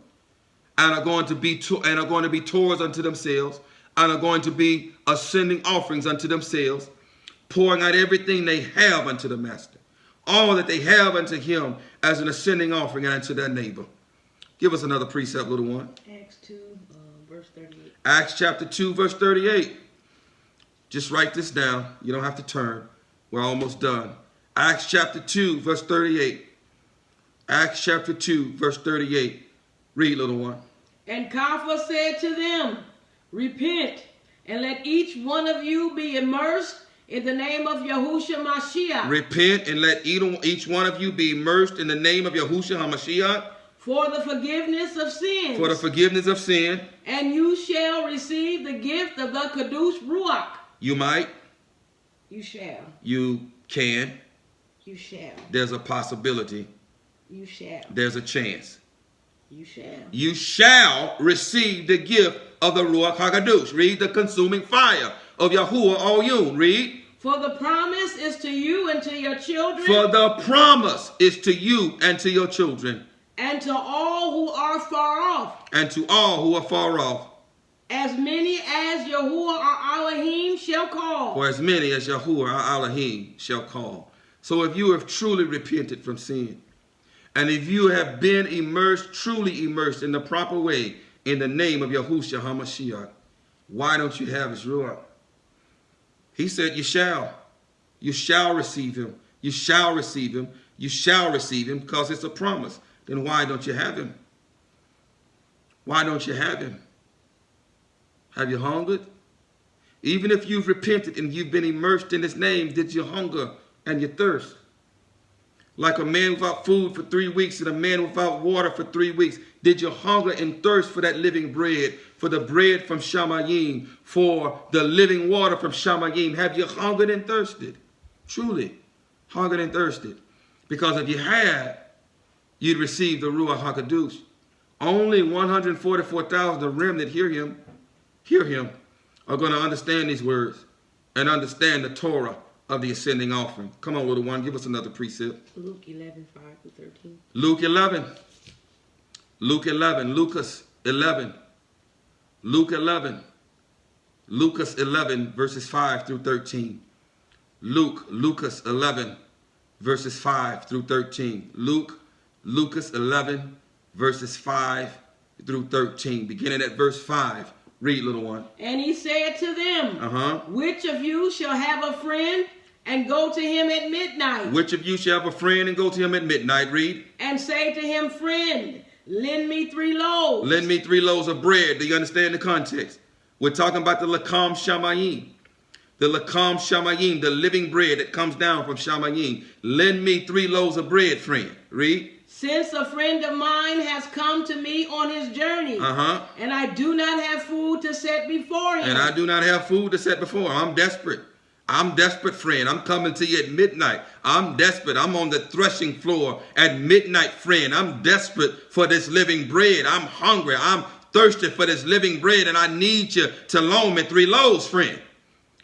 and are going to be Torahs unto themselves, and are going to be ascending offerings unto themselves, pouring out everything they have unto the Master, all that they have unto him as an ascending offering and unto their neighbor. Give us another precept, little one. Acts 2, verse 38. Acts chapter 2, verse 38. Just write this down. You don't have to turn. We're almost done. Acts chapter 2, verse 38. Acts chapter 2, verse 38. Read, little one. And Kepha said to them, repent, and let each one of you be immersed in the name of Yahushua Mashiach. Repent and let each one of you be immersed in the name of Yahushua HaMashiach. For the forgiveness of sins. For the forgiveness of sin. And you shall receive the gift of the Kadosh Ruach. You might. You shall. You can. You shall. There's a possibility. You shall. There's a chance. You shall. You shall receive the gift of the Ruach HaKadosh. Read the consuming fire of Yahuwah Oyun. Read. For the promise is to you and to your children. For the promise is to you and to your children. And to all who are far off. And to all who are far off. As many as Yahuwah our Elohim shall call. For as many as Yahuwah our Elohim shall call. So if you have truly repented from sin, and if you have been immersed, truly immersed in the proper way, in the name of Yahushua HaMashiach, why don't you have his Ruach? He said you shall. You shall receive him. You shall receive him. You shall receive him, because it's a promise. Then why don't you have him? Why don't you have him? Have you hungered? Even if you've repented and you've been immersed in his name, did you hunger and you thirst? Like a man without food for 3 weeks and a man without water for 3 weeks, did you hunger and thirst for that living bread, for the bread from Shamayim, for the living water from Shamayim? Have you hungered and thirsted? Truly, hungered and thirsted. Because if you had, you'd receive the Ruach HaKadosh. Only 144,000 of remnant hear him, are going to understand these words and understand the Torah of the ascending offering. Come on, little one, give us another precept. Luke 11:5-13. Luke 11. Luke 11. Lucas 11. Luke 11. Lucas 11, verses 5-13. Lucas 11, verses 5-13. Lucas 11, verses 5-13. Beginning at verse 5. Read, little one. And he said to them, which of you shall have a friend and go to him at midnight? Which of you shall have a friend and go to him at midnight? Read. And say to him, friend, lend me 3 loaves. Lend me 3 loaves of bread. Do you understand the context? We're talking about the Lakam Shamayim. The Lakam Shamayim, the living bread that comes down from Shamayim. Lend me 3 loaves of bread, friend. Read. Since a friend of mine has come to me on his journey, and I do not have food to set before him. And I do not have food to set before him. I'm desperate. I'm desperate, friend. I'm coming to you at midnight. I'm desperate. I'm on the threshing floor at midnight, friend. I'm desperate for this living bread. I'm hungry. I'm thirsty for this living bread, and I need you to loan me 3 loaves, friend.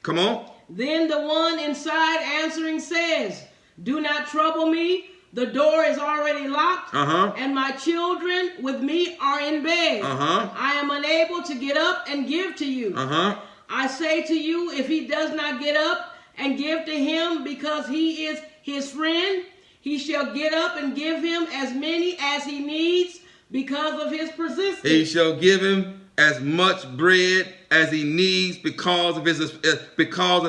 Come on. Then the one inside answering says, do not trouble me. The door is already locked, and my children with me are in bed. I am unable to get up and give to you. I say to you, if he does not get up and give to him because he is his friend, he shall get up and give him as many as he needs because of his persistence. He shall give him as much bread as he needs because of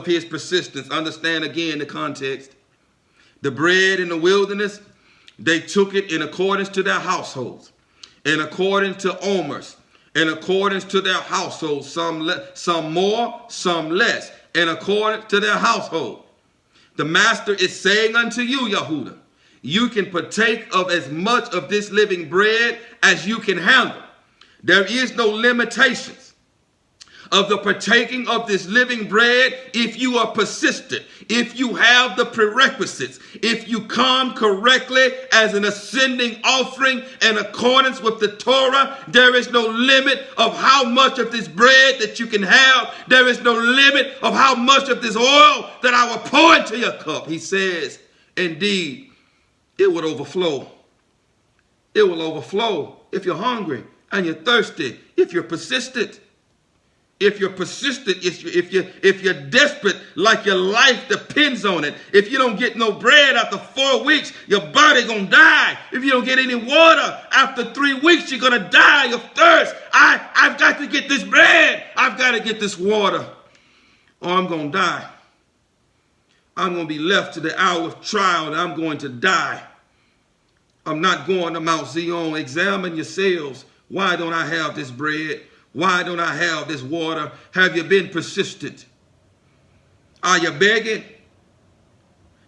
his persistence. Understand again the context. The bread in the wilderness, they took it in accordance to their households, in accordance to omers, in accordance to their households, some more, some less, in accordance to their household. The master is saying unto you, Yahudah, you can partake of as much of this living bread as you can handle. There is no limitations of the partaking of this living bread if you are persistent, if you have the prerequisites, if you come correctly as an ascending offering in accordance with the Torah. There is no limit of how much of this bread that you can have. There is no limit of how much of this oil that I will pour into your cup. He says, indeed, it would overflow. It will overflow if you're hungry and you're thirsty, if you're persistent. If you're persistent, if you're desperate, like your life depends on it. If you don't get no bread after 4 weeks, your body gonna die. If you don't get any water after 3 weeks, you're gonna die of thirst. I've got to get this bread. I've got to get this water, or I'm gonna die. I'm gonna be left to the hour of trial, and I'm going to die. I'm not going to Mount Zion. Examine yourselves. Why don't I have this bread? Why don't I have this water? Have you been persistent? Are you begging?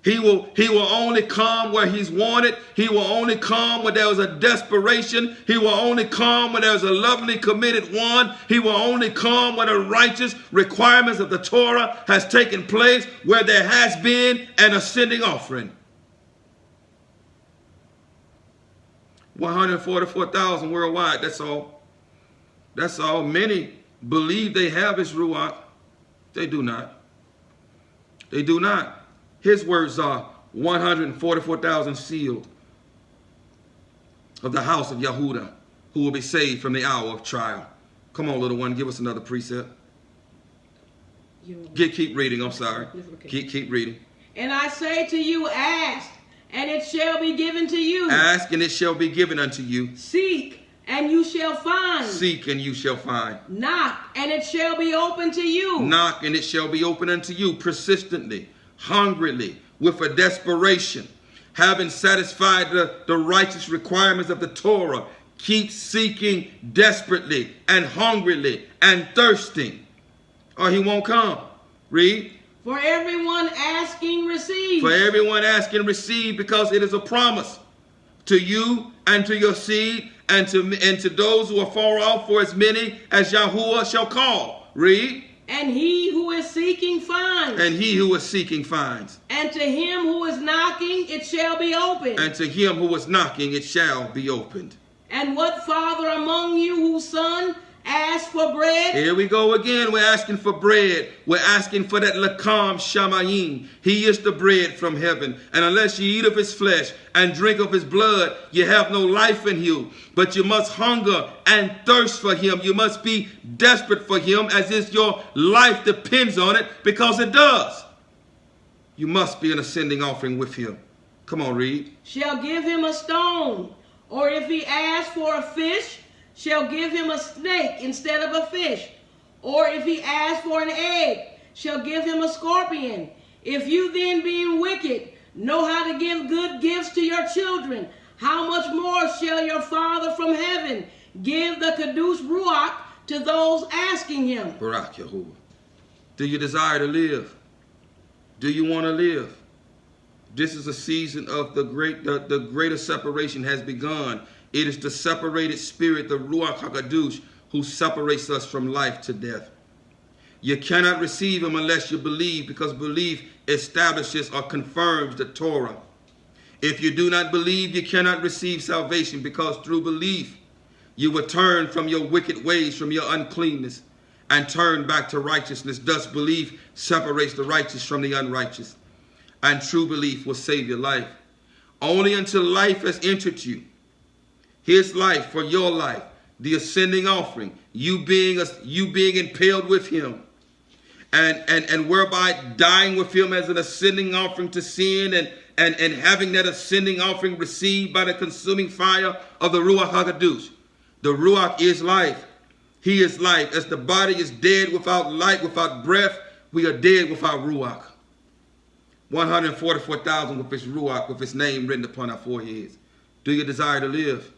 He will only come where he's wanted. He will only come when there is a desperation. He will only come when there's a lovely committed one. He will only come when the righteous requirements of the Torah has taken place, where there has been an ascending offering. 144,000 worldwide, that's all. That's all. Many believe they have his Ruach. They do not. They do not. His words are 144,000 sealed of the house of Yahuwah, who will be saved from the hour of trial. Come on, little one, give us another precept. Keep reading, I'm sorry. Okay. Keep reading. And I say to you, ask, and it shall be given to you. Ask, and it shall be given unto you. Seek, and you shall find. Seek, and you shall find. Knock, and it shall be open to you. Knock, and it shall be open unto you, persistently, hungrily, with a desperation, having satisfied the righteous requirements of the Torah. Keep seeking desperately and hungrily and thirsting, or he won't come. Read. For everyone asking receives. For everyone asking receive, because it is a promise to you and to your seed and to those who are far off, for as many as Yahuwah shall call. Read. And he who is seeking finds. And he who is seeking finds. And to him who is knocking it shall be opened. And to him who is knocking it shall be opened. And what father among you whose son asks for bread? Here we go again. We're asking for bread. We're asking for that lakam shamayim. He is the bread from heaven. And unless you eat of his flesh and drink of his blood, you have no life in you. But you must hunger and thirst for him. You must be desperate for him, as if your life depends on it, because it does. You must be an ascending offering with him. Come on, read. Shall give him a stone, or if he asks for a fish, shall give him a snake instead of a fish. Or if he asks for an egg, shall give him a scorpion. If you then, being wicked, know how to give good gifts to your children, how much more shall your Father from heaven give the Kadosh Ruach to those asking him? Barak Yahuwah. Do you desire to live? Do you want to live? This is a season of the greater separation has begun. It is the separated spirit, the Ruach HaKadosh, who separates us from life to death. You cannot receive him unless you believe, because belief establishes or confirms the Torah. If you do not believe, you cannot receive salvation, because through belief you will turn from your wicked ways, from your uncleanness, and turn back to righteousness. Thus belief separates the righteous from the unrighteous, and true belief will save your life. Only until life has entered you, his life for your life, the ascending offering, you being impaled with him, and whereby dying with him as an ascending offering to sin, and having that ascending offering received by the consuming fire of the Ruach HaKadosh. The Ruach is life. He is life. As the body is dead without light, without breath, we are dead without Ruach. 144,000 with his Ruach, with his name written upon our foreheads. Do you desire to live?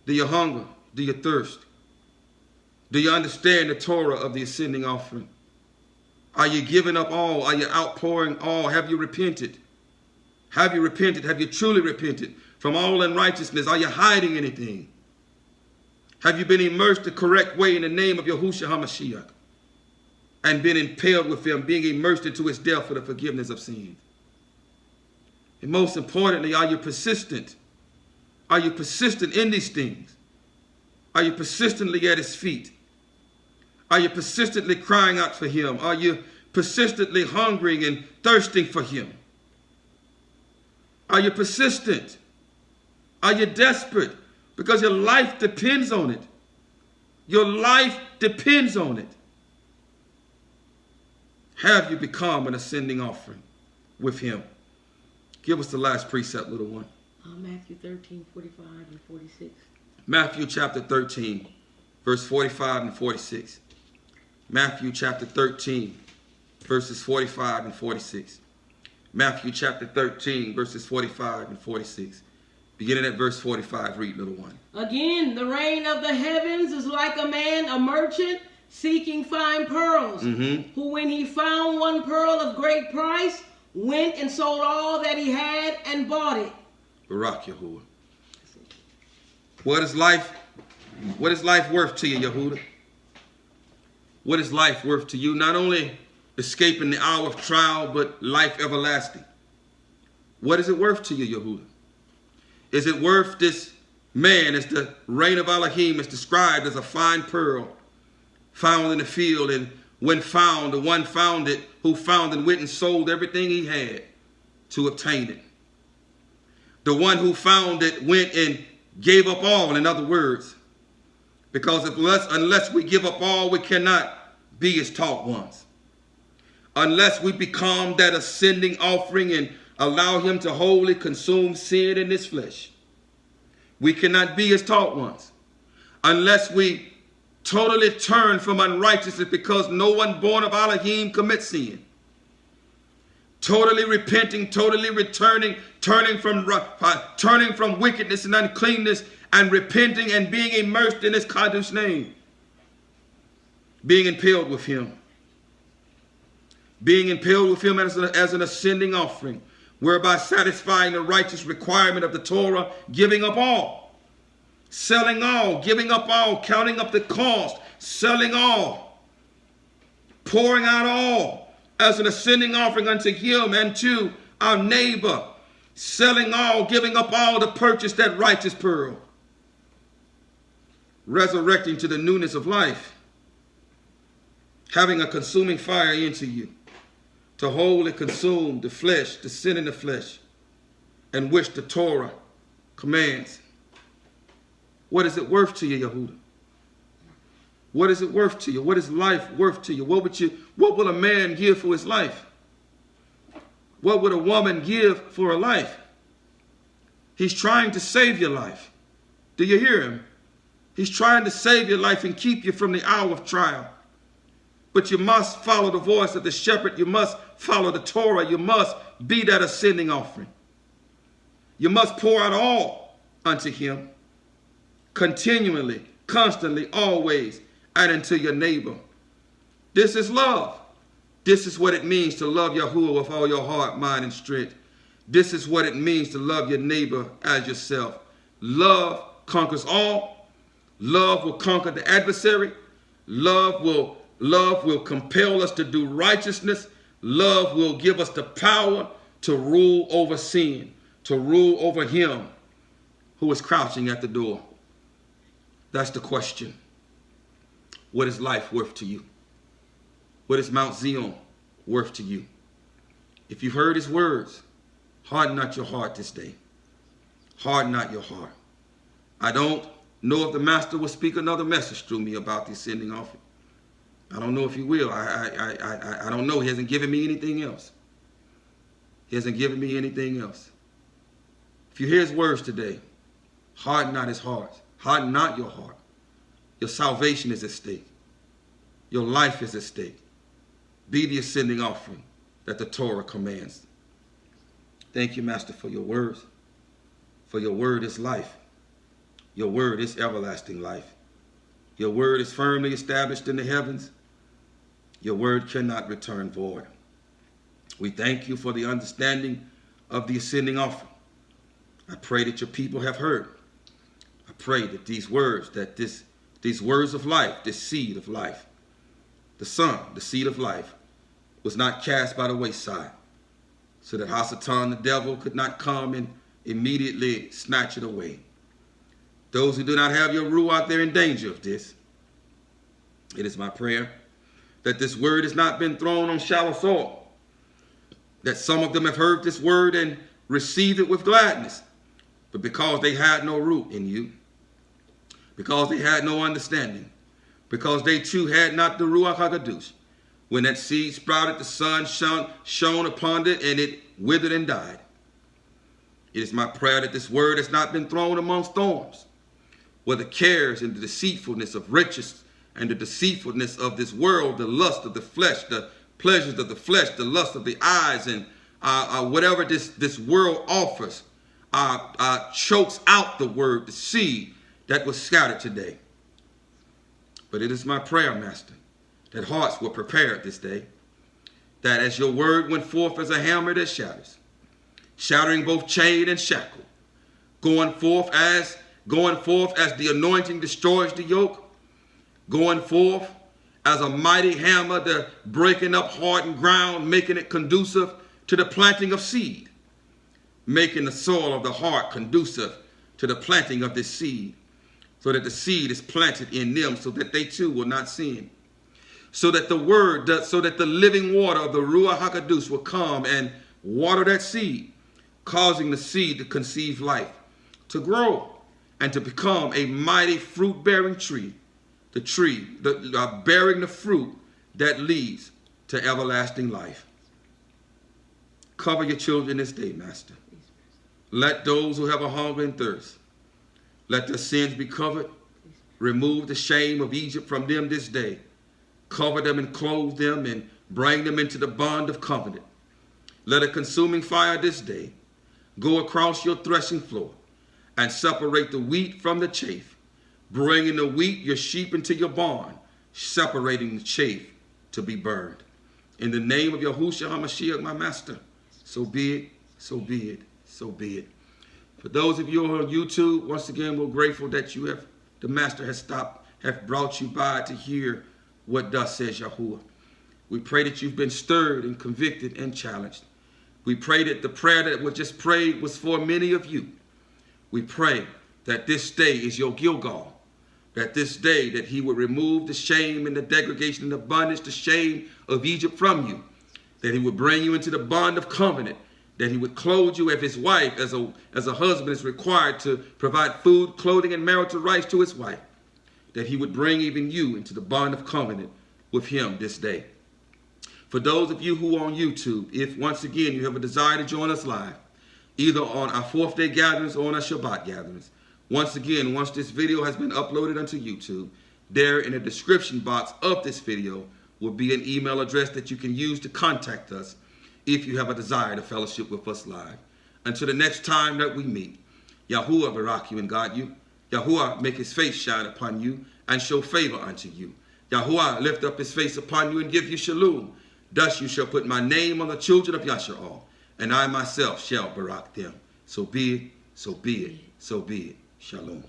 Do you hunger? Do you thirst? Do you understand the Torah of the ascending offering? Are you giving up all? Are you outpouring all? Have you repented? Have you repented? Have you truly repented from all unrighteousness? Are you hiding anything? Have you been immersed the correct way in the name of Yahushua HaMashiach and been impaled with him, being immersed into his death for the forgiveness of sins? And most importantly, are you persistent? Are you persistent in these things? Are you persistently at his feet? Are you persistently crying out for him? Are you persistently hungering and thirsting for him? Are you persistent? Are you desperate? Because your life depends on it. Your life depends on it. Have you become an ascending offering with him? Give us the last precept, little one. Matthew 13, 45 and 46. Matthew chapter 13, verse 45 and 46. Matthew chapter 13, verses 45 and 46. Matthew chapter 13, verses 45 and 46. Beginning at verse 45, read, little one. Again, the reign of the heavens is like a man, a merchant, seeking fine pearls, who when he found one pearl of great price, went and sold all that he had and bought it. Barak Yahuwah. What is life worth to you, Yahuwah? What is life worth to you? Not only escaping the hour of trial, but life everlasting. What is it worth to you, Yahuwah? Is it worth this man, as the reign of Elohim is described as a fine pearl found in the field, and when found, the one found it, who found and went and sold everything he had to obtain it. The one who found it went and gave up all, in other words, because unless we give up all, we cannot be as taught ones. Unless we become that ascending offering and allow him to wholly consume sin in this flesh, we cannot be as taught ones. Unless we totally turn from unrighteousness, because no one born of Elohim commits sin. Totally repenting, totally returning, turning from wickedness and uncleanness, and repenting and being immersed in his Kadosh name. Being impaled with him. Being impaled with him as an ascending offering, whereby satisfying the righteous requirement of the Torah, giving up all, selling all, giving up all, counting up the cost, selling all, pouring out all as an ascending offering unto him and to our neighbor, selling all, giving up all to purchase that righteous pearl, resurrecting to the newness of life, having a consuming fire into you, to wholly consume the flesh, the sin in the flesh, and which the Torah commands. What is it worth to you, Yahuwah? What is it worth to you? What is life worth to you? What will a man give for his life? What would a woman give for her life? He's trying to save your life. Do you hear him? He's trying to save your life and keep you from the hour of trial. But you must follow the voice of the shepherd. You must follow the Torah. You must be that ascending offering. You must pour out all unto him, continually, constantly, always, and unto your neighbor. This is love. This is what it means to love Yahuwah with all your heart, mind, and strength. This is what it means to love your neighbor as yourself. Love conquers all. Love will conquer the adversary. Love will compel us to do righteousness. Love will give us the power to rule over sin, to rule over him who is crouching at the door. That's the question. What is life worth to you? What is Mount Zion worth to you? If you've heard his words, harden not your heart this day. Harden not your heart. I don't know if the master will speak another message through me about the ascending offering. I don't know if he will. I don't know. He hasn't given me anything else. He hasn't given me anything else. If you hear his words today, harden not his heart. Harden not your heart. Your salvation is at stake. Your life is at stake. Be the ascending offering that the Torah commands. Thank you, Master, for your words. For your word is life. Your word is everlasting life. Your word is firmly established in the heavens. Your word cannot return void. We thank you for the understanding of the ascending offering. I pray that your people have heard. I pray that these words of life, this seed of life, the Son, the seed of life, was not cast by the wayside, so that Hasatan, the devil, could not come and immediately snatch it away. Those who do not have your Ruach, they're in danger of this. It is my prayer that this word has not been thrown on shallow soil, that some of them have heard this word and received it with gladness, but because they had no root in you, because they had no understanding, because they too had not the Ruach HaKadosh, when that seed sprouted, the sun shone upon it, and it withered and died. It is my prayer that this word has not been thrown amongst thorns, where the cares and the deceitfulness of riches and the deceitfulness of this world, the lust of the flesh, the pleasures of the flesh, the lust of the eyes, and whatever this world offers, chokes out the word, the seed that was scattered today. But it is my prayer, Master, that hearts were prepared this day, that as your word went forth as a hammer that shatters, shattering both chain and shackle, going forth as the anointing destroys the yoke, going forth as a mighty hammer, the breaking up hardened ground, making it conducive to the planting of seed, making the soil of the heart conducive to the planting of this seed, so that the seed is planted in them, so that they too will not sin, so that the living water of the Ruach HaKodesh will come and water that seed, causing the seed to conceive life, to grow, and to become a mighty fruit-bearing tree, the tree bearing the fruit that leads to everlasting life. Cover your children this day, Master. Let those who have a hunger and thirst, let their sins be covered. Remove the shame of Egypt from them this day. Cover them and clothe them and bring them into the bond of covenant. Let a consuming fire this day go across your threshing floor and separate the wheat from the chaff, bringing the wheat, your sheep, into your barn, separating the chaff to be burned. In the name of Yahushua HaMashiach, my Master, so be it, so be it, so be it. For those of you who are on YouTube, once again, we're grateful that the Master has brought you by to hear what thus says Yahuwah. We pray that you've been stirred and convicted and challenged. We pray that the prayer that was just prayed was for many of you. We pray that this day is your Gilgal, that this day that he would remove the shame and the degradation and the bondage, the shame of Egypt from you, that he would bring you into the bond of covenant, that he would clothe you as his wife, as a husband is required to provide food, clothing, and marital rights to his wife, that he would bring even you into the bond of covenant with him this day. For those of you who are on YouTube, if once again you have a desire to join us live, either on our 4th day gatherings or on our Shabbat gatherings, once again, once this video has been uploaded onto YouTube, there in the description box of this video will be an email address that you can use to contact us if you have a desire to fellowship with us live. Until the next time that we meet, Yahuwah barak you and guide you. Yahuwah make his face shine upon you and show favor unto you. Yahuwah lift up his face upon you and give you shalom. Thus you shall put my name on the children of Yasharal, and I myself shall barak them. So be it, so be it, so be it. Shalom.